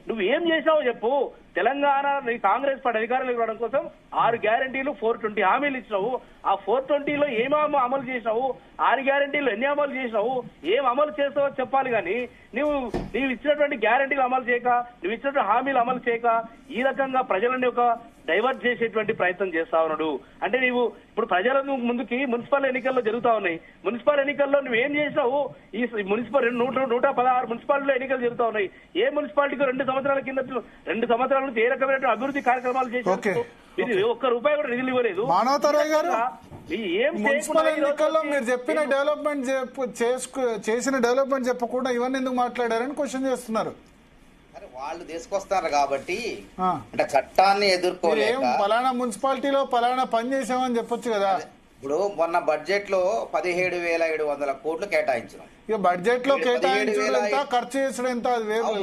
నువ్వు ఏం చేసావో చెప్పు. తెలంగాణ కాంగ్రెస్ పార్టీ అధికారంలోకి రావడం కోసం 6 గ్యారంటీలు 420 హామీలు ఇచ్చినావు. ఆ 420లో ఏం అమలు చేసినావు? 6 గ్యారంటీలు ఎన్ని అమలు చేసినావు? ఏం అమలు చేస్తావో చెప్పాలి, కానీ నువ్వు ఇచ్చినటువంటి గ్యారంటీలు అమలు చేయక, నువ్వు ఇచ్చినటువంటి హామీలు అమలు చేయక ఈ రకంగా ప్రజలని ఒక డైవర్ట్ చేసేటువంటి ప్రయత్నం చేస్తా ఉన్నాడు. అంటే నువ్వు ఇప్పుడు ప్రజలను ముందుకి మున్సిపల్ ఎన్నికల్లో జరుగుతా ఉన్నాయి. మున్సిపల్ ఎన్నికల్లో నువ్వు ఏం చేసినావు? ఈ మున్సిపల్ 116 మున్సిపాలిటీలో ఎన్నికలు జరుగుతా ఉన్నాయి. ఏ మున్సిపాలిటీకి 2 సంవత్సరాల కింద 2 సంవత్సరాల నుంచి ఏ రకమైన అభివృద్ధి కార్యక్రమాలు చేశారు? ఇది ₹1 కూడా నిధులు ఇవ్వలేదు. మానవతరాయ్ గారు, మున్సిపల్ ఎన్నికల్లో మీరు చెప్పిన డెవలప్మెంట్ చేసిన డెవలప్మెంట్ చెప్పకుండా ఇవన్నీ ఎందుకు మాట్లాడారని క్వశ్చన్ చేస్తున్నారు. వాళ్ళు తీసుకొస్తారు కాబట్టి, అంటే చట్టాన్ని ఎదుర్కోలేక పలానా మున్సిపాలిటీలో పలానా పని చేసామని చెప్పొచ్చు కదా. ఇప్పుడు మొన్న బడ్జెట్ లో 17,700 కోట్లు కేటాయించాం. ఇక బడ్జెట్ లో కేటాయించడం ఖర్చు చేసడం ఎంత?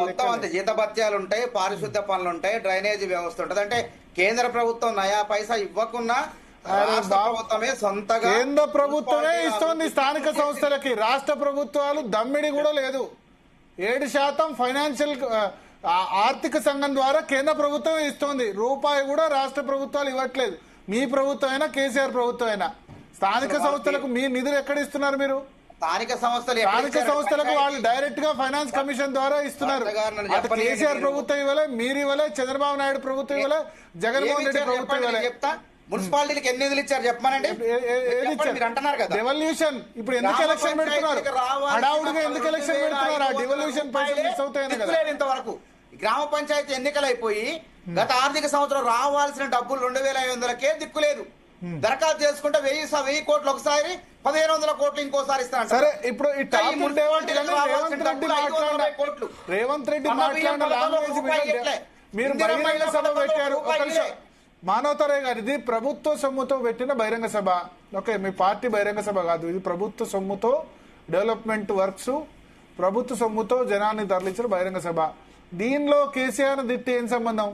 మొత్తం అంతే. జీతభత్యాలు ఉంటాయి, పారిశుద్ధ్య పనులు ఉంటాయి, డ్రైనేజీ వ్యవస్థ ఉంటుంది. అంటే కేంద్ర ప్రభుత్వం నయా పైసా ఇవ్వకున్నా ప్రభుత్వమే సొంతగా, కేంద్ర ప్రభుత్వమే ఇస్తోంది స్థానిక సంస్థలకి. రాష్ట్ర ప్రభుత్వాలు దమ్మిడి కూడా లేదు. 7% ఫైనాన్షియల్ ఆర్థిక సంఘం ద్వారా కేంద్ర ప్రభుత్వం ఇస్తోంది. రూపాయి కూడా రాష్ట్ర ప్రభుత్వాలు ఇవ్వట్లేదు. మీ ప్రభుత్వం అయినా, కేసీఆర్ ప్రభుత్వం అయినా. స్థానిక సంస్థలకు మీ నిధులు ఎక్కడ ఇస్తున్నారు మీరు? స్థానిక సంస్థలకు వాళ్ళు డైరెక్ట్ గా ఫైనాన్స్ కమిషన్ ద్వారా ఇస్తున్నారు. కేసీఆర్ ప్రభుత్వం ఇవ్వలే, మీరు ఇవ్వలే, చంద్రబాబు నాయుడు ప్రభుత్వం ఇవ్వలే, జగన్మోహన్ రెడ్డి ప్రభుత్వం ఇవ్వలే. మున్సిపాలిటీకి ఎన్ని నిధులు ఇచ్చారు చెప్పమనండి. అంటున్నారు కదా డెవల్యూషన్. ఇప్పుడు ఎందుకు ఎలక్షన్ పెడుతున్నారు? హడావుడిగా ఎందుకు ఎలక్షన్ పెడుతున్నారు? ఆ డెవల్యూషన్ పైసలు మిస్ అవుతాయని కదా. ఇంతవరకు గ్రామ పంచాయతీ ఎన్నికలు అయిపోయి గత ఆర్థిక సంవత్సరం రావాల్సిన డబ్బులు 2,500కే దిక్కులేదు. దరఖాస్తు చేసుకుంటే 1000 కోట్లు ఒకసారి, 1,500 కోట్లు ఇంకోసారి ఇస్తాను. సరే, ఇప్పుడు రేవంత్ రెడ్డి మాట్లాడిన లాంగ్వేజ్ మీరు బహిరంగ సభ పెట్టారు. మానవతరాయ్ గారు, ఇది ప్రభుత్వ సొమ్ముతో పెట్టిన బహిరంగ సభ. ఓకే, మీ పార్టీ బహిరంగ సభ కాదు. ఇది ప్రభుత్వ సొమ్ముతో డెవలప్మెంట్ వర్క్స్, ప్రభుత్వ సొమ్ముతో జనాన్ని తరలించిన బహిరంగ సభ. దీనిలో కేసీఆర్ దిట్టి ఏం సంబంధం?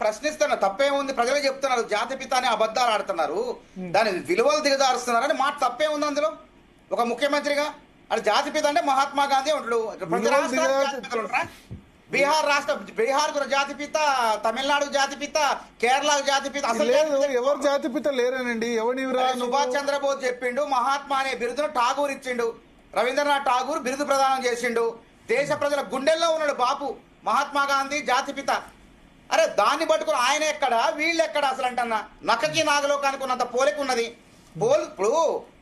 ప్రశ్నిస్తున్నా, తప్పేముంది? ప్రజలే చెప్తున్నారు జాతిపిత అని అబద్ధాలు ఆడుతున్నారు, దాని విలువలు దిగజారుస్తున్నారు అని మాట తప్పేముంది అందులో? ఒక ముఖ్యమంత్రిగా అది జాతిపిత అంటే మహాత్మా గాంధీ ఉంటాడు. బీహార్ జాతిపిత, తమిళనాడు జాతిపిత, కేరళ జాతిపిత. అసలు ఎవరు జాతిపిత లేరనండి. సుభాష్ చంద్రబోస్ చెప్పిండు, మహాత్మా అనే బిరుదును ఠాగూర్ ఇచ్చిండు. రవీంద్రనాథ్ ఠాగూర్ బిరుదు ప్రదానం చేసిండు. దేశ ప్రజల గుండెల్లో ఉన్నాడు బాపు మహాత్మా గాంధీ జాతిపిత. అరే దాన్ని పట్టుకుని ఆయన ఎక్కడ వీళ్ళు ఎక్కడ అసలు అంటన్నా నక్కకి నాగలోకానికి ఉన్నంత పోలిక ఉన్నది. ఇప్పుడు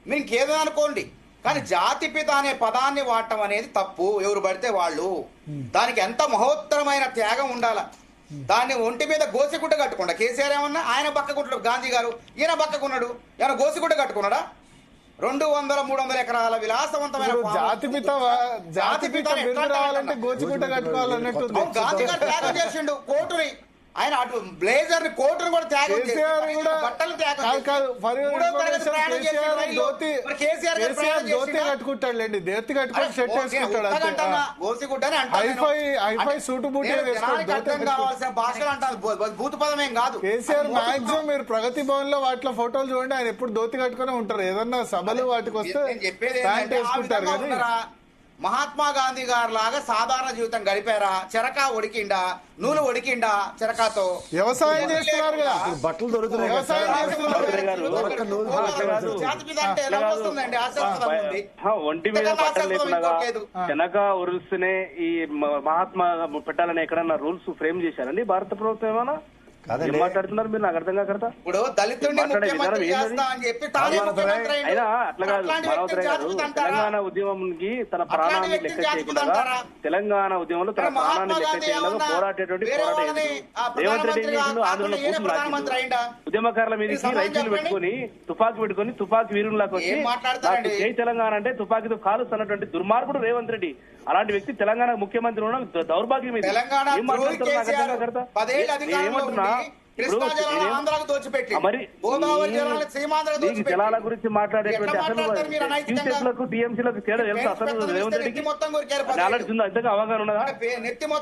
మీరు ఇంకేదో అనుకోండి, కానీ జాతిపిత అనే పదాన్ని వాడటం అనేది తప్పు. ఎవరు పడితే వాళ్ళు. దానికి ఎంత మహోత్తరమైన త్యాగం ఉండాల. దాన్ని ఒంటి మీద గోసిగుడ్డ కట్టుకుండా కేసీఆర్ ఏమన్నా ఆయన బక్కగుంటాడు, గాంధీ గారు ఈయన బక్కకున్నాడు, ఏమైనా గోసిగుడ్డ కట్టుకున్నాడా? 200-300 ఎకరాల విలాసవంతమైన జాతిపిత రావాలంటే గోచిగుడ్డ కట్టుకోవాలన్నట్టు గాంధీ గారు త్యాగం చేసిండు కోటుని. ఆయన అటు బ్లేజర్ ని కోటును కూడా త్యాగం చేసిండు, బట్టలు త్యాగం కట్టుకుంటాడులేండి, దేతి కట్టుకొని షర్ట్ వేసుకుంటాడు, గోసిగుడ్డని అర్థం కావాల్సిన భాషలు అంటారు, భూత పదం ఏం కాదు. కేసీఆర్ మాక్సిమం మీరు ప్రగతి భవన్ లో వాటిలో ఫోటోలు చూడండి, ఆయన ఎప్పుడు ధోతి కట్టుకునే ఉంటారు. ఏదన్నా సభలు వాటికి వస్తే ప్యాంట్ వేసుకుంటారు. కానీ మహాత్మా గాంధీ గారు లాగా సాధారణ జీవితం గడిపారా? చెరకా ఒడికిండా, నూనె ఒడికిండా చెరకాతో? వ్యవసాయం చేస్తున్నారు కదా, బట్టలు దొరుకుతున్నాయి. ఒంటి మీద బట్టలు లేకుండా చెనక ఉరుల్స్నే ఈ మహాత్మా పెట్టాలని ఎక్కడన్నా రూల్స్ ఫ్రేమ్ చేశారండి భారత ప్రభుత్వం? ఏమన్నా ఏం మాట్లాడుతున్నారు మీరు? నాకు అర్థం కాకరతా. ఇప్పుడు దళితుడిని ముఖ్యమంత్రి చేస్తా అని చెప్పి అయినా అట్లా కాదు. మనోహర్ గారు తెలంగాణ ఉద్యమంకి తన ప్రాణాన్ని లెక్క చేయకుండా, తెలంగాణ ఉద్యమంలో తన ప్రాణాన్ని లెక్క చేయకుండా పోరాటేటువంటి రేవంత్ రెడ్డి ఆందోళన ఉద్యమకారుల మీదకి రైతులు పెట్టుకుని తుపాకీ వీరులాగా వచ్చి జై తెలంగాణ అంటే తుపాకీతో కాలుస్తున్నటువంటి దుర్మార్గుడు రేవంత్ రెడ్డి. అలాంటి వ్యక్తి తెలంగాణ ముఖ్యమంత్రి ఉండడం దౌర్భాగ్యం. ఇది ఏం మాట్లాడుతున్నారు? నాకు అర్థం కాకరతా. ఏమంటున్నా జలాల గురించి మాట్లాడేటువంటి అసలు టీఎంసీలకు తేడా తెలుసు. అసలు రేవంత్ రెడ్డికి ఆలోచించిందా? ఇంతగా అవగాహన ఉన్నదా?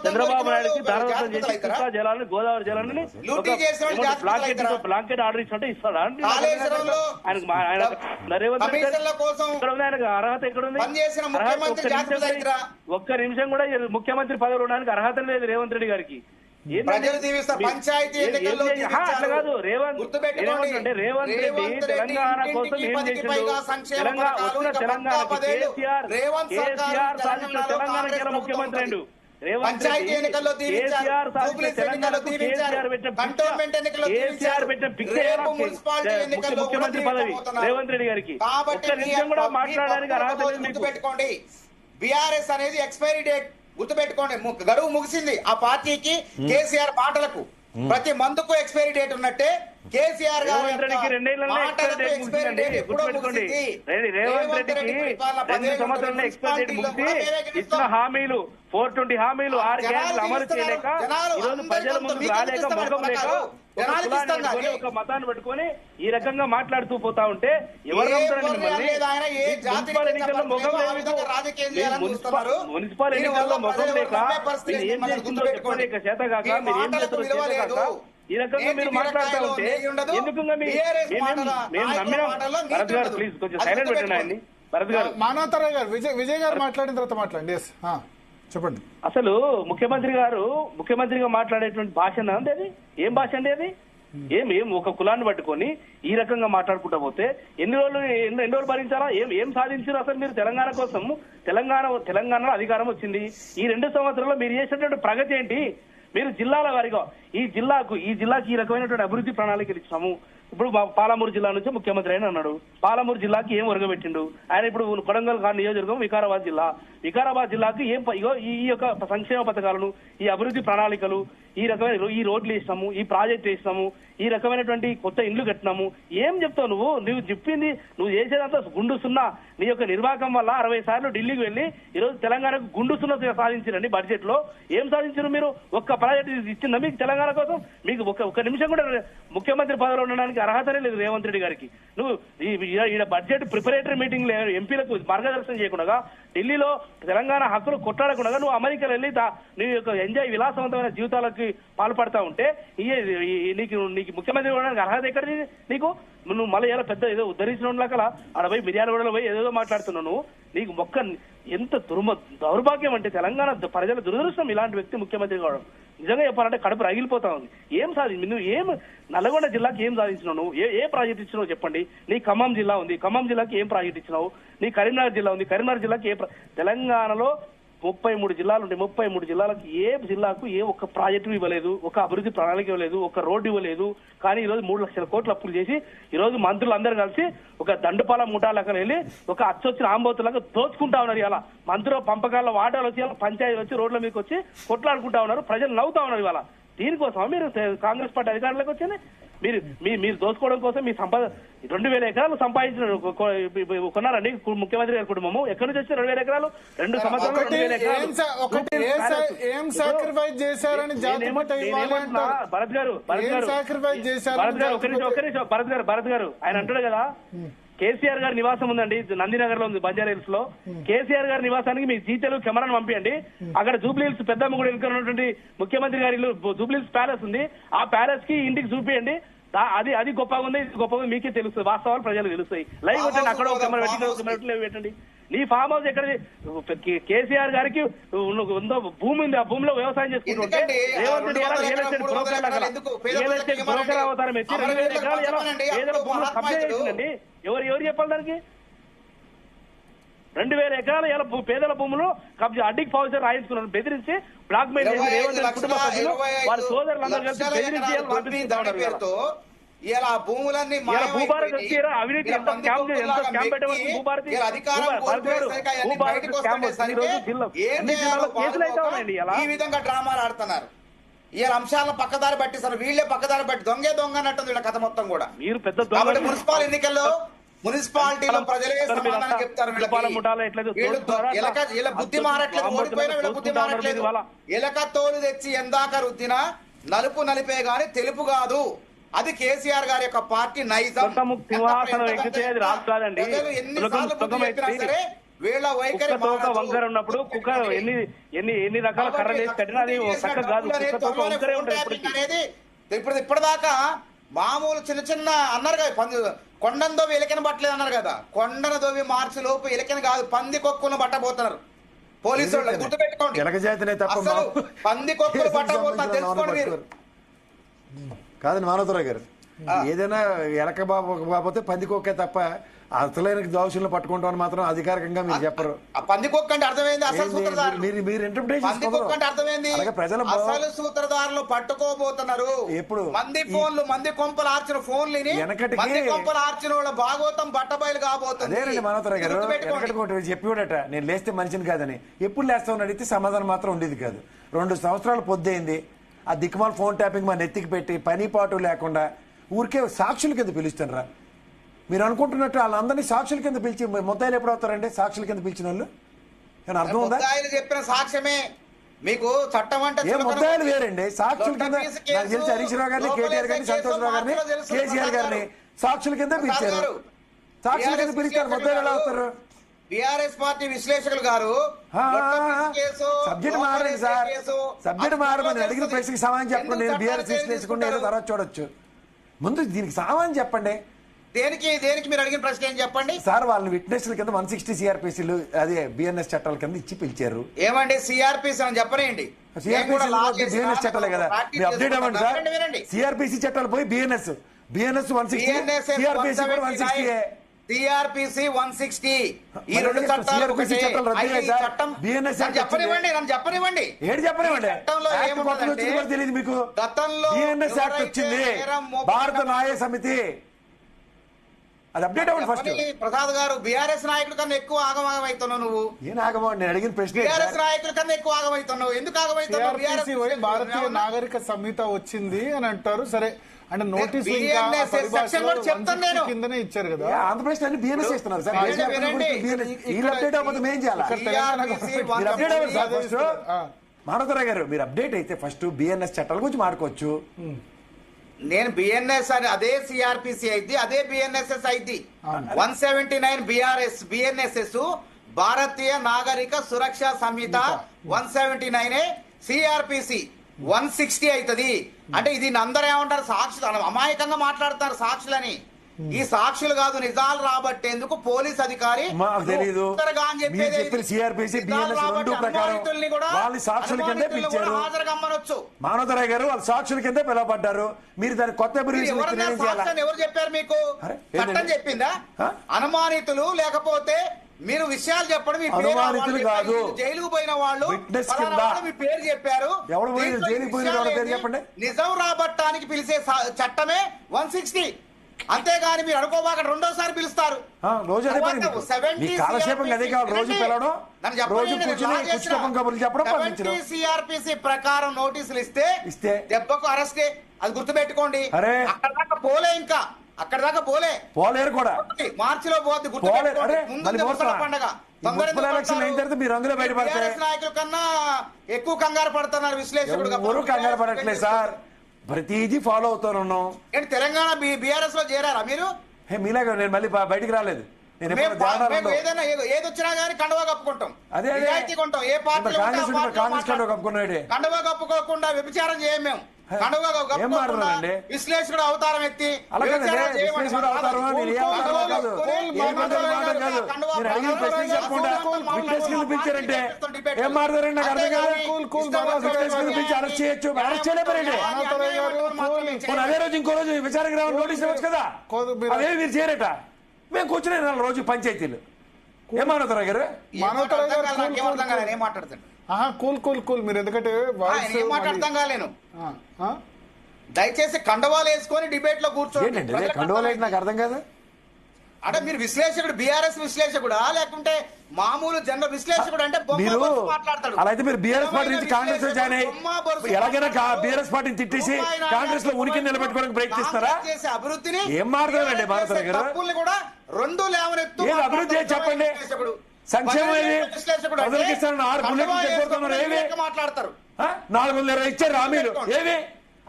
చంద్రబాబు నాయుడుకి దారదత్తం చేసి కృష్ణా జలాలని, గోదావరి జలాలని బ్లాంకెట్ ఆర్డర్ ఇచ్చినట్టే ఇస్తాడా? ఆయన రేవంత్ రెడ్డి ఆయనకు అర్హత ఎక్కడుంది? ఒక్క నిమిషం కూడా ముఖ్యమంత్రి పదవి ఉండడానికి అర్హత లేదు రేవంత్ రెడ్డి గారికి. పంచాయతీ ఎన్నికల్లో కాదు. రేవంత్ రెడ్డి తెలంగాణ కోసం ఏం చేసిండు? తెలంగాణకి కేసీఆర్ సాధించిన తెలంగాణకి ముఖ్యమంత్రి అయిండు. రేవంత్ రెడ్డి కేసీఆర్ సాధించిన తెలంగాణకు కేసీఆర్ పెట్టిన ముఖ్యమంత్రి పదవి రేవంత్ రెడ్డి గారికి. ఒక్క నిమిషం కూడా మాట్లాడడానికి అర్హత లేదు. పెట్టుకోండి, బీఆర్ఎస్ అనేది ఎక్స్పైరీ డేట్ గుర్తుపెట్టుకోండి, గడువు ముగిసింది. ఆ పార్టీకి కేసీఆర్ మాటలకు ప్రతి మందుకు ఎక్స్పైరీ డేట్ ఉన్నట్టే కేసీఆర్ గారు రేవంత్ రెడ్డికి 2 సంవత్సరాల ఎక్స్పైరీ డేట్ ముగిసి ఇచ్చిన హామీలు 420 హామీలు 6 గ్యారెంటీలు అమలు చేయలేక ఈరోజు ప్రజల ముందుకు రాలేక ముఖం లేక ఒక మతాన్ని పెట్టుకొని ఈ రకంగా మాట్లాడుతూ పోతా ఉంటే ఎవరు నమ్ముతారండి మిమ్మల్ని? మున్సిపల్ ఎన్నికల్లో ముఖం లేదు, మున్సిపల్ ఎన్నికల్లో ముఖం లేక మీరు ఏం చేస్తుందో చెప్పలేక చేత కాక మీరు ఏం చేస్తారో చేత కాక ఈ రకంగా మీరు మాట్లాడుతూ ఉంటే ఎందుకు మేము నమ్మినాం. భరత్ గారు ప్లీజ్ కొంచెం సైలెంట్ పెట్టండి ఆయన్ని. భరత్ గారు, మానవతరాయ్ గారు, విజయ్ గారు మాట్లాడిన తర్వాత మాట్లాడండి. చెప్పండి. అసలు ముఖ్యమంత్రిగా మాట్లాడేటువంటి భాష అండి అది? ఏం భాష అండి అది? ఏం ఒక కులాన్ని పట్టుకొని ఈ రకంగా మాట్లాడుకుంటా పోతే ఎన్ని రోజులు భరించాలా? ఏం సాధించారు అసలు మీరు తెలంగాణ కోసం? తెలంగాణలో అధికారం వచ్చింది. ఈ 2 సంవత్సరాల్లో మీరు చేసినటువంటి ప్రగతి ఏంటి? మీరు జిల్లాల వారిగా ఈ జిల్లాకి ఈ రకమైనటువంటి అభివృద్ధి ప్రణాళికలు ఇచ్చాము. ఇప్పుడు పాలమూరు జిల్లా నుంచి ముఖ్యమంత్రి అయిన అన్నాడు. పాలమూరు జిల్లాకి ఏం ఒరగబెట్టిండు ఆయన? ఇప్పుడు కొడంగల్ నియోజకవర్గం వికారాబాద్ జిల్లాకి ఏం ఈ యొక్క సంక్షేమ పథకాలను, ఈ అభివృద్ధి ప్రణాళికలు, ఈ రకమైన ఈ రోడ్లు వేసినాము, ఈ ప్రాజెక్టు వేసినాము, ఈ రకమైనటువంటి కొత్త ఇండ్లు కట్టినాము. ఏం చెప్తావు నువ్వు చెప్పింది? నువ్వు చేసేదంతా గుండు సున్నా. నీ యొక్క నిర్వాహకం వల్ల 60 సార్లు ఢిల్లీకి వెళ్లి ఈరోజు తెలంగాణకు గుండు సున్నా సాధించారండి. బడ్జెట్ లో ఏం సాధించారు మీరు? ఒక్క ప్రాజెక్టు ఇచ్చిందా మీకు తెలంగాణ కోసం? మీకు ఒక్క నిమిషం కూడా ముఖ్యమంత్రి పదవిలో ఉండడానికి అర్హతనే లేదు రేవంత్ రెడ్డి గారికి. నువ్వు ఈ బడ్జెట్ ప్రిపరేటరీ మీటింగ్ లో ఎంపీలకు మార్గదర్శనం చేయకుండా, ఢిల్లీలో తెలంగాణ హక్కులు కొట్లాడకుండా నువ్వు అమెరికాలో వెళ్ళి నీ యొక్క ఎంజాయ్ విలాసవంతమైన జీవితాలకి పాల్పడతా ఉంటే నీకు ముఖ్యమంత్రి ఉండడానికి అర్హత ఎక్కడిది నీకు? నువ్వు మళ్ళీ ఎలా పెద్ద ఏదో ఉద్ధరించిన లాగా ఆడ పోయి మిర్యాలగూడలో పోయి ఏదో మాట్లాడుతున్నావు. నీకు ఎంత దౌర్భాగ్యం అంటే తెలంగాణ ప్రజల దురదృష్టం ఇలాంటి వ్యక్తి ముఖ్యమంత్రి కావడం. నిజంగా చెప్పాలంటే కడుపు రగిలిపోతా ఉంది. ఏం సాధించి నువ్వు నల్గొండ జిల్లాకి ఏం సాధించినావు? నువ్వు ఏ ప్రాజెక్ట్ ఇచ్చినావు చెప్పండి. నీ ఖమ్మం జిల్లా ఉంది, ఖమ్మం జిల్లాకి ఏం ప్రాజెక్ట్ ఇచ్చినావు? నీ కరీంనగర్ జిల్లా ఉంది, కరీంనగర్ జిల్లాకి తెలంగాణలో 33 జిల్లాలు ఉంటాయి. 33 జిల్లాలకు ఏ జిల్లాకు ఏ ఒక్క ప్రాజెక్టు ఇవ్వలేదు, ఒక అభివృద్ధి ప్రణాళిక ఇవ్వలేదు, ఒక రోడ్డు ఇవ్వలేదు. కానీ ఈ రోజు 3 లక్షల కోట్లు అప్పులు చేసి ఈ రోజు మంత్రులు అందరూ కలిసి ఒక దండుపాల ముఠాలకు వెళ్ళి ఒక అచ్చొచ్చిన ఆంబోతులకు దోచుకుంటా ఉన్నారు. ఇలా మంత్రుల పంపకాల వాటాలు వచ్చి పంచాయతీలు వచ్చి రోడ్ల మీదకి వచ్చి కొట్లాడుకుంటా ఉన్నారు. ప్రజలు నవ్వుతా ఉన్నారు. ఇవాళ దీనికోసం మీరు కాంగ్రెస్ పార్టీ అధికారంలోకి వచ్చింది. మీరు దోచుకోవడం కోసం మీ సంపద 2000 ఎకరాలు సంపాదించిన కొన్నారండి ముఖ్యమంత్రి గారి కుటుంబము. ఎక్కడి నుంచి వచ్చి 2000 ఎకరాలు 2 సంవత్సరాలు 2000 ఎకరాలు భరత్ గారు ఆయన అంటాడు కదా, కేసీఆర్ గారి నివాసం ఉందండి నందినగర్ లో ఉంది, బంజారా హిల్స్ లో. కేసీఆర్ గారి నివాసానికి మీ జీతలు కెమెరాను పంపించండి. అక్కడ జూబ్లీ హిల్స్ పెద్దమ్మ కూడా ఉన్నటువంటి ముఖ్యమంత్రి గారి ఇల్లు జూబ్లీ హిల్స్ ప్యాలెస్ ఉంది. ఆ ప్యాలెస్ కి ఇంటికి చూపించండి. అది గొప్పగా ఉంది, ఇది గొప్పగా మీకే తెలుస్తుంది. వాస్తవాలు ప్రజలకు తెలుస్తాయి. లైవ్ పెట్టండి, అక్కడ ఒక కెమెరా పెట్టండి. నీ ఫామ్ హౌస్ ఎక్కడ? కేసీఆర్ గారికి ఉందో భూమి ఉంది, ఆ భూమిలో వ్యవసాయం చేసుకుంటుంటే రేవంత్ రెడ్డి గారు రియల్ ఎస్టేట్ బ్రోకర్ అవతారం ఎత్తి 2000 ఎకరాలు ఏదైనా భూమిలో కబ్జా చేసిందండి. ఎవరు చెప్పాలి దానికి? 2000 ఎకరాలు ఇలా పేదల భూములు కబ్జా అడ్డికి పౌచర్ రాయించుకున్నారు. బెదిరించి బ్లాక్ మెయిల్ చేసి రేవంత్ రెడ్డి కుటుంబ సభ్యులు వారి సోదరులందరూ కలిసి బెదిరించి ఇలా భూములన్నీ భూభారత్ వచ్చి అవినీతి ఎంత క్యాంప్ పెట్టవచ్చు. భూభారతి కేసులు అయితే ఉన్నాయండి. ఈ విధంగా డ్రామాలు ఆడుతున్నారు. ఈ అంశాలను పక్కదారి పట్టిస్తారు. వీళ్ళే పక్కదారి పట్టి దొంగ అన్నట్టుంది వీళ్ళ కథ మొత్తం కూడా. మీరు పెద్ద మున్సిపల్ ఎన్నికల్లో మున్సిపాలిటీలో ప్రజలే సమాధానం చెప్తారు. వీళ్ళ బుద్ధి మారట్లేదు, ఓడిపోయినా వీళ్ళ బుద్ధి మారట్లేదు. ఎలక తోలు తెచ్చి ఎందాక రుద్దినా నలుపు నలిపే గాని తెలుపు కాదు. అది కేసీఆర్ గారి యొక్క పార్టీ నైజం. సరే వీళ్ళ వైఖరి వంకర ఉన్నప్పుడు కుక్క ఎన్ని రకాల కర్రలు వేసి కట్టినా అది చక్క కాదు. అనేది ఇప్పటిదాకా మామూలు చిన్న అన్నారు కదా, కొండను దోవి ఎలకన పట్టలేదు అన్నారు కదా. కొండను దోవి మార్చి లోపు ఎలకన కాదు పంది కొక్కులను పట్టబోతున్నారు పోలీసు వాళ్ళు. గుర్తుపెట్టుకోండి, అసలు పంది కొక్కులు పట్టబోతున్నారు తెలుసుకోండి మీరు. కాదండి మానవతరావు గారు, ఏదైనా ఎలక బాబోతే పందికొక్కే తప్ప అసలైన దోషులను పట్టుకుంటామని మాత్రం అధికారికంగా మీరు చెప్పరు. పందికొక్క అంటే అర్థమైంది, అసలు సూత్రధారులు మీరు పందికొక్క అంటే అర్థమైంది. అసలు సూత్రధారులు పట్టుకోబోతున్నారు. ఎప్పుడు మంది ఫోన్లు, మంది కొంపలు ఆర్చిన ఫోన్లు మంది కొంపలు ఆర్చిన వాళ్ళ భాగవతం బట్టబయలు కాబోతుంది. అదేనండి మానవతరావు గారు, వెనకటి చెప్పినట నేను లేస్తే మనిషిని కాదని. ఎప్పుడు లేస్తామని అడిగితే సమాధానం మాత్రం ఉండేది కాదు. 2 సంవత్సరాలు పొద్దయింది. ఆ దిక్కుమాల ఫోన్ ట్యాపింగ్ మన నెత్తికి పెట్టి పని పాటు లేకుండా ఊరికే సాక్షుల కింద పిలుస్తాను రా. మీరు అనుకుంటున్నట్టు వాళ్ళందరినీ సాక్షుల కింద పిలిచి ముద్దాయిలు ఎప్పుడు అవుతారండి? సాక్షుల కింద పిలిచిన వాళ్ళు ఏమైనా అర్థం ఉందా? చెప్పిన సాక్ష్యమే మీకు చట్టం అంటే ఏ ముద్దాయిలు వేరండి. సాక్షుల కింద నాకు తెలిసి హరీష్ రావు గారిని, కేటీఆర్ గారిని, సంతోష్ రావు గారిని, కేసీఆర్ గారిని సాక్షుల కింద పిలిచారు. సాక్షుల కింద పిలిచారు, ముద్దాయిలు ఎలా అవుతారు? బీఆర్ఎస్ పార్టీ విశ్లేషకులు గారు సబ్జెక్ట్ మారండి సార్, సబ్జెక్ట్ మారమని అడిగిన ప్రశ్నకి సమాధానం చెప్పండి. నేను బీఆర్ఎస్ విశ్లేషకుడిని ఏదో తర్వాత చూడొచ్చు. ముందు దీనికి సమాధానం చెప్పండి. దేనికి మీరు అడిగిన ప్రశ్న ఏం చెప్పండి సార్? వాళ్ళని విట్నెస్ల కింద 160 సిఆర్పిసిలు అదే బిఎన్ఎస్ చట్టాల కింద ఇచ్చి పిలిచారు. ఏమండి సిఆర్పిసి అని చెప్పనండి? బిఎన్ఎస్ చట్టాలే కదా, మీరు అప్డేట్ అవ్వండి సార్. సిఆర్పిసి చట్టాలు పోయి బిఎన్ఎస్ 160, సిఆర్పిసి కూడా 160. సిఆర్పిసి 160 ఈ 2 చట్టాలు చెప్పనివ్వండి. ఏడు చెప్పనివ్వండి. తెలియదు మీకు? గతంలో బిఎన్ఎస్ యాక్ట్ వచ్చింది, భారత న్యాయ సమితి, అది అప్డేట్ అవ్వండి ఫస్ట్. ప్రసాద్ గారు, బీఆర్ఎస్ నాయకుల కన్నా ఎక్కువ ఆగమాగం అవుతున్నావు నువ్వు. ఏం ఆగమా? నేను అడిగిన ప్రశ్న బీఆర్ఎస్ నాయకుల కన్నా ఎక్కువ ఆగమవుతున్నావు. ఎందుకు ఆగమవుతున్నావు? భారతీయ నాగరిక సంహిత వచ్చింది అని అంటారు. సరే అంటే నోటీస్ కిందనే ఇచ్చారు కదా. ఆంధ్రప్రదేశ్ అన్ని బిఎన్ఎస్ చేస్తున్నారు సార్. అప్డేట్ అవ్వదు మేం చేయాలి. మానవతరావు గారు, మీరు అప్డేట్ అయితే ఫస్ట్ బిఎన్ఎస్ చట్టాల గురించి మాట్లాడుకోవచ్చు. నేను బిఎన్ఎస్ అని అదే సిఆర్పిసి అయితే అదే బిఎన్ఎస్ఎస్ అయితే 179 బిఎన్ఎస్ఎస్ భారతీయ నాగరిక సురక్ష సంహిత 179 సిఆర్పిసి 160 అవుతుంది. అంటే ఇది అందరూ ఏమంటారు, సాక్షులు అమాయకంగా మాట్లాడుతున్నారు సాక్షులని. ఈ సాక్షులు కాదు, నిజాలు రాబట్టేందుకు పోలీస్ అధికారి మానవతరావు గారు వాళ్ళు సాక్షుల కిందే పిలవబడ్డారు. మీరు దాని కొత్త ఎవరు చెప్పారు మీకు? చట్టం చెప్పిందా? అనుమానితులు లేకపోతే మీరు విషయాలు చెప్పండి. మీ అనుమానితులు కాదు, జైలుకు పోయిన వాళ్ళు మీ పేరు చెప్పారు. ఎవరు జైలుకు పోయిన వాళ్ళ పేరు చెప్పండి. నిజం రాబట్టడానికి పిలిచే చట్టమే 160. అంతేగాని మీరు అనుకోబాక రెండోసారి పిలుస్తారు. రోజు కాలక్షేపం అదే కావాలి. రోజు పిలవడం, రోజు కూర్చొని కబుర్లు చెప్పడం. సిఆర్పిసి ప్రకారం నోటీసులు ఇస్తే దెబ్బకు అరెస్టే. అది గుర్తుపెట్టుకోండి. అక్కడ దాకా పోలే, ఇంకా అక్కడ దాకా పోలేరు కూడా. మార్చిలో పోద్ది, పండుగ. మీరు అందులో బయటపడతారు. నాయకుల కన్నా ఎక్కువ కంగారు పడుతున్నారు విశ్లేషకుడు. కంగారు పడట్లేదు సార్, ప్రతిదీ ఫాలో అవుతాను. ఏంటి తెలంగాణ బీఆర్ఎస్ లో చేరారా మీరు? మీలాగా నేను మళ్ళీ బయటికి రాలేదు. ఏదైనా ఏది వచ్చినా గానీ కండువా కప్పుకుంటాం, నిజాయితీ కొంటాం. ఏ పార్టీ కాంగ్రెస్ కండువా కప్పుకున్నాడు. కండువా కప్పుకోకుండా వ్యభిచారం చేయం మేము. కండువా కప్పుకోకుండా విశ్లేషకుడు అవతారం ఎత్తి పిలిచారంటే ఏం మాట్లాడారండి? నాకు అర్థం కాదు. అరెస్ట్ చేయొచ్చు, అరెస్ట్ చేయలేపారండి. అదే రోజు ఇంకో రోజు విచారణకు రావాలి నోటీస్ ఇవ్వచ్చు కదా. అదే మీరు చేయరట. మేము కూర్చునే రోజు పంచాయతీలు. ఏం మానవతరావు గారు? ఏం మాట్లాడతాడు? కూల్ మీరు ఎందుకంటే ఏం మాట్లాడతాం కాలేను. దయచేసి కండవాలు వేసుకొని డిబేట్ లో కూర్చోండి. కండవాలు ఏంటి నాకు అర్థం కాదు. అంటే మీరు విశ్లేషకుడు, బీఆర్ఎస్ విశ్లేషకుడా లేకుంటే మామూలు జనరల్ విశ్లేషకుడు? అంటే మాట్లాడతాడు. అలా అయితే మీరు బీఆర్ఎస్ పార్టీ నుంచి కాంగ్రెస్ లో జాయిన్ అయ్యి ఎలాగైనా బీఆర్ఎస్ పార్టీని తిట్టేసి కాంగ్రెస్ లో ఉనికి నిలబెట్టుకోవడానికి ప్రయత్నిస్తారా? అభివృద్ధిని ఏం మాట్లాడారండి మానవతరావు గారు? కూడా రెండు లేవనెత్తు. అభివృద్ధి చెప్పండి. సంక్షేమం ప్రజలకు ఇస్తారని 6 బుల్లెట్లు ఏవి మాట్లాడతారు? 420 ఇచ్చారు హామీలు, ఏవి?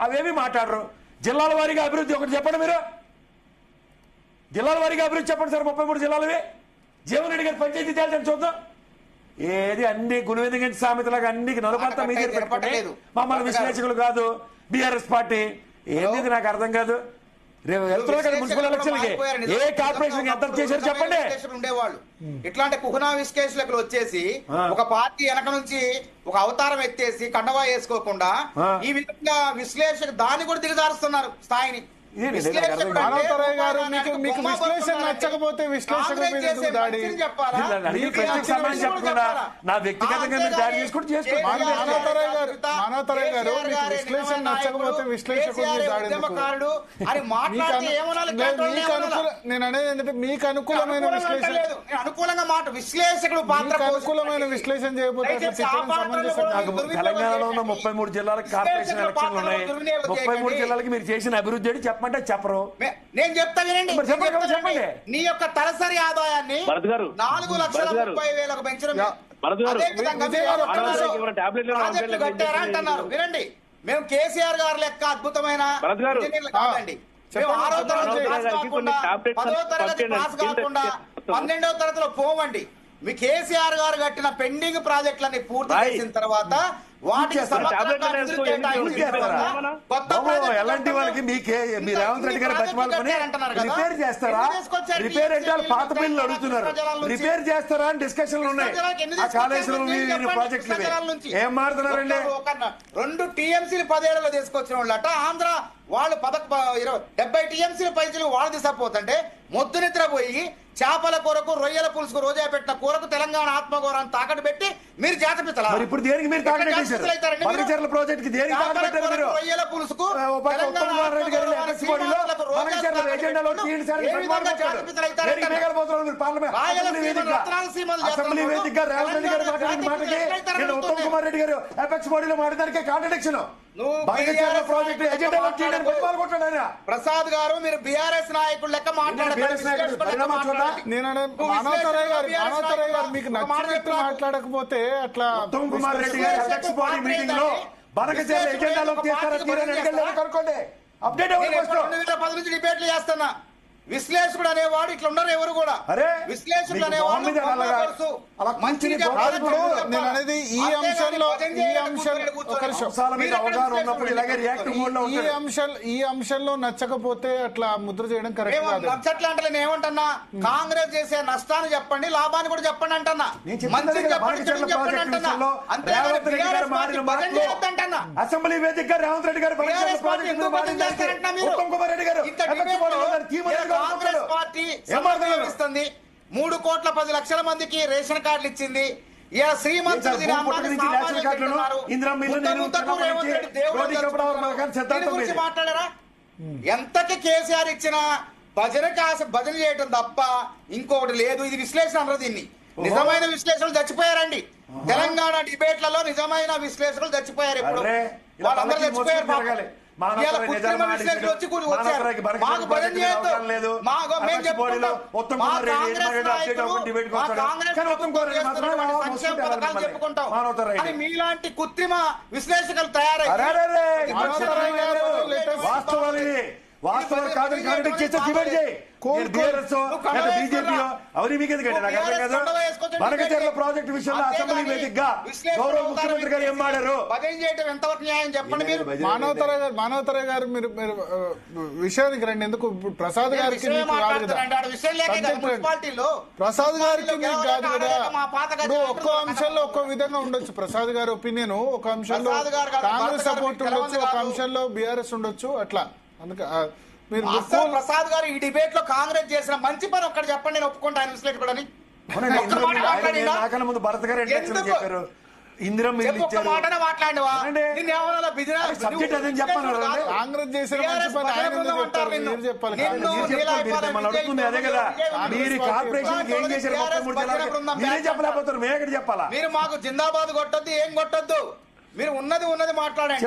అవేమి మాట్లాడరు. జిల్లాల వారీగా అభివృద్ధి ఒకటి చెప్పండి. మీరు జిల్లాల వారీగా అభివృద్ధి చెప్పండి సార్. 33 జిల్లాలవి. జీవన్ రెడ్డి గారి పంచాయతీ తేల్చండి చూద్దాం. ఏది అన్ని గుణవిందగంటి సామెతలాగా అన్ని నలుపంతా మీ దగ్గర పెట్టుకోండి. మమ్మల్ని విశ్లేషకులు కాదు బీఆర్ఎస్ పార్టీ. ఏంది నాకు అర్థం కాదు. రేపు వెళ్తున్నారు కదా మున్సిపల్ ఎలక్షన్ కి, ఏ కార్పొరేషన్ ఎంత చేశారు చెప్పండి. ఉండేవాళ్ళు ఇట్లాంటి కుహనా విశ్లేషకులు వచ్చేసి ఒక పార్టీ వెనక నుంచి ఒక అవతారం ఎత్తేసి కండవా వేసుకోకుండా ఈ విధంగా విశ్లేషక దాన్ని కూడా దిగజారుస్తున్నారు స్థాయిని. మానవతరావు గారు, మీకు విశ్లేషణ నచ్చకపోతే విశ్లేషకుల మీద దాడి నా వ్యక్తిగతంగా మీరు దాడి చేసుకుంటూ చేసుకోండి. మానవతరావు గారు, మీకు విశ్లేషణ నచ్చకపోతే విశ్లేషకుల మీద దాడి. నేను అనేది ఏంటంటే మీకు అనుకూలమైన విశ్లేషణ, అనుకూలంగా మాట విశ్లేషకుడు అనుకూలమైన విశ్లేషణ చేయకపోతే తెలంగాణలో ఉన్న 33 జిల్లాలకు కార్పొరేషన్ ఎలక్షన్లు ఉన్నాయి. 33 జిల్లాలకు మీరు చేసిన అభివృద్ధి చెప్పండి. చెప్పరు. నేను చెప్తా వినండి. చెప్పండి. నీ యొక్క తలసరి ఆదాయాన్ని 4,30,30,000 పెంచడం అంటున్నారు. వినండి, మేము కేసీఆర్ గారు లెక్క అద్భుతమైన కాదండి. మేము 6వ తరగతి పాస్ కాకుండా 10వ తరగతి పాస్ కాకుండా 12వ తరగతిలో పోవండి. మీ కేసీఆర్ గారు కట్టిన పెండింగ్ ప్రాజెక్టులన్నీ పూర్తి చేసిన తర్వాత వాటికి ఎలాంటి వాళ్ళకి మీ రేవంత్ రెడ్డి గారు బతిమాలుకొని రిపేర్ చేస్తారా? రిపేర్ అంటే వాళ్ళు పాత బిల్లు అడుగుతున్నారు. రిపేర్ చేస్తారా అని డిస్కషన్లు ఉన్నాయి. ఆ కాళేశ్వరం ప్రాజెక్టులు ఏం మారుతున్నారండి? 2 టీఎంసీలు 10 ఏళ్లలో తీసుకొచ్చిన వాళ్ళట. ఆంధ్ర వాళ్ళు 70 టీఎంసీలు పైసలు వాళ్ళు తీసుకపోతుంటే మొద్దు నిద్రపోయి చేపల కూరకు, రొయ్యల పులుసుకు, రోజా పెట్టిన కూరకు తెలంగాణ ఆత్మగౌరవాన్ని తాకట్టు పెట్టి మీరు జాతపితలా. ఇప్పుడు దేనికి మీరు తాకట్టు ప్రాజెక్ట్ కి దేనికి రొయ్యల పులుసుకు అసెంబ్లీ వేదిక రేవంత్ రెడ్డి గారు మాట్లాడిన మాటకి ఉత్తమ్ కుమార్ రెడ్డి గారు అపెక్స్ బాడీలో మాట్లాడడానికి కాంట్రడిక్షన్. ప్రసాద్ గారు మీరు బీఆర్ఎస్ నాయకుడు లెక్క మాట్లాడారు. మీకు నచ్చినట్టు మాట్లాడకపోతే అట్లా ఉత్తమ్ కుమార్ రెడ్డి గారు అపెక్స్ బాడీ మీటింగ్ లో బనకచర్ల ఎజెండాలో కనుక్కోండి. అప్డేట్ 2010 నుంచి డిబేట్లు చేస్తున్నా. విశ్లేషకుడు అనేవాడు ఇట్లా ఉండరు ఎవరు కూడా. విశ్లేషకుడు అనేవాడు నేను అనేది ఈ అంశంలో నచ్చకపోతే అట్లా ముద్ర చేయడం కరెక్ట్ కాదు. నచ్చట్లా అంటే నేను ఏమంటున్నా, కాంగ్రెస్ చేసే నష్టాన్ని చెప్పండి, లాభాన్ని కూడా చెప్పండి అంటున్నా. మంచి చెప్పండి అంటున్నా. అసెంబ్లీ వేదికగా రేవంత్ రెడ్డి గారు కాంగ్రెస్ పార్టీ ఇస్తుంది. 3,10,00,000 మందికి రేషన్ కార్డులు ఇచ్చింది. ఇలా శ్రీమంతులు దీని గురించి మాట్లాడారా? ఎంతకి కేసీఆర్ ఇచ్చిన భజన చేయటం తప్ప ఇంకొకటి లేదు. ఇది విశ్లేషణ అన్నారు. దీన్ని నిజమైన విశ్లేషణలు చచ్చిపోయారండి. తెలంగాణ డిబేట్లలో నిజమైన విశ్లేషకులు చచ్చిపోయారు. ఇప్పుడు వాళ్ళందరూ చచ్చిపోయారు. మీలాంటి కృత్రిమ విశ్లేషకులు తయారయ్యారు. వాస్తవాలు కాదని కాంట్రాక్ట్ చేస్తే డిబేట్ చేయి. బీజేపీ అవన్నీ మీకు ఎందుకంటే నాకు అర్థం కాదు. బనకచెర్ల ప్రాజెక్టు విషయంలో అసెంబ్లీ వేదికగా గౌరవ ముఖ్యమంత్రి గారు ఏం మాడారు? ఎంతవరకు న్యాయం చెప్పండి మీరు. మానవతరాయ్ గారు మీరు విషయానికి రండి. ఎందుకు ప్రసాద్ గారికి ప్రసాద్ గారికి మీకు కాదు కదా. ఇప్పుడు ఒక్కో అంశంలో ఒక్కో విధంగా ఉండొచ్చు. ప్రసాద్ గారి ఒపీనియన్ ఒక అంశంలో కాంగ్రెస్ సపోర్ట్ ఉండొచ్చు, ఒక అంశంలో బీఆర్ఎస్ ఉండొచ్చు. అట్లా అందుకే ప్రసాద్ గారు ఈ డిబేట్ లో కాంగ్రెస్ చేసిన మంచి పని ఒక్కటి చెప్పండి, నేను ఒప్పుకుంటాను. విశ్లేషకుడని ముందు భరత్ గారు చెప్పారు. ఇందిరం మాట్లాడినవా? కాంగ్రెస్ చేసిన మంచి పని చెప్పాలి. అదే కదా, మీరు కార్పొరేషన్ ఏం చేశారు? మీరే చెప్పలేకపోతారు, మేము ఎక్కడ చెప్పాలా? మీరు మాకు జిందాబాద్ కొట్టొద్దు, ఏం కొట్టొద్దు. మీరు ఉన్నది మాట్లాడండి.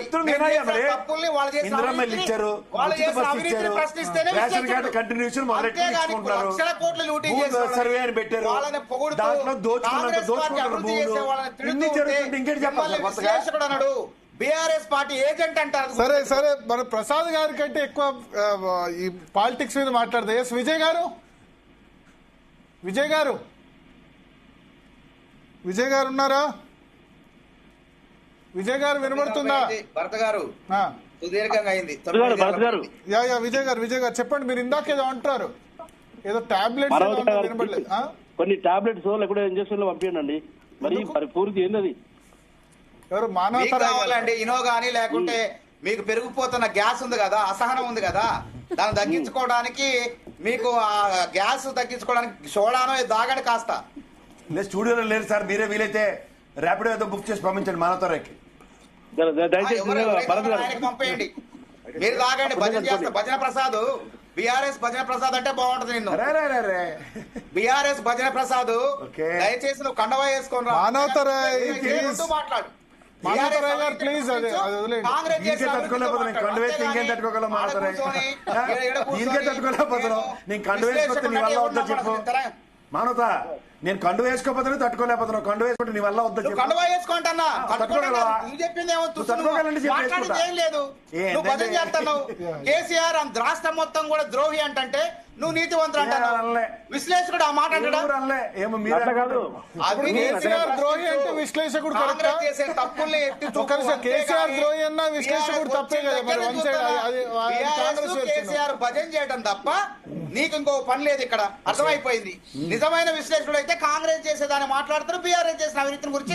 లక్షల కోట్లు లూటీ సర్వే అని పెట్టారు. అన్నాడు బీఆర్ఎస్ పార్టీ ఏజెంట్ అంటారు. సరే మన ప్రసాద్ గారి కంటే ఎక్కువ ఈ పాలిటిక్స్ మీద మాట్లాడదు. ఎస్ విజయ్ గారు ఉన్నారా? విజయ్ గారు వినబడుతుందా? భరత్ గారు సుదీర్ఘంగా అయింది. విజయ్ గారు చెప్పండి. మీరు ఇందాక ఏదో అంటారు, ఏదో టాబ్లెట్స్ వినబడలేదు. కొన్ని టాబ్లెట్స్ లేకపోతే ఇంజక్షన్ లో పంపించండి. మరి పూర్తి ఏంటది? ఎవరు కావాలండి? ఇనో గానీ లేకుంటే మీకు పెరిగిపోతున్న గ్యాస్ ఉంది కదా, అసహనం ఉంది కదా, దాన్ని తగ్గించుకోవడానికి మీకు ఆ గ్యాస్ తగ్గించుకోవడానికి సోడానో దాగండి కాస్త. లేదు స్టూడియోలో లేరు సార్, మీరే వీలైతే ర్యాపిడో ఏదో బుక్ చేసి పంపించండి మానవతరాకి. పంపేయండి, మీరు తాగండి. భజన ప్రసాద్, బీఆర్ఎస్ భజన ప్రసాద్ అంటే బాగుంటది. నిన్ను బీఆర్ఎస్ భజన ప్రసాద్ దయచేసి నువ్వు కండవా వేసుకొని మాట్లాడు. ప్లీజ్ నేను కండు వేసుకొస్తే నీ వల్ల వద్దా చెప్పు మానవత. నేను కండు వేసుకోపోతే తట్టుకోలేకపోతున్నావు, కండు వేసుకుంటే నీ వల్ల వద్దా చెప్పు. కండువా వేసుకుంటున్నా కేసీఆర్ రాష్ట్రం మొత్తం కూడా ద్రోహి అంటే నువ్వు నీతివంతుడు అంటున్నావు. విశ్లేషకుడు ఆ మాట ద్రోహి అంటే విశ్లేషకుడు చేసే తప్పుల్ని కేసీఆర్ ద్రోహి అన్నా విశ్లేషకుడు తప్పే కదా. కేసీఆర్ భజన చేయడం తప్ప నీకు ఇంకో పని లేదు ఇక్కడ, అర్థమైపోయింది. నిజమైన విశ్లేషకుడు అయితే కాంగ్రెస్ చేసేదాన్ని మాట్లాడుతారు, బీఆర్ఎస్ చేసిన అవినీతి గురించి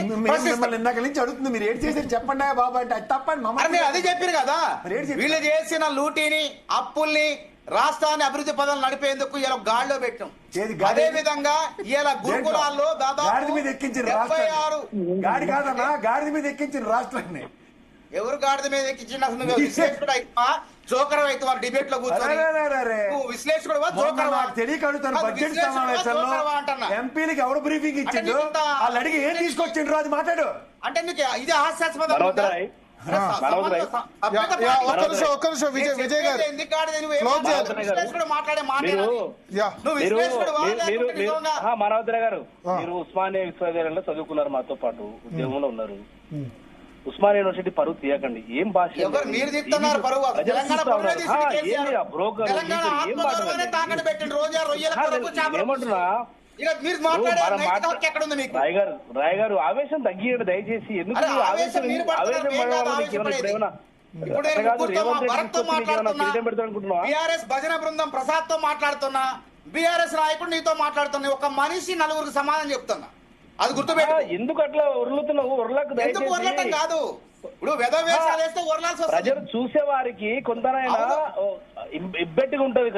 ఇందాక నుంచి అడుగుతుంది. మీరు ఏం చేసేది చెప్పండి బాబా అంటే అది తప్పండి. అది చెప్పారు కదా, వీళ్ళు చేసిన లూటీని అప్పుల్ని రాష్ట్రాన్ని అభివృద్ధి పదాలు నడిపేందుకు ఇలా గాడిలో పెట్టాం. అదే విధంగా ఇలా గురుకులాల్లో దాదాపు మీద ఎక్కించిన గాడి కాదన్నా, గాడిద మీద ఎక్కించిన రాష్ట్రాన్ని. ఎవరు గాడిద మీద ఎక్కించిన? విశ్లేషకుడు అయిపో జోకర్ అయితే వారు డిబేట్ లో కూర్చొని విశ్లేషకుడు తెలియక అడుగుతారు. బడ్జెట్ సమావేశంలో ఎంపీలకి ఎవరు బ్రీఫింగ్ ఇచ్చిండు, వాళ్ళు అడిగి ఏం తీసుకొచ్చిండ్రు అది మాట్లాడు అంటే నీకు ఇది హాస్యాస్పదం. విజయ్ గారు మాట్లాడే మాట మానవతర గారు, మీరు ఉస్మానియా విశ్వవిద్యాలయంలో చదువుకున్నారు, మాతో పాటు ఉద్యోగంలో ఉన్నారు. ఉస్మానియా యూనివర్సిటీ పరువు తీయకండి. ఏం భాష మీరు తీస్తున్నారు? పరువు ఏమంటున్నా రాయ్ గారు ఆవేశం తగ్గియండి దయచేసి. ఎందుకు ఆవేశం బీఆర్ఎస్ భజన బృందం ప్రసాద్ తో మాట్లాడుతున్నా, బీఆర్ఎస్ నాయకుడు నీతో మాట్లాడుతున్నా, ఒక మనిషి నలుగురికి సమాధానం చెప్తున్నా. అది గుర్తుపెట్టు. ఎందుకు అట్లా ఉరులుతున్నావు? ఉర్లకు ఎందుకు ఉరలటం కాదు, ఇప్పుడు వెధవేషాలు వేస్తే ఊరలాల్సి వస్తుంది. ప్రజలు చూసే వారికి కొందరైనా ఇబ్బెట్టుగా ఉంటది.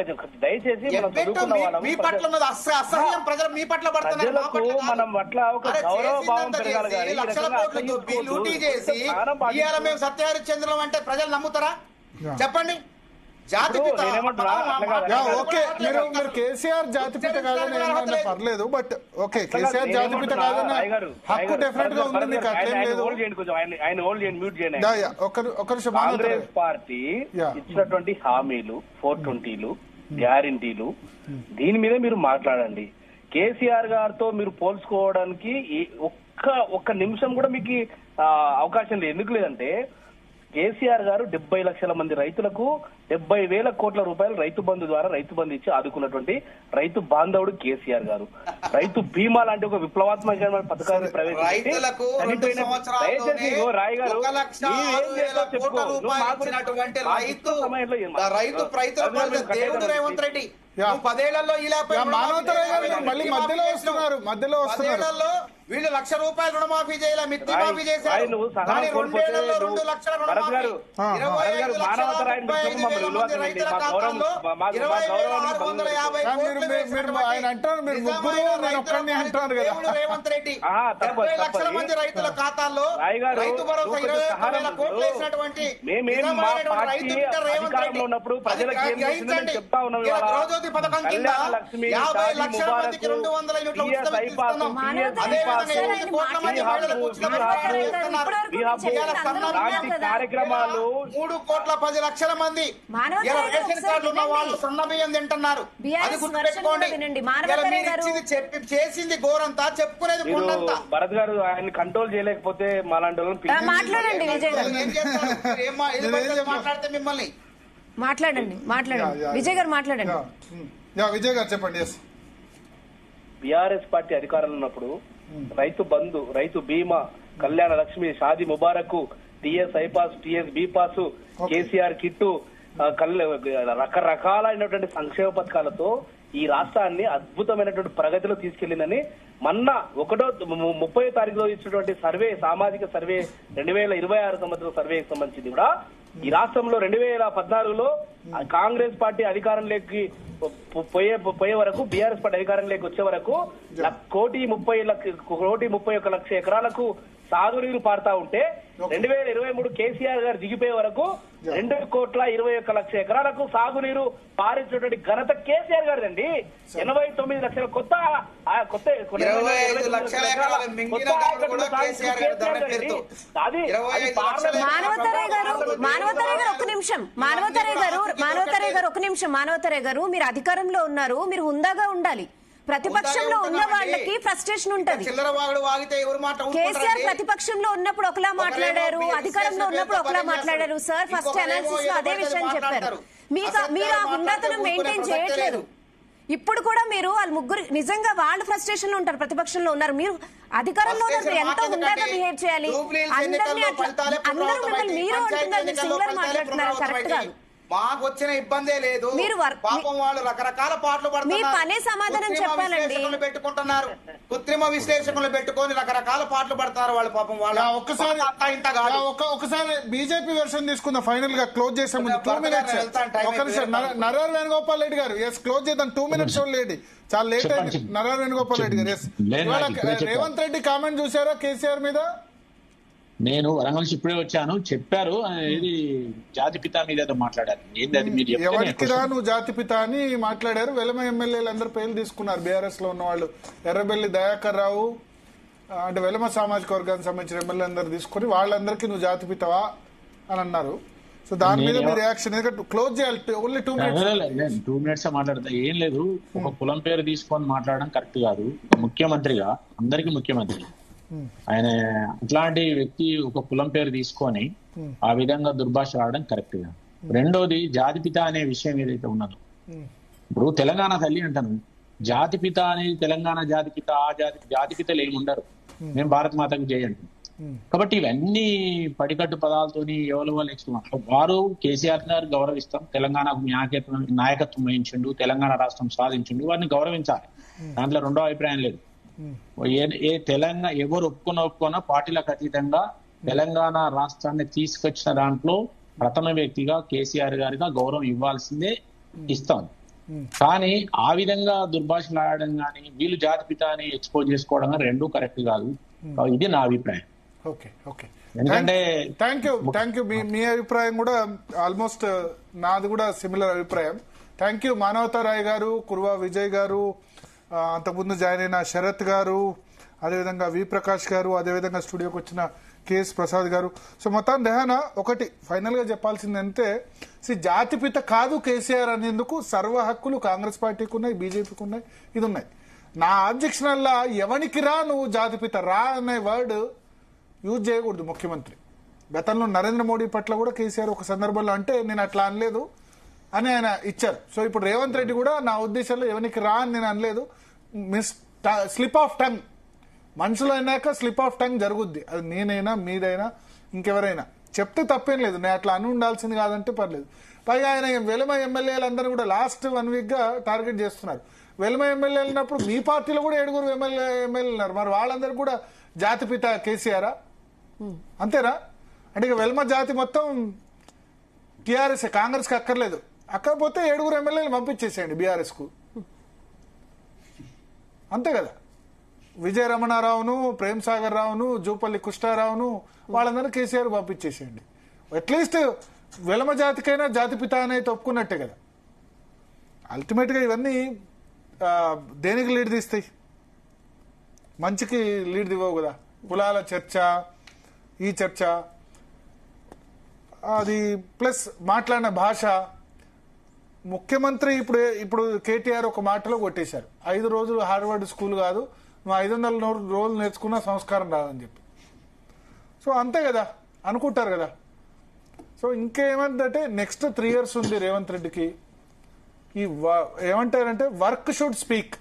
దయచేసి మనం చదువుకున్న వాళ్ళం, మీ పట్ల ఉన్నది అసహ్యం ప్రజలు మీ పట్ల పడుతున్నారు. ప్రజలకు మనం పట్ల ఒక గౌరవ భావం పెరగాలి. కానీ లక్షల కోట్లు లూటీ చేసి ఇవాళ మేము సత్యహరిశ్చంద్రం అంటే ప్రజలు నమ్ముతారా? చెప్పండి. జాతిపిత ఓకే, మీరు కేసీఆర్ జాతిపిత కాదని ఏమన్నా పర్లేదు, బట్ ఓకే కేసీఆర్ జాతిపిత కాదన్న హక్కు డెఫినెట్ గా ఉంది, మీకు అట్లేం లేదు. కాంగ్రెస్ పార్టీ ఇచ్చినటువంటి హామీలు 420లు గ్యారంటీలు దీని మీద మీరు మాట్లాడండి. కేసీఆర్ గారితో మీరు పోల్చుకోవడానికి ఒక్క నిమిషం కూడా మీకు అవకాశం లేదు. ఎందుకు లేదంటే కేసీఆర్ గారు 70 లక్షల మంది రైతులకు 70,000 కోట్ల రూపాయలు రైతు బంధు ద్వారా రైతు బంధు ఇచ్చి ఆదుకున్నటువంటి రైతు బాంధవుడు కేసీఆర్ గారు. రైతు బీమా లాంటి ఒక విప్లవాత్మకమైన పథకాన్ని ప్రవేశపెట్టి రాయ్ గారు మళ్ళీ మధ్యలో వస్తున్నారు. వీళ్ళు 1,00,000 రూపాయలు రుణమాఫీ చేయాలి, మిత్తి మాఫీ చేశారు. 2 లక్షల రుణమాఫీ 25 లక్షల రైతుల ఖాతాల్లో 26,650 ఆయన అంటారు మీరు ముగ్గురు నేను ఒక్కడిని అంటారు కదా. రేవంత్ రెడ్డి 70 లక్షల మంది రైతుల ఖాతాల్లో రైతు భరోసా 21,000 కోట్లు వేసినటువంటి గృహజ్యోతి పథకం కింద 50 లక్షల మందికి 200 యూనిట్ల ఉచిత విద్యుత్ ఇస్తున్నాం. కార్యక్రమాలు 3,10,00,000 మంది రేషన్ కార్డులు ఉన్న వాళ్ళు సన్న బియ్యం తింటున్నారు. అది గుర్తుపెట్టుకోండి. చేసింది ఘోరంతా, చెప్పుకునేది కొండంతా. భరత్ గారు ఆయన కంట్రోల్ చేయలేకపోతే మాలాంటి మాట్లాడండి విజయ్ గారు, మాట్లాడితే మిమ్మల్ని మాట్లాడండి విజయ్ గారు మాట్లాడండి. విజయ్ గారు చెప్పండి. బీఆర్ఎస్ పార్టీ అధికారంలో ఉన్నప్పుడు Rythu Bandhu, Rythu Bima, Kalyana Lakshmi, Shaadi Mubarak, TS iPASS, TS B pass, KCR kit, రకరకాలైనటువంటి సంక్షేమ పథకాలతో ఈ రాష్ట్రాన్ని అద్భుతమైనటువంటి ప్రగతిలో తీసుకెళ్లిందని మొన్న 30వ తారీఖులో ఇచ్చినటువంటి సర్వే, సామాజిక సర్వే 2026 సంవత్సరం సర్వేకి సంబంధించింది కూడా ఈ రాష్ట్రంలో 2014లో కాంగ్రెస్ పార్టీ అధికారంలోకి పోయే వరకు, బీఆర్ఎస్ పార్టీ అధికారంలోకి వచ్చే వరకు 1,30,01,00,000 ఎకరాలకు సాగునీరు పారుతా ఉంటే 2023 కేసీఆర్ గారు దిగిపోయే వరకు 2,21,00,000 ఎకరాలకు సాగునీరు పారించినటువంటి ఘనత కేసీఆర్ గారిదండి. 89 లక్షల కొత్త మానవతరే గారు మీరు అధికారంలో ఉన్నారు, మీరు హుందాగా ఉండాలి. ప్రతిపక్షంలో ఉన్న వాళ్ళకి ఫ్రస్ట్రేషన్ ఉంటది. కేసీఆర్ ప్రతిపక్షంలో ఉన్నప్పుడు ఒకలా మాట్లాడారు, అధికారంలో ఉన్నప్పుడు ఒకలా మాట్లాడారు. సార్ ఫస్ట్ అనాలిసిస్ లో అదే విషయం చెప్పారు. మీరు ఆ హుందాతనం మెయింటైన్ చేయట్లేదు. ఇప్పుడు కూడా మీరు వాళ్ళు ముగ్గురు నిజంగా వాళ్ళు ఫ్రస్ట్రేషన్ లో ఉంటారు, ప్రతిపక్షంలో ఉన్నారు. మీరు అధికారంలో ఉన్నప్పుడు ఎంతో హుందాగా బిహేవ్ చేయాలి. అందరినీ అందరూ మిమ్మల్ని మీరు అంటున్నారు, మీరు సింగులర్ మాట్లాడుతున్నారు, కరెక్ట్ కాదు. మాకు వచ్చిన ఇబ్బందే లేదు. పాపం వాళ్ళు రకరకాల పాటలు పడుతున్నారు, సమాధానం చెప్పాలండి, పెట్టుకుంటున్నారు, కృత్రిమ విశ్లేషకులు పెట్టుకొని రకరకాల పాటలు పడతారు వాళ్ళు. పాపం వాళ్ళు ఒకసారి బీజేపీ వెర్షన్ తీసుకుందాం. ఫైనల్ గా క్లోజ్ చేసే ముందు 2 minutes నర్రార్ వేణుగోపాల్ రెడ్డి గారు క్లోజ్ చేద్దాం. 2 minutes లేడీ చాలా లేట్ అయింది. నర్రార్ వేణుగోపాల్ రెడ్డి గారు రేవంత్ రెడ్డి కామెంట్ చూసారా కేసీఆర్ మీద? నేను వరంగల్ నుంచి ఇప్పుడే వచ్చాను. చెప్పారు ఇది జాతిపిత మీద మాట్లాడారు. ఎవరికి నువ్వు జాతిపిత అని మాట్లాడారు. వెలమ ఎమ్మెల్యేలు అందరూ పేర్లు తీసుకున్నారు. బీఆర్ఎస్ లో ఉన్న వాళ్ళు ఎర్రబెల్లి దయాకర్ రావు అంటే వెలమ సామాజిక వర్గానికి సంబంధించిన ఎమ్మెల్యే అందరు తీసుకుని వాళ్ళందరికీ నువ్వు జాతిపితవా అని అన్నారు. సో దాని మీద మీ రియాక్షన్? క్లోజ్ చేయాలి, ఓన్లీ 2 minutes. 2 minutes మాట్లాడతా. ఏం లేదు, ఒక కులం పేరు తీసుకొని మాట్లాడడం కరెక్ట్ కాదు. ముఖ్యమంత్రిగా అందరికి ముఖ్యమంత్రి ఆయన అట్లాంటి వ్యక్తి ఒక కులం పేరు తీసుకొని ఆ విధంగా దుర్భాష ఆడడం కరెక్ట్ గా. రెండోది జాతిపిత అనే విషయం ఏదైతే ఉన్నదో, ఇప్పుడు తెలంగాణ తల్లి అంటాను, జాతిపిత అనేది తెలంగాణ జాతిపిత, ఆ జాతిపితలు ఏమి ఉండరు. మేము భారత మాతకు చేయండి. కాబట్టి ఇవన్నీ పడికట్టు పదాలతోని ఎవరు నెక్స్ట్ వారు కేసీఆర్ గారు గౌరవిస్తాం, తెలంగాణకు నాయకత్వం వహించిండు, తెలంగాణ రాష్ట్రం సాధించిండు, వారిని గౌరవించాలి. దాంట్లో రెండో అభిప్రాయం లేదు. తెలంగాణ ఎవరు ఒప్పుకున్నా పార్టీలకు అతీతంగా తెలంగాణ రాష్ట్రాన్ని తీసుకొచ్చిన దాంట్లో ప్రథమ వ్యక్తిగా కేసీఆర్ గారిగా గౌరవం ఇవ్వాల్సిందే, ఇస్తాం. కానీ ఆ విధంగా దుర్భాషలాడడం కానీ వీళ్ళు జాతిపిత అని ఎక్స్పోజ్ చేసుకోవడం కానీ రెండూ కరెక్ట్ కాదు. ఇది నా అభిప్రాయం. ఓకే ఓకే, ఎందుకంటే థ్యాంక్ యూ. మీ అభిప్రాయం కూడా ఆల్మోస్ట్ నాది కూడా సిమిలర్ అభిప్రాయం. థ్యాంక్ యూ మానవతారాయ్ గారు, కుర్వా విజయ్ గారు, అంతకుముందు జాయిన్ అయిన శరత్ గారు, అదేవిధంగా వి ప్రకాష్ గారు, అదేవిధంగా స్టూడియోకి వచ్చిన కేఎస్ ప్రసాద్ గారు. సో మొత్తం రెహానా ఒకటి ఫైనల్ గా చెప్పాల్సిందంటే, జాతిపిత కాదు కేసీఆర్ అనేందుకు సర్వ హక్కులు కాంగ్రెస్ పార్టీకి ఉన్నాయి, బీజేపీకి ఉన్నాయి, ఇది ఉన్నాయి. నా ఆబ్జెక్షన్ అలా ఎవనికి రా నువ్వు జాతిపిత రా అనే వర్డ్ యూజ్ చేయకూడదు ముఖ్యమంత్రి. గతంలో నరేంద్ర మోడీ పట్ల కూడా కేసీఆర్ ఒక సందర్భంలో అంటే నేను అట్లా అనలేదు అని ఆయన ఇచ్చారు. సో ఇప్పుడు రేవంత్ రెడ్డి కూడా నా ఉద్దేశంలో ఎవరికి రా అని నేను అనలేదు, స్లిప్ ఆఫ్ టంగ్, మనసులో అయినాక స్లిప్ ఆఫ్ టంగ్ జరుగుద్ది. అది నేనైనా మీదైనా ఇంకెవరైనా చెప్తే తప్పేం లేదు, నేను అట్లా అని ఉండాల్సింది కాదంటే పర్లేదు. పైగా ఆయన వెలుమ ఎమ్మెల్యేలందరూ కూడా లాస్ట్ 1 వీక్ గా టార్గెట్ చేస్తున్నారు. వెలుమ ఎమ్మెల్యే వెళ్ళినప్పుడు మీ పార్టీలో కూడా 7 ఎమ్మెల్యే ఉన్నారు, మరి వాళ్ళందరూ కూడా జాతిపిత కేసీఆరా? అంతేనా? అంటే ఇక వెల్మ జాతి మొత్తం టీఆర్ఎస్, కాంగ్రెస్ కి అక్కర్లేదు. అక్కకపోతే 7 ఎమ్మెల్యేలు పంపించేసేయండి బీఆర్ఎస్ కు, అంతే కదా. విజయ రమణారావును, ప్రేమ్ సాగర్ రావును, జూపల్లి కృష్ణారావును వాళ్ళందరూ కేసీఆర్ పంపించేసేయండి. అట్లీస్ట్ వెలమ జాతికైనా జాతిపిత అనేది ఒప్పుకున్నట్టే కదా. అల్టిమేట్ గా ఇవన్నీ దేనికి లీడ్ తీస్తాయి? మంచికి లీడ్ ఇవ్వవు కదా. కులాల చర్చ, ఈ చర్చ, అది ప్లస్ మాట్లాడిన భాష. ముఖ్యమంత్రి ఇప్పుడు కేటీఆర్ ఒక మాటలో కొట్టేశారు, 5 రోజులు హార్వర్డ్ స్కూల్ కాదు, నువ్వు 500 రోజులు నేర్చుకున్న సంస్కారం రాదని చెప్పి. సో అంతే కదా అనుకుంటారు కదా. సో ఇంకేమంటే నెక్స్ట్ 3 years ఉంది రేవంత్ రెడ్డికి. ఈ ఏమంటారంటే వర్క్ షుడ్ స్పీక్,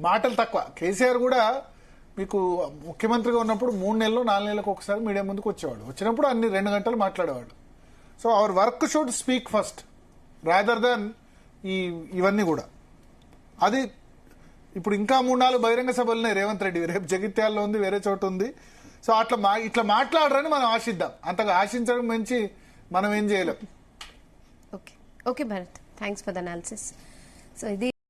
మాటలు తక్కువ. కేసీఆర్ కూడా మీకు ముఖ్యమంత్రిగా ఉన్నప్పుడు 3 నెలలు 4 నెలలకు ఒకసారి మీడియా ముందుకు వచ్చేవాడు, వచ్చినప్పుడు అన్ని 2 గంటలు మాట్లాడేవాడు. So our work should speak first rather than ఇవన్నీ కూడా. అది ఇప్పుడు ఇంకా 3-4 బహిరంగ సభలు ఉన్నాయి రేవంత్ రెడ్డి, రేపు జగిత్యాలలో ఉంది, వేరే చోట ఉంది. సో ఇట్లా మాట్లాడరని మనం ఆశిద్దాం, అంతగా ఆశించడం మించి మనం ఏం చేయలేం. Okay Bharat, thanks for the analysis. So ఇది